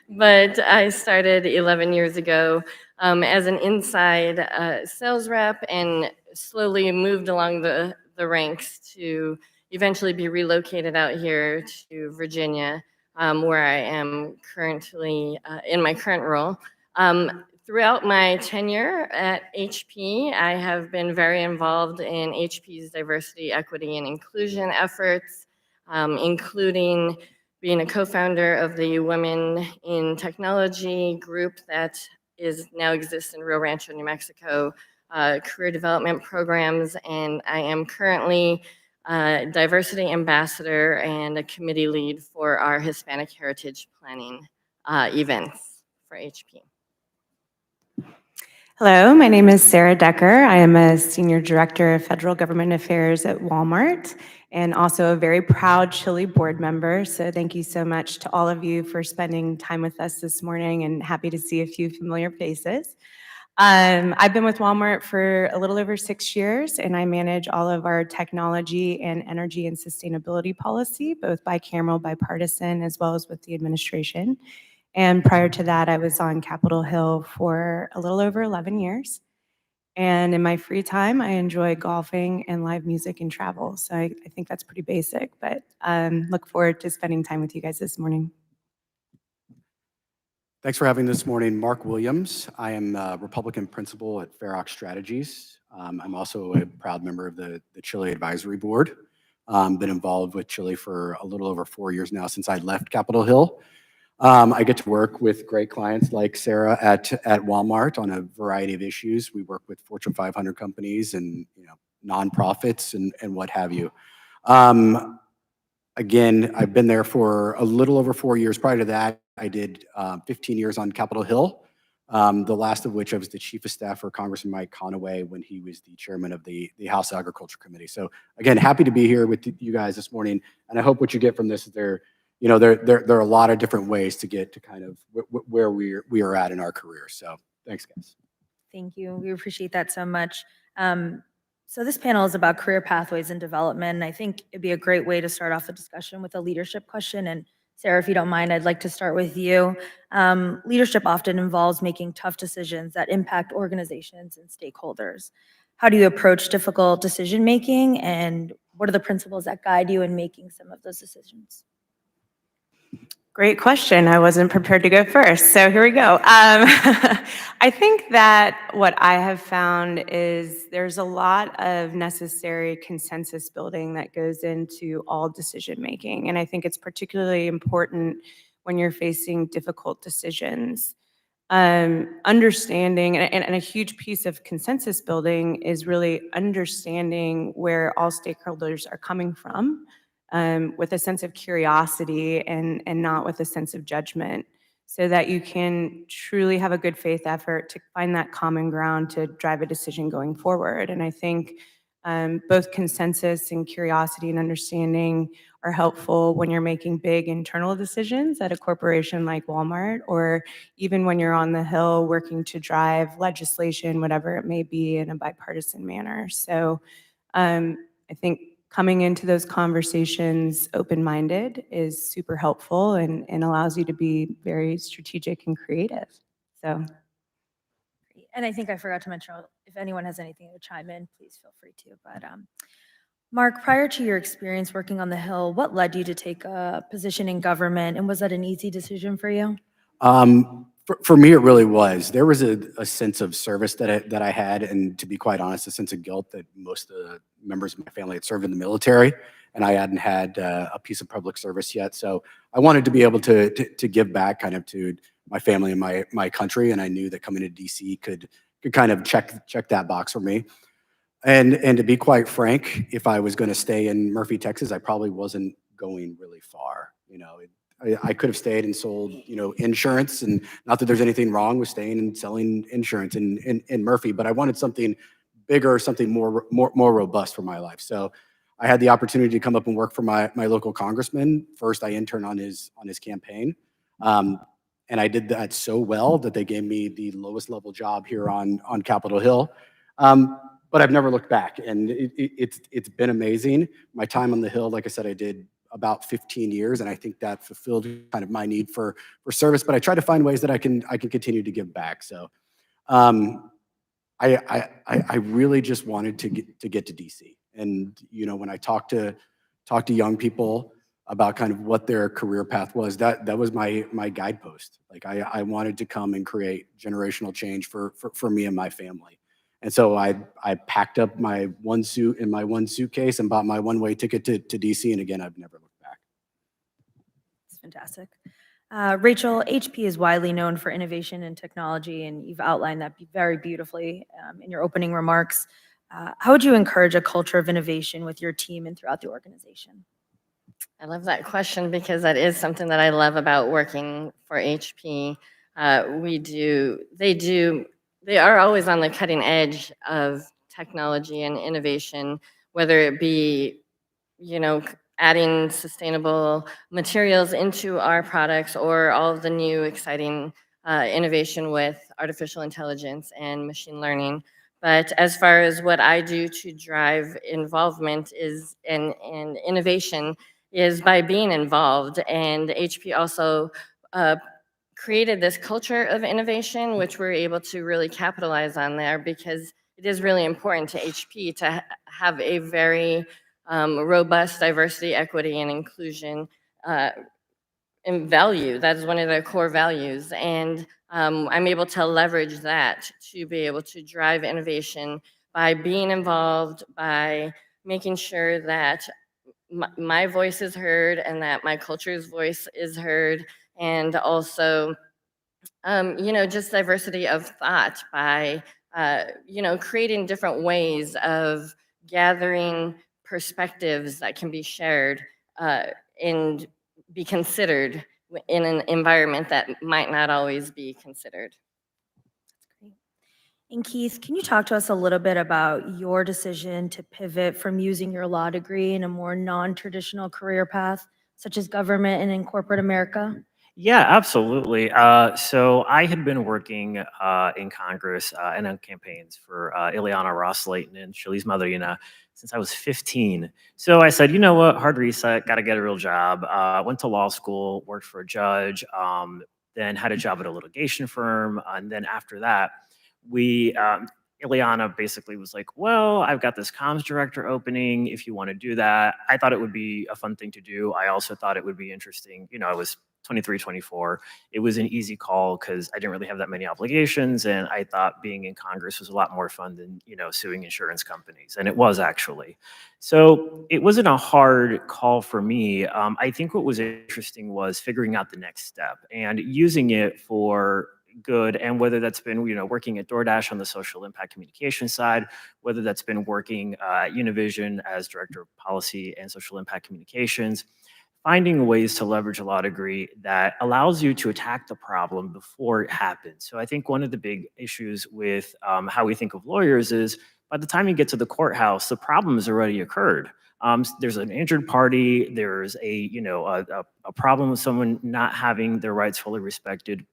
But I started 11 years ago as an inside sales rep and slowly moved along the ranks to eventually be relocated out here to Virginia, where I am currently in my current role. Throughout my tenure at HP, I have been very involved in HP's diversity, equity, and inclusion efforts, including being a co-founder of the Women in Technology group that now exists in Rio Rancho, New Mexico, career development programs, and I am currently diversity ambassador and a committee lead for our Hispanic Heritage Planning events for HP. Hello, my name is Sarah Decker. I am a Senior Director of Federal Government Affairs at Walmart and also a very proud CHLI board member. So thank you so much to all of you for spending time with us this morning, and happy to see a few familiar faces. I've been with Walmart for a little over 6 years, and I manage all of our technology and energy and sustainability policy, both bicameral, bipartisan, as well as with the administration. And prior to that, I was on Capitol Hill for a little over 11 years. And in my free time, I enjoy golfing and live music and travel. So I think that's pretty basic, but look forward to spending time with you guys this morning. Thanks for having this morning. Mark Williams. I am a Republican principal at Fair Ox Strategies. I'm also a proud member of the CHLI Advisory Board. Been involved with CHLI for a little over 4 years now since I left Capitol Hill. I get to work with great clients like Sarah at Walmart on a variety of issues. We work with Fortune 500 companies and nonprofits and what have you. Again, I've been there for a little over 4 years. Prior to that, I did 15 years on Capitol Hill, the last of which I was the chief of staff for Congressman Mike Conaway when he was the chairman of the House Agriculture Committee. So again, happy to be here with you guys this morning. And I hope what you get from this is there are a lot of different ways to get to kind of where we are at in our career. So thanks, guys. Thank you. We appreciate that so much. So this panel is about career pathways and development. And I think it'd be a great way to start off the discussion with a leadership question. And Sarah, if you don't mind, I'd like to start with you. Leadership often involves making tough decisions that impact organizations and stakeholders. How do you approach difficult decision-making, and what are the principles that guide you in making some of those decisions? Great question. I wasn't prepared to go first, so here we go. I think that what I have found is there's a lot of necessary consensus building that goes into all decision making, and I think it's particularly important when you're facing difficult decisions. understanding, and a huge piece of consensus building is really understanding where all stakeholders are coming from, with a sense of curiosity and not with a sense of judgment, so that you can truly have a good faith effort to find that common ground to drive a decision going forward. And I think both consensus and curiosity and understanding are helpful when you're making big internal decisions at a corporation like Walmart, or even when you're on the Hill working to drive legislation, whatever it may be, in a bipartisan manner. So I think coming into those conversations open-minded is super helpful and allows you to be very strategic and creative. So. And I think I forgot to mention, if anyone has anything to chime in, please feel free to. But Mark, prior to your experience working on the Hill, what led you to take a position in government, and was that an easy decision for you? For me, it really was. There was a sense of service that I had, and to be quite honest, a sense of guilt that most of the members of my family had served in the military, and I hadn't had a piece of public service yet. So I wanted to be able to give back kind of to my family and my country, and I knew that coming to DC could kind of check that box for me. And to be quite frank, if I was going to stay in Murphy, Texas, I probably wasn't going really far. I could have stayed and sold, insurance, and not that there's anything wrong with staying and selling insurance in Murphy, but I wanted something bigger, something more robust for my life. So I had the opportunity to come up and work for my local congressman. First, I interned on his campaign, and I did that so well that they gave me the lowest level job here on Capitol Hill. But I've never looked back, and it's been amazing. My time on the Hill, like I said, I did about 15 years, and I think that fulfilled kind of my need for service. But I try to find ways that I can continue to give back. So I really just wanted to get to DC, and when I talk to young people about kind of what their career path was, that was my guidepost. Like I wanted to come and create generational change for me and my family. And so I packed up my one suit in my one suitcase and bought my one-way ticket to DC. And again, I've never looked back. It's fantastic. Rachel, HP is widely known for innovation and technology, and you've outlined that very beautifully in your opening remarks. How would you encourage a culture of innovation with your team and throughout the organization? I love that question because that is something that I love about working for HP. They are always on the cutting edge of technology and innovation, whether it be, adding sustainable materials into our products or all of the new exciting innovation with artificial intelligence and machine learning. But as far as what I do to drive involvement and innovation is by being involved. And HP also created this culture of innovation, which we're able to really capitalize on there because it is really important to HP to have a very robust diversity, equity, and inclusion and value. That is one of their core values. And I'm able to leverage that to be able to drive innovation by being involved, by making sure that my voice is heard and that my culture's voice is heard, and also just diversity of thought by creating different ways of gathering perspectives that can be shared and be considered in an environment that might not always be considered. And Keith, can you talk to us a little bit about your decision to pivot from using your law degree in a more non-traditional career path, such as government and in corporate America? Yeah, absolutely. So I had been working in Congress and on campaigns for Ileana Ros-Lehtinen and Chili's mother, since I was 15. So I said, you know what, hard reset, got to get a real job. Went to law school, worked for a judge, then had a job at a litigation firm. And then after that, Ileana basically was like, well, I've got this comms director opening if you want to do that. I thought it would be a fun thing to do. I also thought it would be interesting. I was 23, 24. It was an easy call because I didn't really have that many obligations. And I thought being in Congress was a lot more fun than, suing insurance companies. And it was actually. So it wasn't a hard call for me. I think what was interesting was figuring out the next step and using it for good. And whether that's been, working at DoorDash on the social impact communication side, whether that's been working at Univision as Director of Policy and Social Impact Communications, finding ways to leverage a law degree that allows you to attack the problem before it happens. So I think one of the big issues with how we think of lawyers is by the time you get to the courthouse, the problem has already occurred. There's an injured party, there's a problem with someone not having their rights fully respected.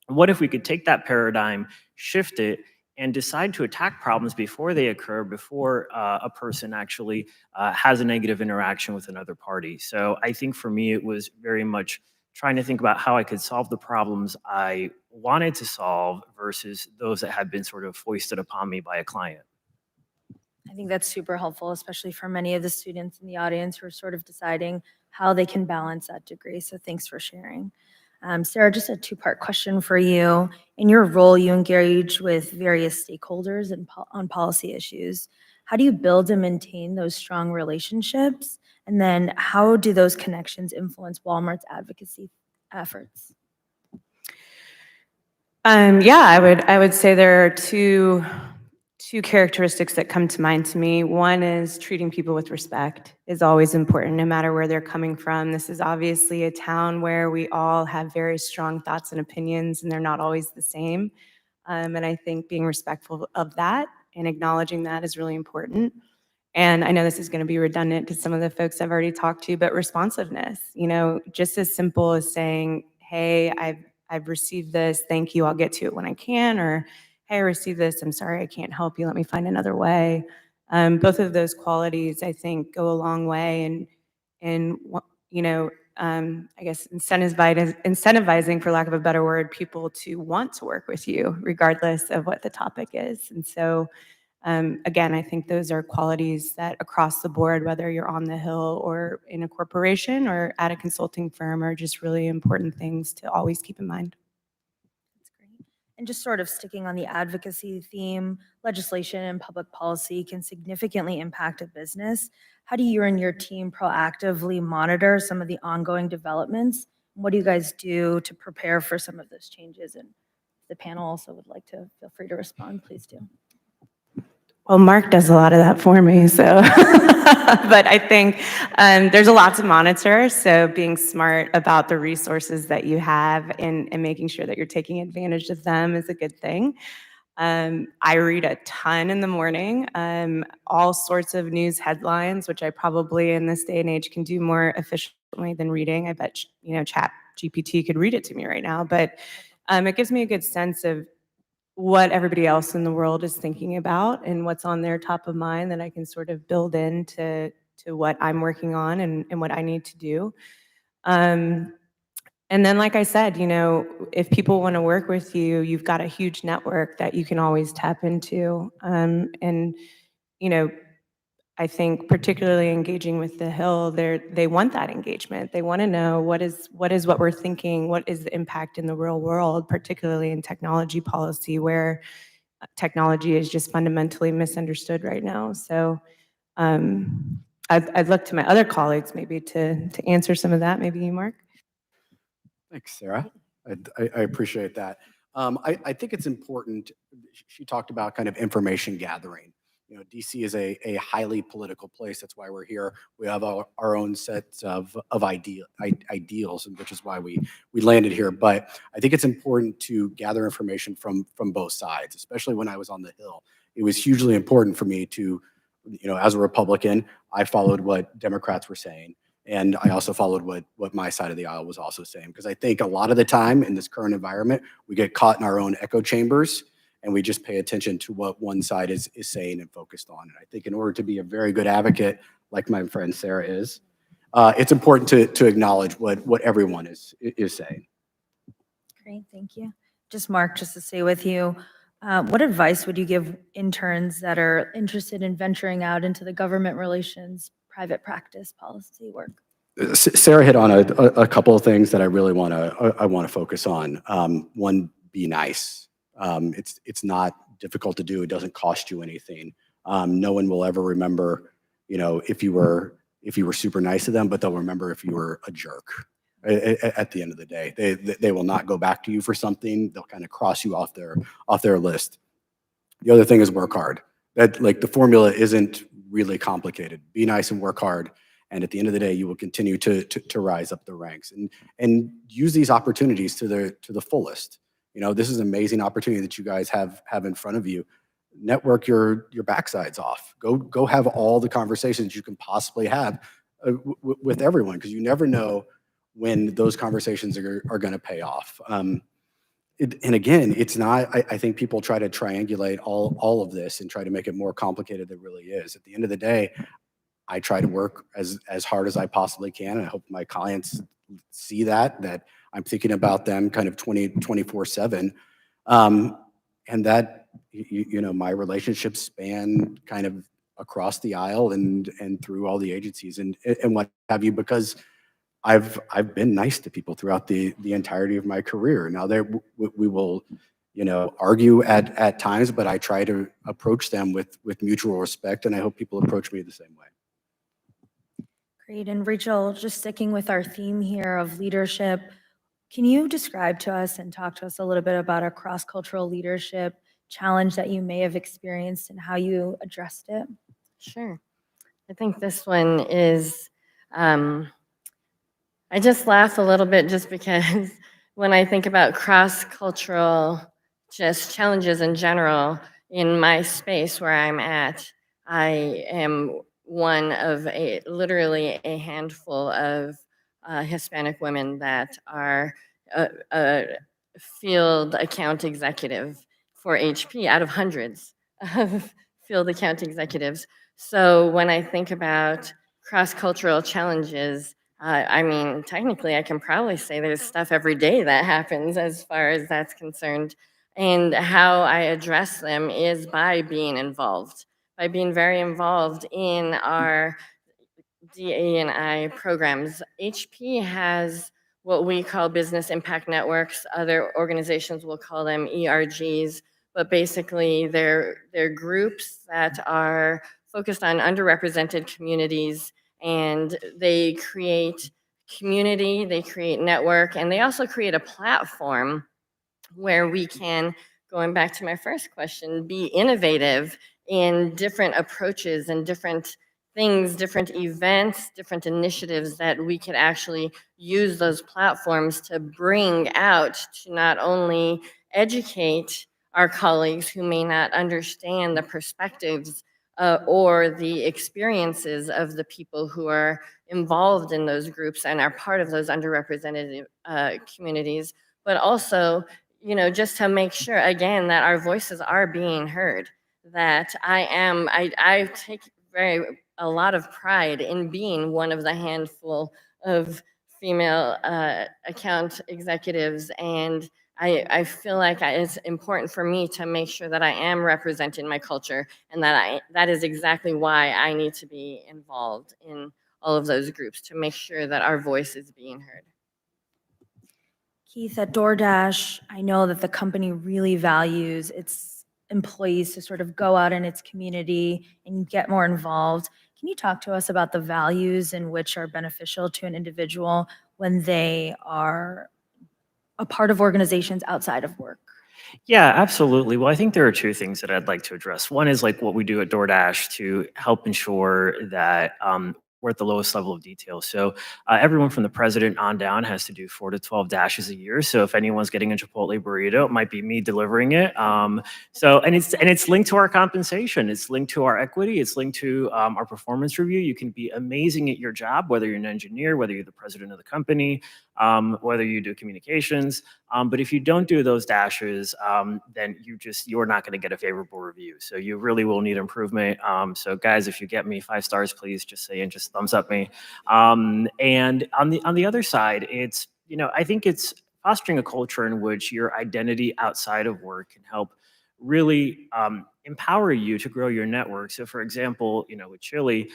What if we could take that paradigm, shift it, and decide to attack problems before they occur, before a person actually has a negative interaction with another party? So I think for me, it was very much trying to think about how I could solve the problems I wanted to solve versus those that had been sort of foisted upon me by a client. I think that's super helpful, especially for many of the students in the audience who are sort of deciding how they can balance that degree. So thanks for sharing. Sarah, just a two-part question for you. In your role, you engage with various stakeholders on policy issues. How do you build and maintain those strong relationships? And then how do those connections influence Walmart's advocacy efforts? Yeah, I would say there are two characteristics that come to mind to me. One is treating people with respect is always important, no matter where they're coming from. This is obviously a town where we all have very strong thoughts and opinions, and they're not always the same. And I think being respectful of that and acknowledging that is really important. And I know this is going to be redundant to some of the folks I've already talked to, but responsiveness, just as simple as saying, hey, I've received this, thank you, I'll get to it when I can, or hey, I received this, I'm sorry, I can't help you, let me find another way. Both of those qualities, I think, go a long way in I guess incentivizing, for lack of a better word, people to want to work with you, regardless of what the topic is. And so, again, I think those are qualities that across the board, whether you're on the Hill or in a corporation or at a consulting firm, are just really important things to always keep in mind. And just sort of sticking on the advocacy theme, legislation and public policy can significantly impact a business. How do you and your team proactively monitor some of the ongoing developments? What do you guys do to prepare for some of those changes? And if the panel also would like to feel free to respond, please do. Well, Mark does a lot of that for me, so. But I think there's a lot to monitor, so being smart about the resources that you have and making sure that you're taking advantage of them is a good thing. I read a ton in the morning, all sorts of news headlines, which I probably in this day and age can do more efficiently than reading. I bet, Chat GPT could read it to me right now, but it gives me a good sense of what everybody else in the world is thinking about and what's on their top of mind that I can sort of build into what I'm working on and what I need to do. And then, like I said, if people want to work with you, you've got a huge network that you can always tap into. And I think particularly engaging with the Hill, they want that engagement. They want to know what is what we're thinking, what is the impact in the real world, particularly in technology policy, where technology is just fundamentally misunderstood right now. So I'd look to my other colleagues maybe to answer some of that. Maybe you, Mark? Thanks, Sarah. I appreciate that. I think it's important. She talked about kind of information gathering. DC is a highly political place. That's why we're here. We have our own sets of ideals, which is why we landed here. But I think it's important to gather information from both sides, especially when I was on the Hill. It was hugely important for me to, as a Republican, I followed what Democrats were saying. And I also followed what my side of the aisle was also saying, because I think a lot of the time in this current environment, we get caught in our own echo chambers and we just pay attention to what one side is saying and focused on. And I think in order to be a very good advocate, like my friend Sarah is, it's important to acknowledge what everyone is saying. Great, thank you. Just Mark, just to stay with you, what advice would you give interns that are interested in venturing out into the government relations, private practice policy work? Sarah hit on a couple of things that I really want to focus on. One, be nice. It's not difficult to do. It doesn't cost you anything. No one will ever remember, if you were super nice to them, but they'll remember if you were a jerk. at the end of the day. They will not go back to you for something. They'll kind of cross you off their list. The other thing is work hard. That, like, the formula isn't really complicated. Be nice and work hard. And at the end of the day, you will continue to rise up the ranks and use these opportunities to the fullest. You know, this is an amazing opportunity that you guys have in front of you. Network your backsides off. Go have all the conversations you can possibly have with everyone, because you never know when those conversations are going to pay off. And again, it's not, I think people try to triangulate all of this and try to make it more complicated than it really is. At the end of the day, I try to work as hard as I possibly can. And I hope my clients see that I'm thinking about them kind of 24/7. And that, you know, my relationships span kind of across the aisle and through all the agencies and what have you, because I've been nice to people throughout the entirety of my career. Now we will, you know, argue at times, but I try to approach them with mutual respect, and I hope people approach me the same way. Great. And Rachel, just sticking with our theme here of leadership, can you describe to us and talk to us a little bit about a cross-cultural leadership challenge that you may have experienced and how you addressed it? Sure. I think this one is, I just laugh a little bit just because when I think about cross-cultural just challenges in general in my space where I'm at, I am one of literally a handful of Hispanic women that are a field account executive for HP out of hundreds of field account executives. So when I think about cross-cultural challenges, I mean, technically, I can probably say there's stuff every day that happens as far as that's concerned. And how I address them is by being involved, by being very involved in our DE&I programs. HP has what we call business impact networks. Other organizations will call them ERGs, but basically they're groups that are focused on underrepresented communities, and they create community, they create network, and they also create a platform where we can, going back to my first question, be innovative in different approaches and different things, different events, different initiatives that we could actually use those platforms to bring out to not only educate our colleagues who may not understand the perspectives or the experiences of the people who are involved in those groups and are part of those underrepresented communities, but also, you know, just to make sure, again, that our voices are being heard, that I take a lot of pride in being one of the handful of female account executives, and I feel like it's important for me to make sure that I am representing my culture, and that is exactly why I need to be involved in all of those groups to make sure that our voice is being heard. Keith, at DoorDash, I know that the company really values its employees to sort of go out in its community and get more involved. Can you talk to us about the values in which are beneficial to an individual when they are a part of organizations outside of work? Yeah, absolutely. Well, I think there are two things that I'd like to address. One is like what we do at DoorDash to help ensure that we're at the lowest level of detail. So everyone from the president on down has to do 4 to 12 dashes a year. So if anyone's getting a Chipotle burrito, it might be me delivering it. And it's linked to our compensation. It's linked to our equity. It's linked to our performance review. You can be amazing at your job, whether you're an engineer, whether you're the president of the company, whether you do communications. But if you don't do those dashes, then you're not going to get a favorable review. So you really will need improvement. So guys, if you get me 5 stars, please just say and just thumbs up me. And on the other side, it's, you know, I think it's fostering a culture in which your identity outside of work can help really empower you to grow your network. So for example, you know, with CHLI,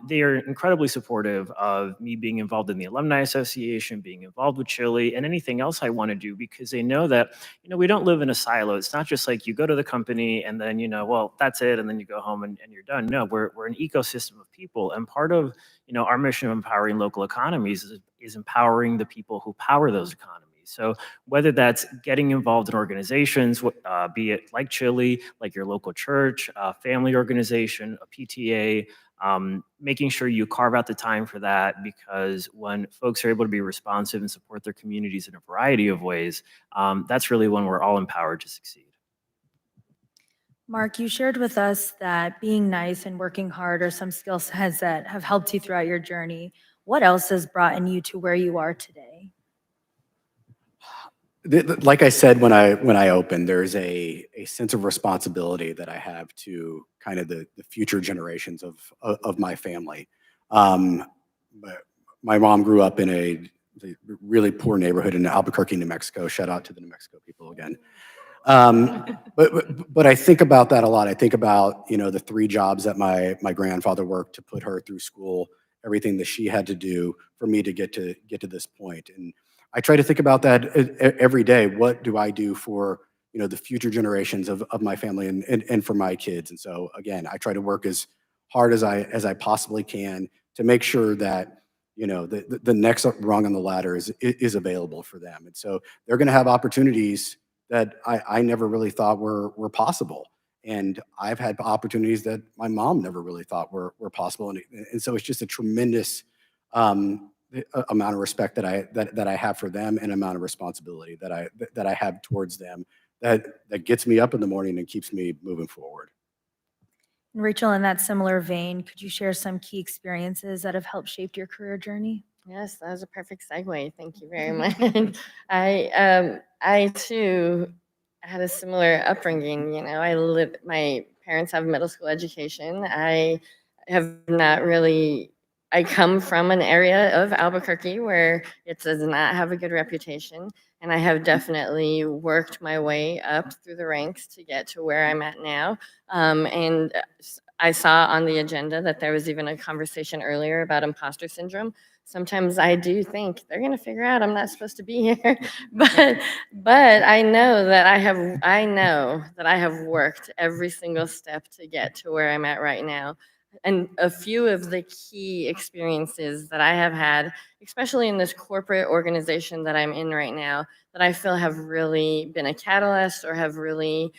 they are incredibly supportive of me being involved in the Alumni Association, being involved with CHLI, and anything else I want to do, because they know that, you know, we don't live in a silo. It's not just like you go to the company and then, you know, well, that's it, and then you go home and you're done. No, we're an ecosystem of people, and part of, you know, our mission of empowering local economies is is empowering the people who power those economies. So whether that's getting involved in organizations, be it like Chile, like your local church, a family organization, a PTA, making sure you carve out the time for that, because when folks are able to be responsive and support their communities in a variety of ways, that's really when we're all empowered to succeed. Mark, you shared with us that being nice and working hard are some skill sets that have helped you throughout your journey. What else has brought you to where you are today? Like I said when I opened, there's a sense of responsibility that I have to kind of the future generations of my family. But my mom grew up in a really poor neighborhood in Albuquerque, New Mexico. Shout out to the New Mexico people again. But I think about that a lot. I think about, the 3 jobs that my grandfather worked to put her through school, everything that she had to do for me to get to this point. And I try to think about that every day. What do I do for, the future generations of my family and for my kids? And so again, I try to work as hard as I possibly can to make sure that, the next rung on the ladder is available for them. And so they're going to have opportunities that I never really thought were possible. And I've had opportunities that my mom never really thought were possible. And so it's just a tremendous amount of respect that I have for them, and amount of responsibility that I have towards them that gets me up in the morning and keeps me moving forward. And Rachel, in that similar vein, could you share some key experiences that have helped shape your career journey? Yes, that was a perfect segue. Thank you very much. I too had a similar upbringing. My parents have a middle school education. I have not really. I come from an area of Albuquerque where it does not have a good reputation, and I have definitely worked my way up through the ranks to get to where I'm at now. And I saw on the agenda that there was even a conversation earlier about imposter syndrome. Sometimes I do think they're going to figure out I'm not supposed to be here, but I know that I have worked every single step to get to where I'm at right now. And a few of the key experiences that I have had, especially in this corporate organization that I'm in right now, that I feel have really been a catalyst or have really,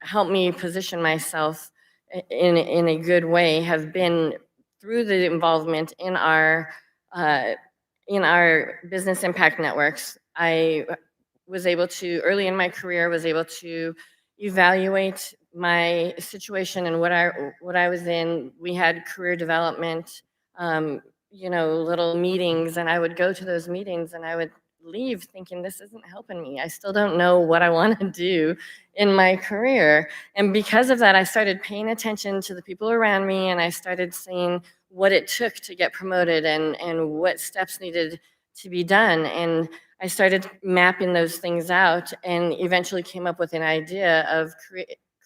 helped me position myself in a good way, have been through the involvement in our business impact networks. I was able to, early in my career, was able to evaluate my situation and what I was in. We had career development, little meetings, and I would go to those meetings and I would leave thinking this isn't helping me. I still don't know what I want to do in my career. And because of that, I started paying attention to the people around me, and I started seeing what it took to get promoted and what steps needed to be done. And I started mapping those things out and eventually came up with an idea of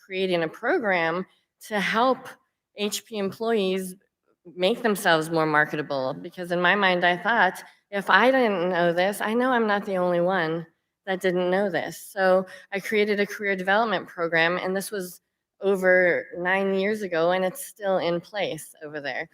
creating a program to help HP employees make themselves more marketable. Because in my mind, I thought, if I didn't know this, I know I'm not the only one that didn't know this. So I created a career development program, and this was over 9 years ago, and it's still in place over there.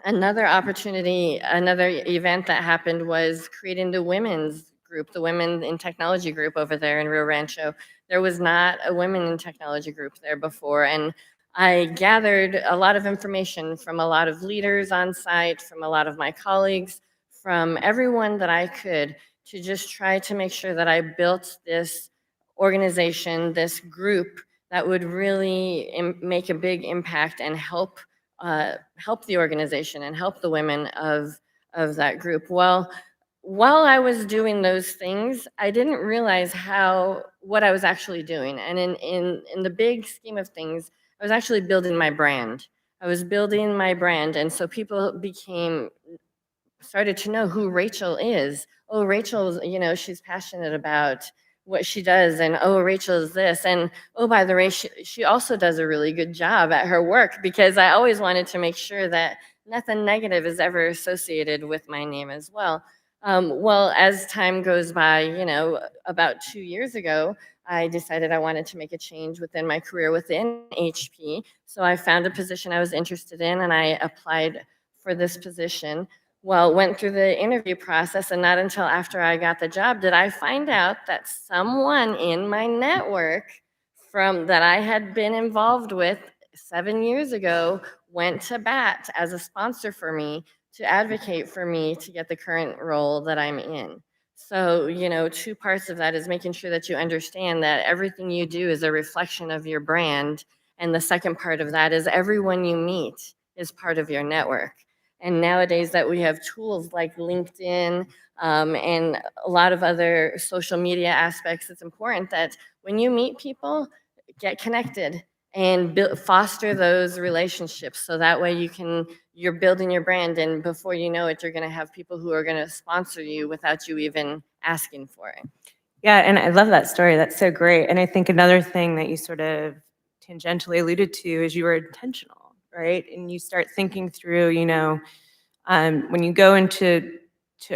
Another opportunity, another event that happened was creating the women's group, the Women in Technology group over there in Rio Rancho. There was not a Women in Technology group there before, and I gathered a lot of information from a lot of leaders on site, from a lot of my colleagues, from everyone that I could, to just try to make sure that I built this organization, this group that would really make a big impact and help the organization and help the women of that group. Well, while I was doing those things, I didn't realize what I was actually doing. And in the big scheme of things, I was actually building my brand. I was building my brand, and so people started to know who Rachel is. Oh, Rachel's, she's passionate about what she does, and oh, Rachel is this, and oh, by the way, she also does a really good job at her work, because I always wanted to make sure that nothing negative is ever associated with my name as well. Well, as time goes by, about 2 years ago, I decided I wanted to make a change within my career within HP. So I found a position I was interested in, and I applied for this position. Well, went through the interview process, and not until after I got the job did I find out that someone in my network from that I had been involved with 7 years ago went to bat as a sponsor for me to advocate for me to get the current role that I'm in. So, you know, two parts of that is making sure that you understand that everything you do is a reflection of your brand. And the second part of that is everyone you meet is part of your network. And nowadays that we have tools like LinkedIn and a lot of other social media aspects, it's important that when you meet people, get connected and foster those relationships so that way you're building your brand, and before you know it, you're going to have people who are going to sponsor you without you even asking for it. Yeah, and I love that story. That's so great. And I think another thing that you sort of tangentially alluded to is you were intentional, right? And you start thinking through, when you go into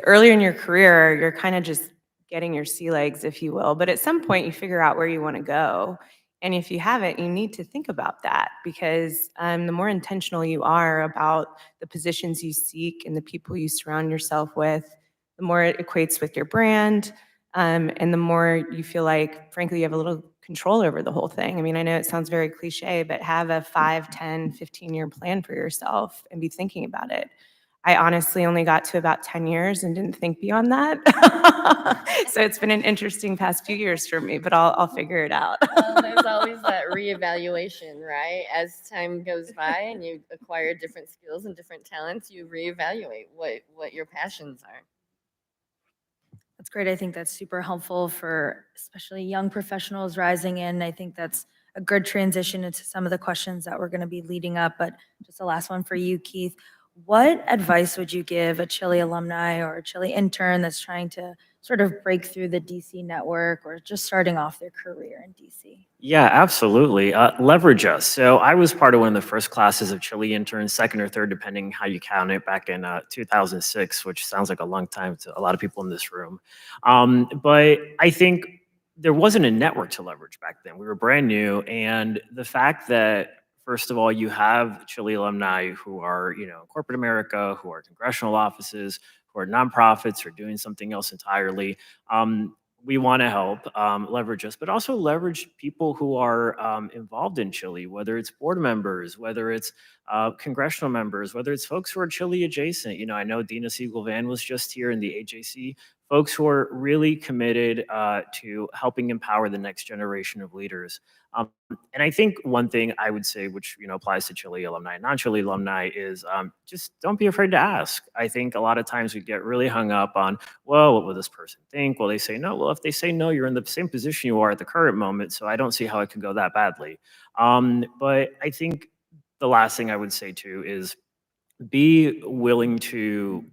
earlier in your career, you're kind of just getting your sea legs, if you will. But at some point, you figure out where you want to go. And if you haven't, you need to think about that, because the more intentional you are about the positions you seek and the people you surround yourself with, the more it equates with your brand, and the more you feel like, frankly, you have a little control over the whole thing. I mean, I know it sounds very cliche, but have a 5, 10, 15-year plan for yourself and be thinking about it. I honestly only got to about 10 years and didn't think beyond that. So it's been an interesting past few years for me, but I'll figure it out. Well, there's always that reevaluation, right? As time goes by and you acquire different skills and different talents, you reevaluate what your passions are. That's great. I think that's super helpful for especially young professionals rising in. I think that's a good transition into some of the questions that we're going to be leading up. But just the last one for you, Keith. What advice would you give a CHLI alumni or a CHLI intern that's trying to sort of break through the DC network or just starting off their career in DC? Yeah, absolutely. Leverage us. So I was part of one of the first classes of CHLI interns, second or third, depending how you count it, back in 2006, which sounds like a long time to a lot of people in this room. But I think there wasn't a network to leverage back then. We were brand new. And the fact that, first of all, you have CHLI alumni who are, corporate America, who are congressional offices, who are nonprofits, or doing something else entirely. We want to help leverage us, but also leverage people who are involved in CHLI, whether it's board members, whether it's congressional members, whether it's folks who are CHLI adjacent. I know Dina Siegel-Van was just here in the AJC, folks who are really committed to helping empower the next generation of leaders. And I think one thing I would say, which applies to CHLI alumni, non-CHLI alumni, is just don't be afraid to ask. I think a lot of times we get really hung up on, well, what will this person think? Will they say no? Well, if they say no, you're in the same position you are at the current moment, so I don't see how it could go that badly. But I think the last thing I would say too is be willing to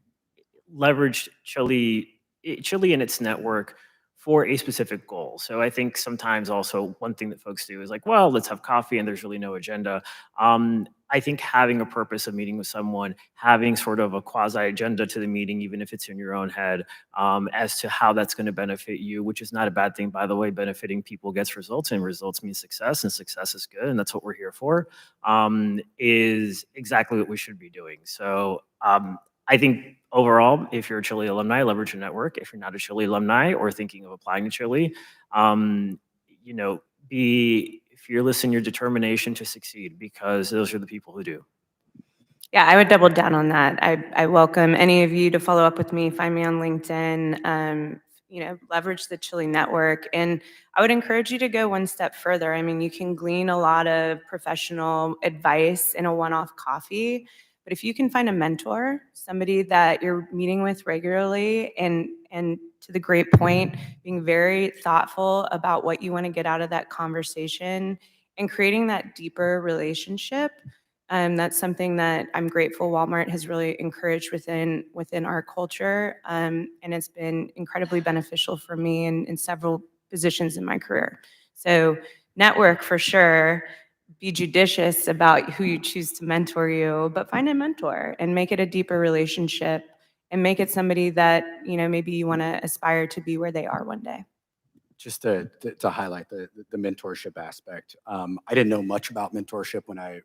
leverage CHLI and its network for a specific goal. So I think sometimes also one thing that folks do is like, well, let's have coffee and there's really no agenda. I think having a purpose of meeting with someone, having sort of a quasi agenda to the meeting, even if it's in your own head, as to how that's going to benefit you, which is not a bad thing, by the way. Benefiting people gets results, and results mean success, and success is good, and that's what we're here for, is exactly what we should be doing. So I think overall, if you're a CHLI alumni, leverage your network. If you're not a CHLI alumni or thinking of applying to CHLI, be fearless in your determination to succeed, because those are the people who do. Yeah, I would double down on that. I welcome any of you to follow up with me, find me on LinkedIn, leverage the CHLI network. And I would encourage you to go one step further. I mean, you can glean a lot of professional advice in a one-off coffee, but if you can find a mentor, somebody that you're meeting with regularly, and to the great point, being very thoughtful about what you want to get out of that conversation and creating that deeper relationship, that's something that I'm grateful Walmart has really encouraged within our culture, and it's been incredibly beneficial for me in several positions in my career. So network for sure. Be judicious about who you choose to mentor you, but find a mentor and make it a deeper relationship, and make it somebody that maybe you want to aspire to be where they are one day. just to highlight the mentorship aspect. I didn't know much about mentorship when I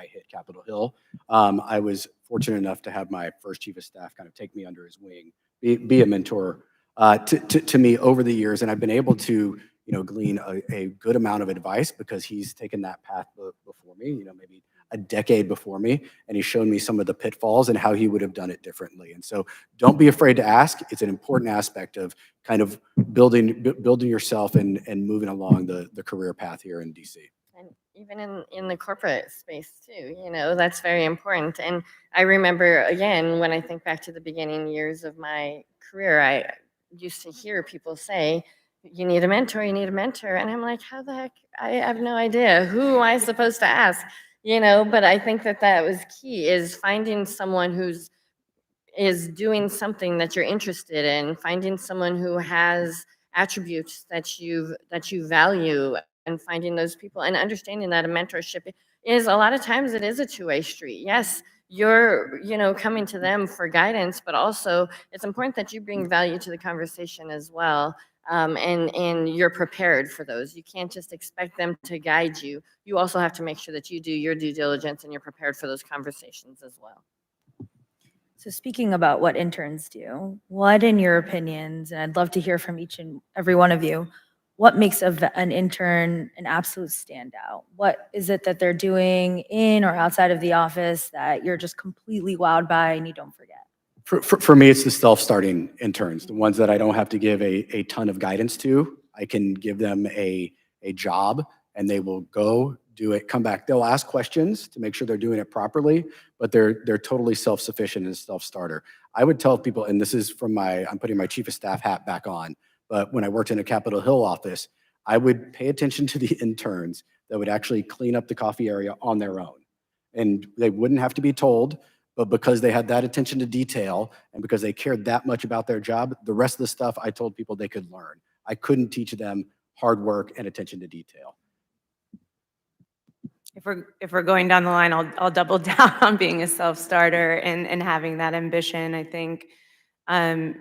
hit Capitol Hill. I was fortunate enough to have my first chief of staff kind of take me under his wing, be a mentor to me over the years, and I've been able to glean a good amount of advice because he's taken that path before me. Maybe a decade before me, and he's shown me some of the pitfalls and how he would have done it differently. And so don't be afraid to ask. It's an important aspect of kind of building yourself and moving along the career path here in DC. And even in the corporate space too, that's very important. And I remember, again, when I think back to the beginning years of my career, I used to hear people say, you need a mentor, you need a mentor. And I'm like, how the heck? I have no idea. Who am I supposed to ask? But I think that was key, is finding someone is doing something that you're interested in, finding someone who has attributes that you value, and finding those people and understanding that a mentorship is, a lot of times it is a two-way street. Yes, you're coming to them for guidance, but also it's important that you bring value to the conversation as well. And you're prepared for those. You can't just expect them to guide you. You also have to make sure that you do your due diligence and you're prepared for those conversations as well. So speaking about what interns do, what in your opinions, and I'd love to hear from each and every one of you, what makes an intern an absolute standout? What is it that they're doing in or outside of the office that you're just completely wowed by and you don't forget? For me, it's the self-starting interns, the ones that I don't have to give a ton of guidance to. I can give them a job and they will go do it, come back. They'll ask questions to make sure they're doing it properly, but they're totally self-sufficient and self-starter. I would tell people, and this is from I'm putting my chief of staff hat back on, but when I worked in a Capitol Hill office, I would pay attention to the interns that would actually clean up the coffee area on their own. And they wouldn't have to be told, but because they had that attention to detail and because they cared that much about their job, the rest of the stuff I told people they could learn. I couldn't teach them hard work and attention to detail. If we're going down the line, I'll double down on being a self-starter and having that ambition. I think, I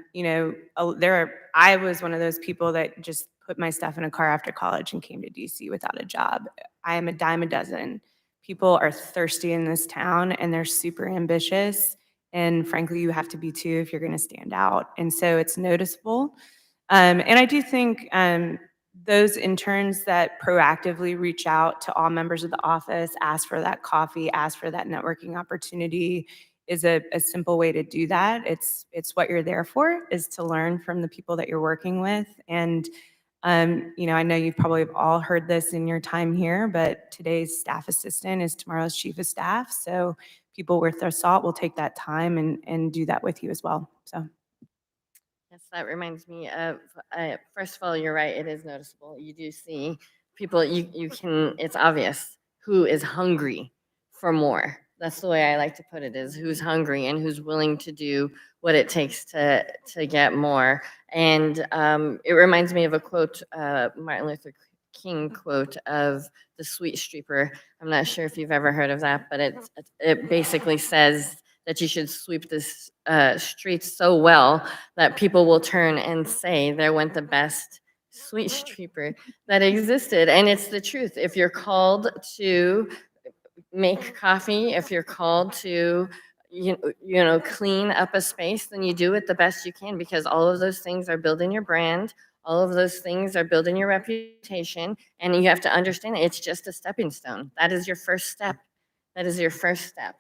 was one of those people that just put my stuff in a car after college and came to DC without a job. I am a dime a dozen. People are thirsty in this town and they're super ambitious. And frankly, you have to be too if you're going to stand out. And so it's noticeable. And I do think those interns that proactively reach out to all members of the office, ask for that coffee, ask for that networking opportunity is a simple way to do that. It's what you're there for, is to learn from the people that you're working with. And I know you probably have all heard this in your time here, but today's staff assistant is tomorrow's chief of staff. So people worth their salt will take that time and do that with you as well. So. Yes, that reminds me of, first of all, you're right, it is noticeable. You do see people, it's obvious who is hungry for more. That's the way I like to put it, is who's hungry and who's willing to do what it takes to get more. And it reminds me of a quote, Martin Luther King quote of the sweet streeper. I'm not sure if you've ever heard of that, but it basically says that you should sweep this streets so well that people will turn and say, there went the best sweet streeper that existed. And it's the truth. If you're called to make coffee, if you're called to clean up a space, then you do it the best you can, because all of those things are building your brand. All of those things are building your reputation, and you have to understand it's just a stepping stone. That is your first step. That is your first step.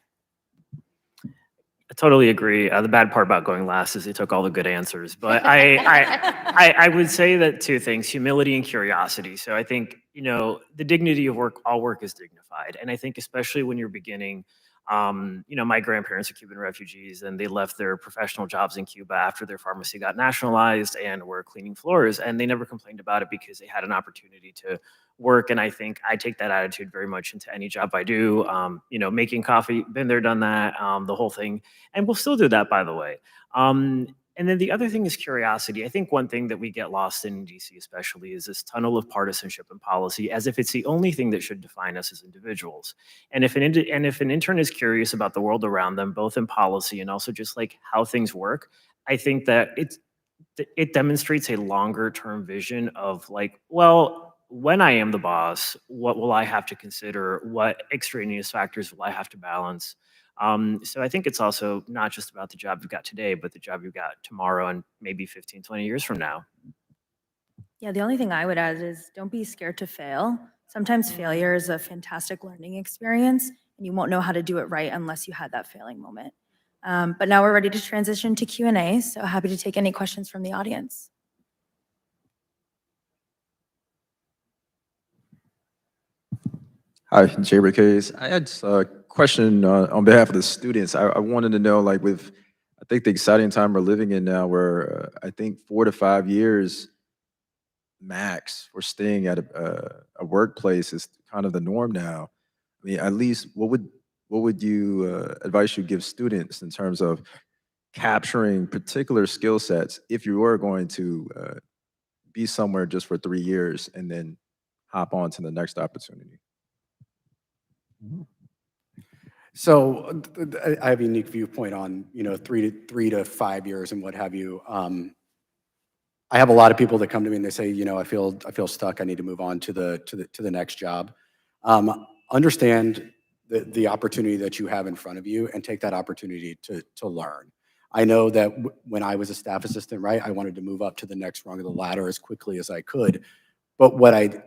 I totally agree. The bad part about going last is they took all the good answers. But I would say that two things: humility and curiosity. So I think, the dignity of work, all work is dignified. And I think especially when you're beginning, my grandparents are Cuban refugees, and they left their professional jobs in Cuba after their pharmacy got nationalized and were cleaning floors. And they never complained about it because they had an opportunity to work. And I think I take that attitude very much into any job I do. Making coffee, been there, done that, the whole thing. And we'll still do that, by the way. And then the other thing is curiosity. I think one thing that we get lost in DC especially is this tunnel of partisanship and policy, as if it's the only thing that should define us as individuals. And if an intern is curious about the world around them, both in policy and also just like how things work, I think that it demonstrates a longer term vision of like, well, when I am the boss, what will I have to consider? What extraneous factors will I have to balance? So I think it's also not just about the job you've got today, but the job you've got tomorrow and maybe 15, 20 years from now. Yeah, the only thing I would add is don't be scared to fail. Sometimes failure is a fantastic learning experience, and you won't know how to do it right unless you had that failing moment. But now we're ready to transition to Q&A, so happy to take any questions from the audience. Hi, Jay Case. I had a question on behalf of the students. I wanted to know, like, with I think the exciting time we're living in now, where I think 4 to 5 years max for staying at a workplace is kind of the norm now. I mean, at least what would you advice you give students in terms of capturing particular skill sets if you were going to be somewhere just for 3 years and then hop on to the next opportunity? So I have a unique viewpoint on, 3 to 5 years and what have you. I have a lot of people that come to me and they say, I feel stuck. I need to move on to the next job. Understand the opportunity that you have in front of you and take that opportunity to learn. I know that when I was a staff assistant, right, I wanted to move up to the next rung of the ladder as quickly as I could. But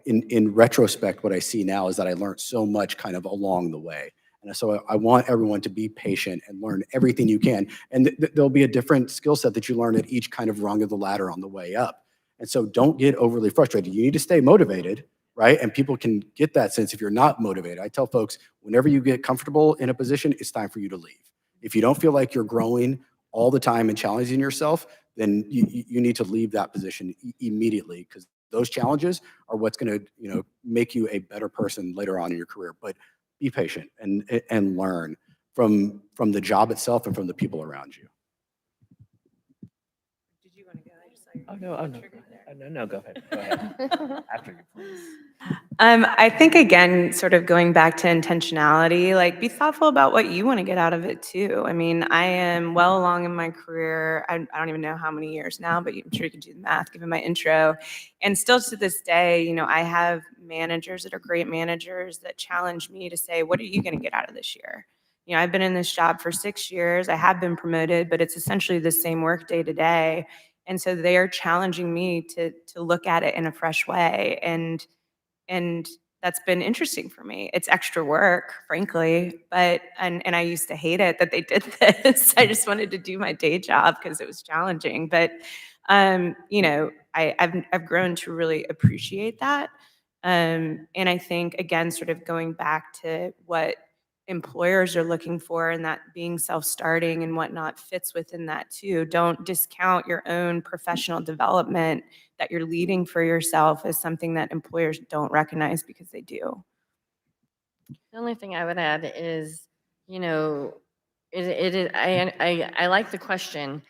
in retrospect, what I see now is that I learned so much kind of along the way. And so I want everyone to be patient and learn everything you can. And there'll be a different skill set that you learn at each kind of rung of the ladder on the way up. And so don't get overly frustrated. You need to stay motivated, right? And people can get that sense if you're not motivated. I tell folks, whenever you get comfortable in a position, it's time for you to leave. If you don't feel like you're growing all the time and challenging yourself, then you need to leave that position immediately, because those challenges are what's going to, make you a better person later on in your career. But be patient and learn from the job itself and from the people around you. Did you want to go? I just saw you. No, go ahead. Go ahead. After you, please. I think, again, sort of going back to intentionality, like, be thoughtful about what you want to get out of it too. I mean, I am well along in my career. I don't even know how many years now, but I'm sure you can do the math given my intro. And still to this day, I have managers that are great managers that challenge me to say, what are you going to get out of this year? I've been in this job for 6 years. I have been promoted, but it's essentially the same work day to day. And so they are challenging me to look at it in a fresh way. And that's been interesting for me. It's extra work, frankly, but and I used to hate it that they did this. I just wanted to do my day job because it was challenging. But I've grown to really appreciate that. And I think, again, sort of going back to what employers are looking for, and that being self-starting and whatnot fits within that too. Don't discount your own professional development that you're leading for yourself as something that employers don't recognize, because they do. The only thing I would add is, it is, I like the question.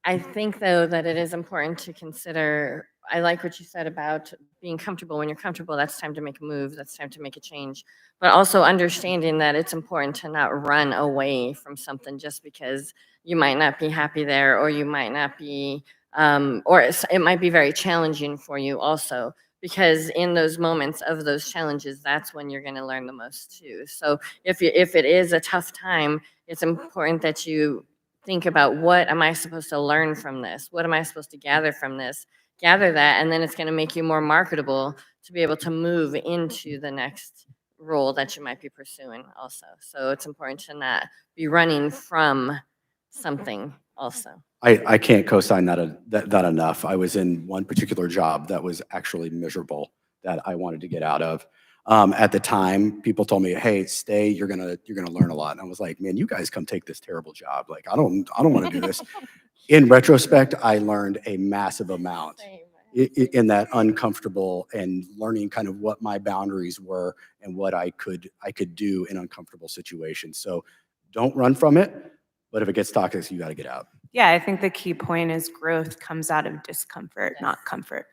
I think, though, that it is important to consider, I like what you said about being comfortable. When you're comfortable, that's time to make a move, that's time to make a change. But also understanding that it's important to not run away from something just because you might not be happy there, or you might not be, or it might be very challenging for you also. Because in those moments of those challenges, that's when you're going to learn the most too. So if it is a tough time, it's important that you think about, what am I supposed to learn from this? What am I supposed to gather from this? Gather that, and then it's going to make you more marketable to be able to move into the next role that you might be pursuing also. So it's important to not be running from something also. I can't co-sign that enough. I was in one particular job that was actually miserable that I wanted to get out of. At the time, people told me, "Hey, stay. You're gonna learn a lot." And I was like, "Man, you guys come take this terrible job. Like, I don't want to do this." In retrospect, I learned a massive amount in that uncomfortable, and learning kind of what my boundaries were and what I could do in uncomfortable situations. So don't run from it, but if it gets toxic, you got to get out. Yeah, I think the key point is growth comes out of discomfort, not comfort.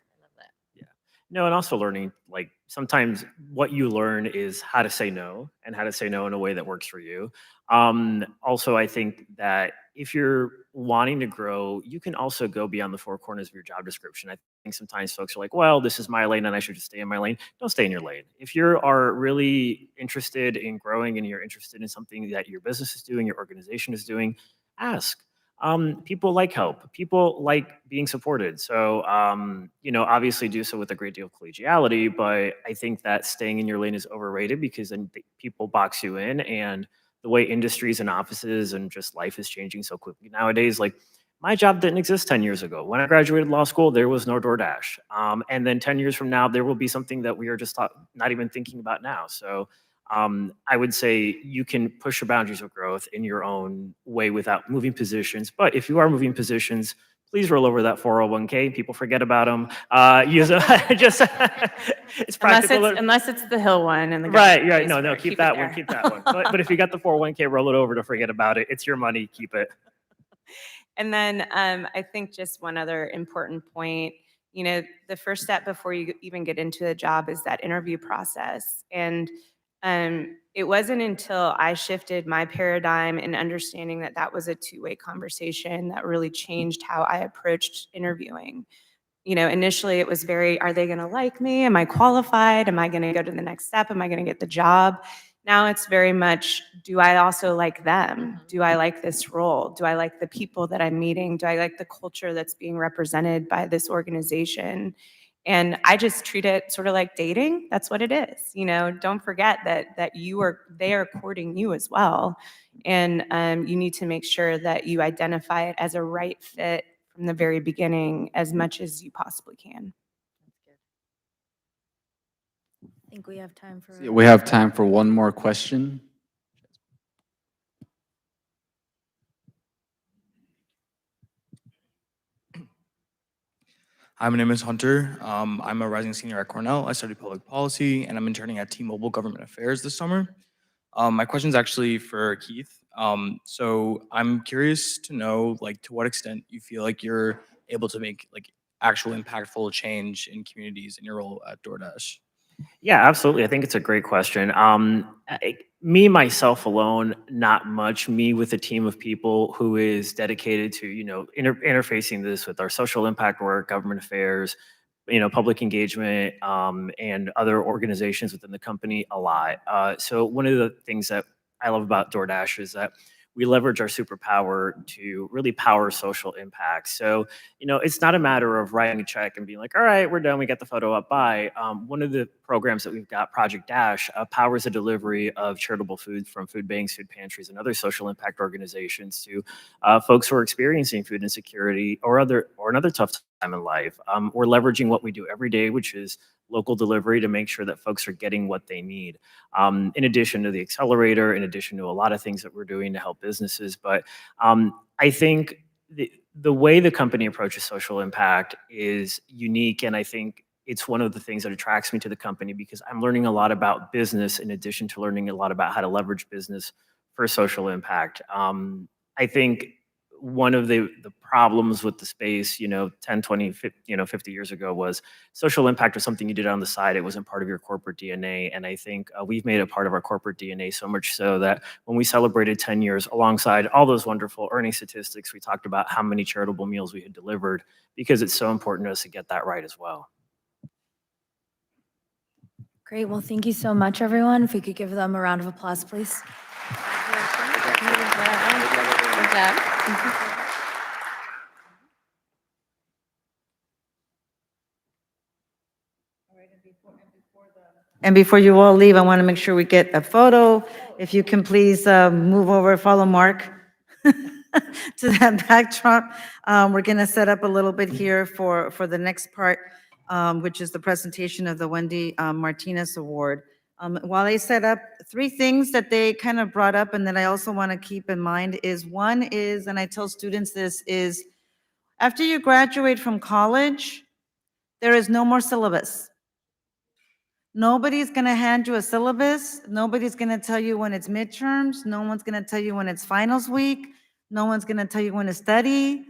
No, and also learning, like, sometimes what you learn is how to say no, and how to say no in a way that works for you. Also, I think that if you're wanting to grow, you can also go beyond the four corners of your job description. I think sometimes folks are like, well, this is my lane and I should just stay in my lane. Don't stay in your lane. If you are really interested in growing and you're interested in something that your business is doing, your organization is doing, ask. People like help. People like being supported. So, obviously do so with a great deal of collegiality, but I think that staying in your lane is overrated because then people box you in, and the way industries and offices and just life is changing so quickly nowadays. Like, my job didn't exist 10 years ago. When I graduated law school, there was no DoorDash. And then 10 years from now, there will be something that we are just not even thinking about now. So I would say you can push the boundaries of growth in your own way without moving positions. But if you are moving positions, please roll over that 401k. People forget about them. Use it. Just it's practical. Unless it's the Hill one and the Right. government pays No, for no. it, Keep it that one. there. Keep that one. But if you got the 401k, roll it over. Don't forget about it. It's your money. Keep it. And then I think just one other important point, the first step before you even get into a job is that interview process. And it wasn't until I shifted my paradigm in understanding that that was a two-way conversation that really changed how I approached interviewing. Initially it was very, are they going to like me? Am I qualified? Am I going to go to the next step? Am I going to get the job? Now it's very much, do I also like them? Do I like this role? Do I like the people that I'm meeting? Do I like the culture that's being represented by this organization? And I just treat it sort of like dating. That's what it is. Don't forget that they are courting you as well. And you need to make sure that you identify it as a right fit from the very beginning as much as you possibly can. I think we have time for. We have time for one more question. Hi, my name is Hunter. I'm a rising senior at Cornell. I study public policy, and I'm interning at T-Mobile Government Affairs this summer. My question is actually for Keith. So I'm curious to know, to what extent you feel like you're able to make actual impactful change in communities in your role at DoorDash. Yeah, absolutely. I think it's a great question. Me, myself alone, not much. Me with a team of people who is dedicated to, interfacing this with our social impact work, government affairs, public engagement, and other organizations within the company a lot. So one of the things that I love about DoorDash is that we leverage our superpower to really power social impact. So, it's not a matter of writing a check and being like, all right, we're done, we got the photo up, bye. One of the programs that we've got, Project Dash, powers the delivery of charitable food from food banks, food pantries, and other social impact organizations to folks who are experiencing food insecurity or another tough time in life. We're leveraging what we do every day, which is local delivery, to make sure that folks are getting what they need. In addition to the accelerator, in addition to a lot of things that we're doing to help businesses. But I think the way the company approaches social impact is unique. And I think it's one of the things that attracts me to the company, because I'm learning a lot about business in addition to learning a lot about how to leverage business for social impact. I think one of the problems with the space, 10, 20, 50 years ago was social impact was something you did on the side. It wasn't part of your corporate DNA. And I think we've made it part of our corporate DNA, so much so that when we celebrated 10 years, alongside all those wonderful earning statistics, we talked about how many charitable meals we had delivered, because it's so important to us to get that right as well. Great. Well, thank you so much, everyone. If we could give them a round of applause, please. Good job. And before you all leave, I want to make sure we get a photo. If you can please move over, follow Mark to that backdrop. We're going to set up a little bit here for the next part, which is the presentation of the Wendy Martinez Award. While they set up, three things that they kind of brought up and that I also want to keep in mind is, one is, and I tell students this, is after you graduate from college, there is no more syllabus. Nobody's going to hand you a syllabus. Nobody's going to tell you when it's midterms. No one's going to tell you when it's finals week. No one's going to tell you when to study.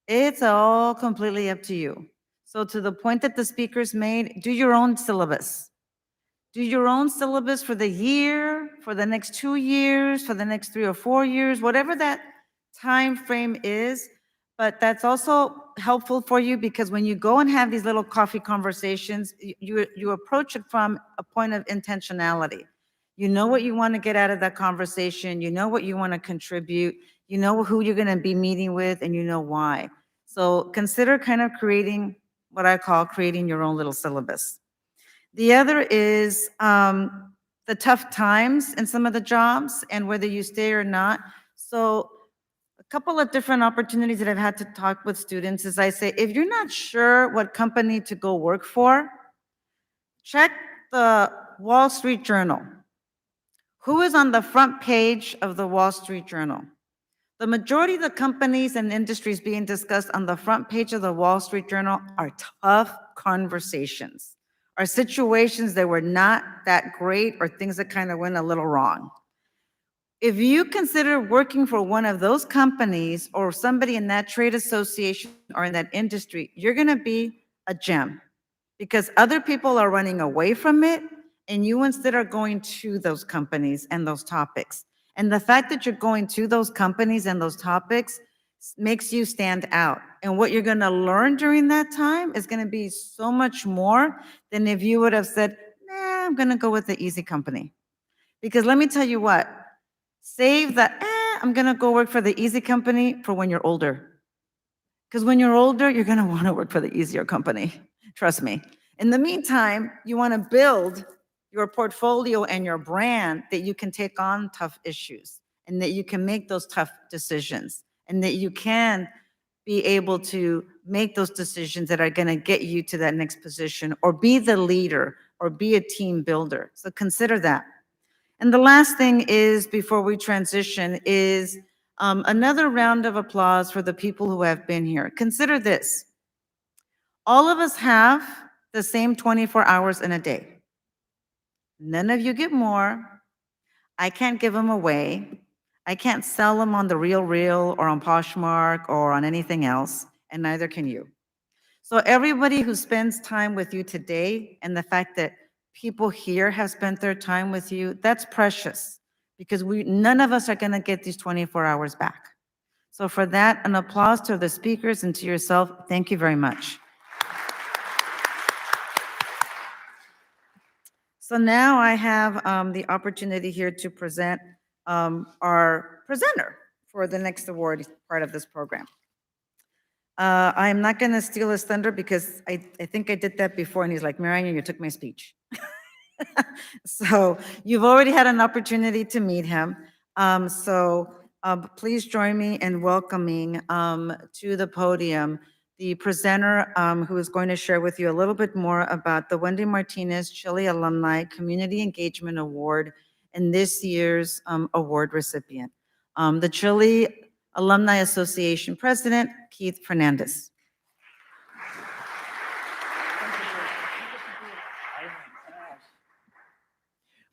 It's all completely up to you. So to the point that the speakers made, do your own syllabus. Do your own syllabus for the year, for the next 2 years, for the next 3 or 4 years, whatever that time frame is, but that's also helpful for you because when you go and have these little coffee conversations, you approach it from a point of intentionality. You know what you want to get out of that conversation, you know what you want to contribute, you know who you're going to be meeting with, and you know why. So consider kind of creating what I call creating your own little syllabus. The other is the tough times in some of the jobs and whether you stay or not. So a couple of different opportunities that I've had to talk with students is I say, if you're not sure what company to go work for, check the Wall Street Journal. Who is on the front page of the Wall Street Journal? The majority of the companies and industries being discussed on the front page of the Wall Street Journal are tough conversations, are situations that were not that great or things that kind of went a little wrong. If you consider working for one of those companies or somebody in that trade association or in that industry, you're going to be a gem because other people are running away from it and you instead are going to those companies and those topics. And the fact that you're going to those companies and those topics makes you stand out. And what you're going to learn during that time is going to be so much more than if you would have said, nah, I'm going to go with the easy company. Because let me tell you what, save the, I'm going to go work for the easy company for when you're older. Because when you're older, you're going to want to work for the easier company. Trust me. In the meantime, you want to build your portfolio and your brand that you can take on tough issues and that you can make those tough decisions and that you can be able to make those decisions that are going to get you to that next position or be the leader or be a team builder. So consider that. And the last thing is, before we transition, is another round of applause for the people who have been here. Consider this. All of us have the same 24 hours in a day. None of you get more. I can't give them away. I can't sell them on the Real or on Poshmark or on anything else, and neither can you. So everybody who spends time with you today and the fact that people here have spent their time with you, that's precious because none of us are going to get these 24 hours back. So for that, an applause to the speakers and to yourself. Thank you very much. So now I have the opportunity here to present our presenter for the next award part of this program. I am not going to steal his thunder because I think I did that before and he's like, Marianne, you took my speech. So you've already had an opportunity to meet him. Please join me in welcoming to the podium the presenter who is going to share with you a little bit more about the Wendy Martinez CHLI Alumni Community Engagement Award and this year's award recipient. The CHLI Alumni Association President, Keith Fernandez.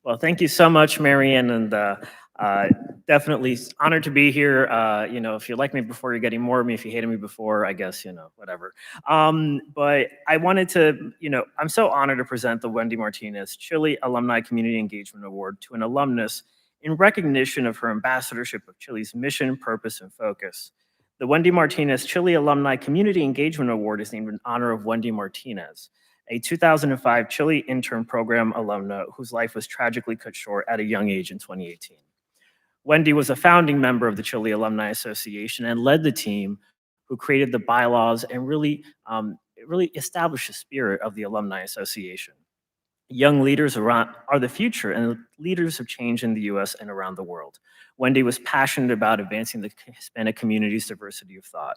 Well, thank you so much, Marianne, and definitely honored to be here. You know, if you like me before, you're getting more of me. If you hated me before, I guess, you know, whatever. But I wanted to, you know, I'm so honored to present the Wendy Martinez CHLI Alumni Community Engagement Award to an alumnus in recognition of her ambassadorship of Chile's mission, purpose, and focus. The Wendy Martinez CHLI Alumni Community Engagement Award is named in honor of Wendy Martinez, a 2005 Chile intern program alumna whose life was tragically cut short at a young age in 2018. Wendy was a founding member of the CHLI Alumni Association and led the team who created the bylaws and really established the spirit of the Alumni Association. Young leaders are the future and leaders of change in the US and around the world. Wendy was passionate about advancing the Hispanic community's diversity of thought.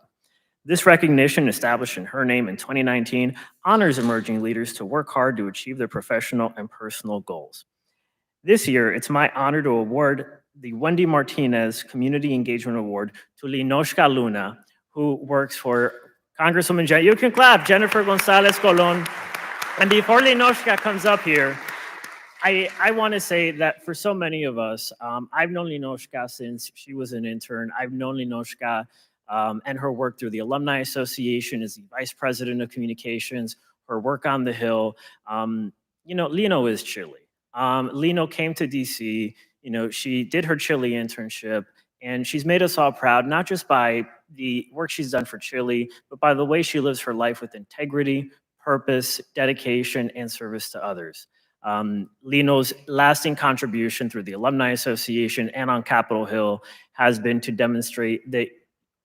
This recognition, established in her name in 2019, honors emerging leaders to work hard to achieve their professional and personal goals. This year, it's my honor to award the Wendy Martinez Community Engagement Award to Linoshka Luna, who works for Congresswoman Jennifer. You can clap, Jennifer Gonzalez Colon. And before Linoshka comes up here, I want to say that for so many of us, I've known Linoshka since she was an intern. I've known Linoshka and her work through the Alumni Association as the Vice President of Communications, her work on the Hill. You know, Lino is Chile. Lino came to DC, you know, she did her Chile internship, And she's made us all proud, not just by the work she's done for Chile, but by the way she lives her life with integrity, purpose, dedication, and service to others. Lino's lasting contribution through the Alumni Association and on Capitol Hill has been to demonstrate that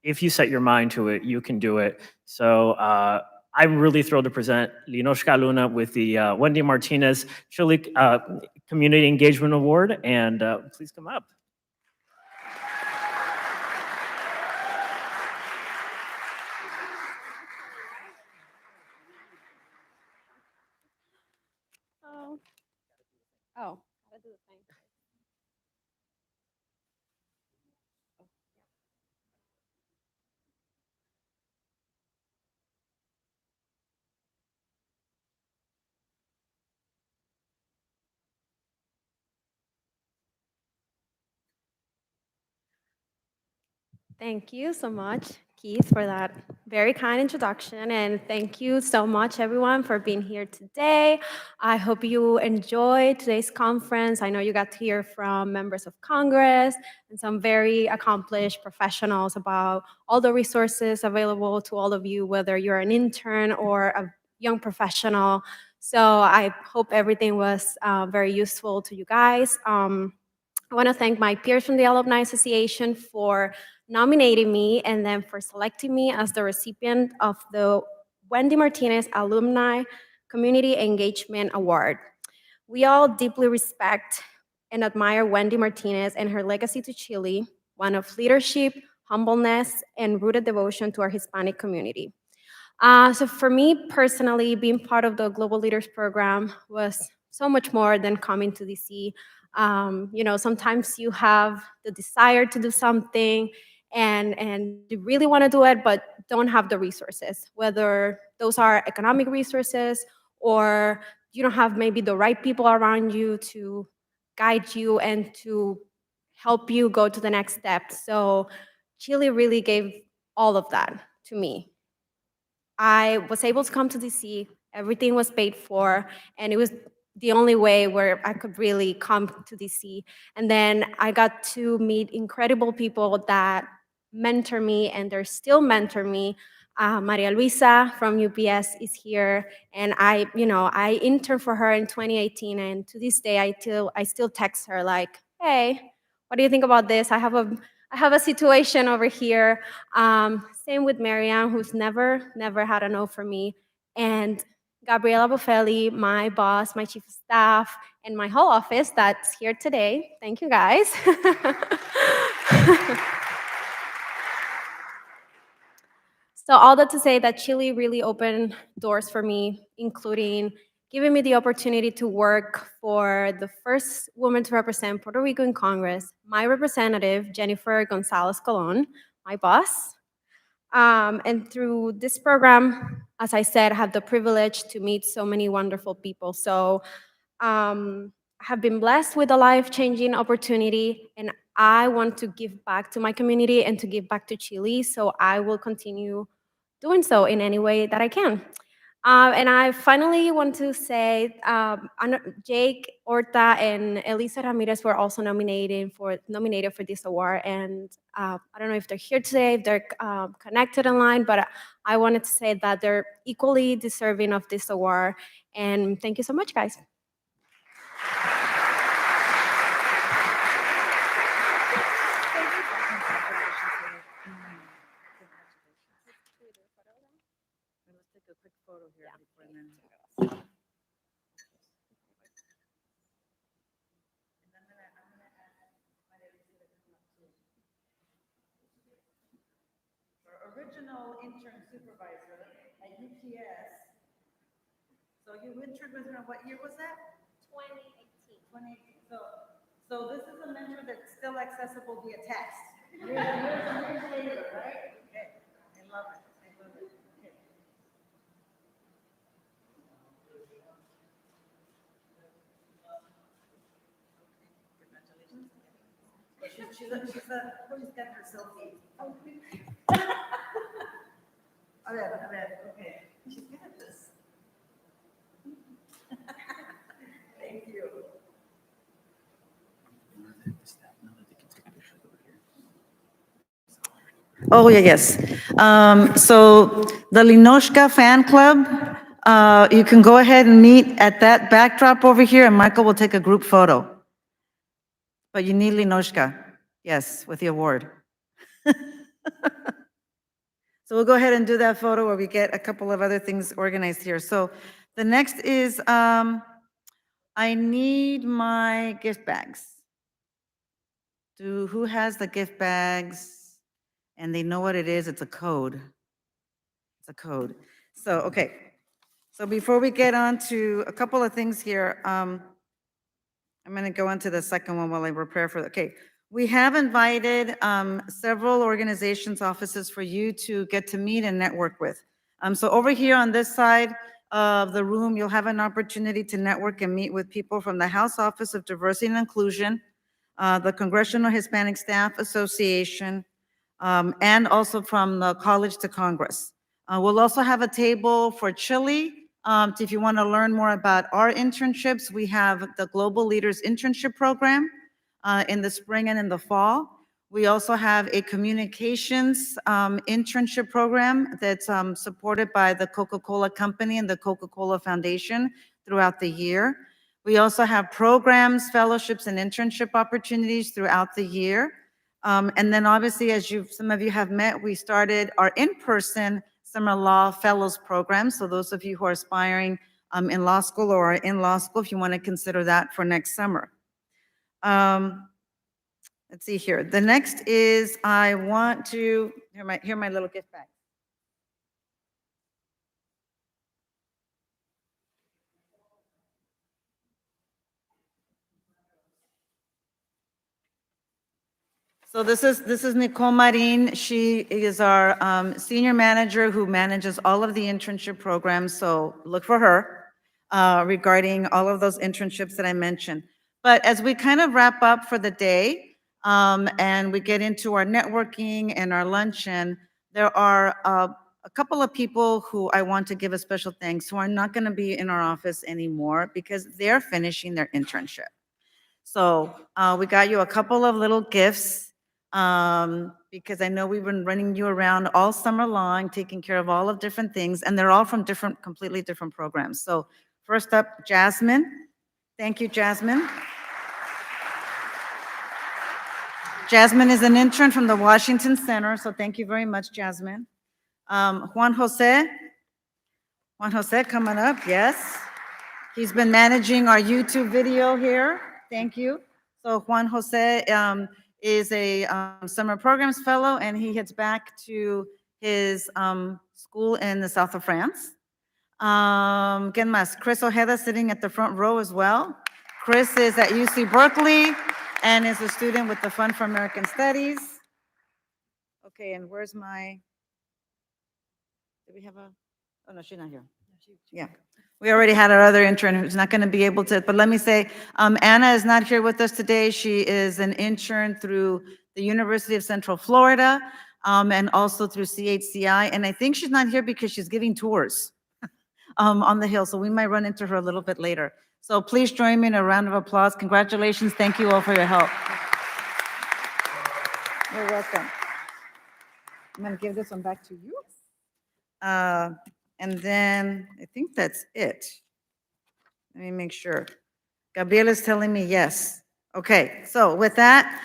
if you set your mind to it, you can do it. So I'm really thrilled to present Lino Scaluna with the Wendy Martinez Chile Community Engagement Award, and please come up. Oh, gotta do the thing. Thank you so much, Keith, for that very kind introduction. And thank you so much, everyone, for being here today. I hope you enjoyed today's conference. I know you got to hear from members of Congress and some very accomplished professionals about all the resources available to all of you, whether you're an intern or a young professional. So I hope everything was very useful to you guys. I want to thank my peers from the Alumni Association for nominating me and then for selecting me as the recipient of the Wendy Martinez Alumni Community Engagement Award. We all deeply respect and admire Wendy Martinez and her legacy to Chile, one of leadership, humbleness, and rooted devotion to our Hispanic community. So for me personally, being part of the Global Leaders Program was so much more than coming to DC. You know, sometimes you have the desire to do something and you really want to do it, but don't have the resources, whether those are economic resources or you don't have maybe the right people around you to guide you and to help you go to the next step. So Chile really gave all of that to me. I was able to come to DC, everything was paid for, and it was the only way where I could really come to DC. And then I got to meet incredible people that mentor me, and they're still mentor me. Maria Luisa from UPS is here, and I interned for her in 2018, and to this day, I still text her like, hey, what do you think about this? I have a situation over here. Same with Marianne, who's never had a no for me. And Gabriela Boffelli, my boss, my chief of staff, and my whole office that's here today. Thank you, guys. So all that to say that Chile really opened doors for me, including giving me the opportunity to work for the first woman to represent Puerto Rico in Congress, my representative, Jennifer Gonzalez Colon, my boss. And through this program, as I said, I had the privilege to meet so many wonderful people. So I have been blessed with a life-changing opportunity, and I want to give back to my community and to give back to Chile. So I will continue doing so in any way that I can. And I finally want to say Jake Horta and Elisa Ramirez were also nominated for this award. And I don't know if they're here today, if they're connected online, but I wanted to say that they're equally deserving of this award. And thank you so much, guys. Original intern supervisor at UPS. So you interned with her, what year was that? 2018. 2018. So this is a mentor that's still accessible via text. Years later, right? Okay. I love it. I love it. Okay. Congratulations. She's got her selfie. A ver, okay. She's good at this. Thank you. Oh, yeah, yes. So the Linoshka Fan Club, you can go ahead and meet at that backdrop over here, and Michael will take a group photo. But you need Linoshka, yes, with the award. So we'll go ahead and do that photo where we get a couple of other things organized here. So the next is, I need my gift bags. Who has the gift bags? And they know what it is, it's a code. It's a code. So, okay. So before we get on to a couple of things here, I'm gonna go into the second one while I prepare for, okay. We have invited several organizations, offices for you to get to meet and network with. So over here on this side of the room, you'll have an opportunity to network and meet with people from the House Office of Diversity and Inclusion, the Congressional Hispanic Staff Association, and also from the College to Congress. We'll also have a table for CHLI. If you want to learn more about our internships, we have the Global Leaders Internship Program in the spring and in the fall. We also have a communications internship program that's supported by the Coca-Cola Company and the Coca-Cola Foundation throughout the year. We also have programs, fellowships, and internship opportunities throughout the year. And then obviously, as some of you have met, we started our in-person Summer Law Fellows Program. So those of you who are aspiring in law school or are in law school, if you want to consider that for next summer. Let's see here. The next is I want to, here are my little gift bag. So this is Nicole Marin. She is our senior manager who manages all of the internship programs. So look for her regarding all of those internships that I mentioned. But as we kind of wrap up for the day and we get into our networking and our luncheon, there are a couple of people who I want to give a special thanks who are not going to be in our office anymore because they're finishing their internship. So we got you a couple of little gifts because I know we've been running you around all summer long, taking care of all of different things, and they're all from completely different programs. So first up, Jasmine. Thank you, Jasmine. Jasmine is an intern from the Washington Center, so thank you very much, Jasmine. Juan Jose. Juan Jose, coming up, yes. He's been managing our YouTube video here. Thank you. So Juan Jose is a summer programs fellow, and he heads back to his school in the south of France. ¿Quién más? Chris Ojeda sitting at the front row as well. Chris is at UC Berkeley and is a student with the Fund for American Studies. Okay, and where's my, do we have a, oh no, she's not here. Yeah. We already had our other intern who's not going to be able to, but let me say, Anna is not here with us today. She is an intern through the University of Central Florida and also through CHCI. And I think she's not here because she's giving tours on the Hill. So we might run into her a little bit later. So please join me in a round of applause. Congratulations. Thank you all for your help. You're welcome. I'm going to give this one back to you. And then I think that's it. Let me make sure. Gabriel is telling me yes. Okay, so with that,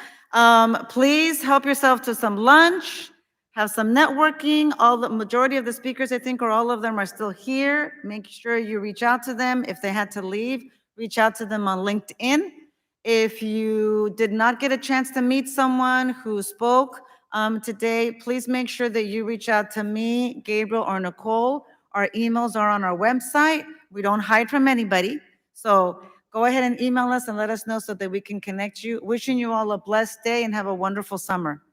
please help yourself to some lunch, have some networking. The majority of the speakers, I think, or all of them are still here. Make sure you reach out to them. If they had to leave, reach out to them on LinkedIn. If you did not get a chance to meet someone who spoke today, please make sure that you reach out to me, Gabriel, or Nicole. Our emails are on our website. We don't hide from anybody. So go ahead and email us and let us know so that we can connect you. Wishing you all a blessed day and have a wonderful summer.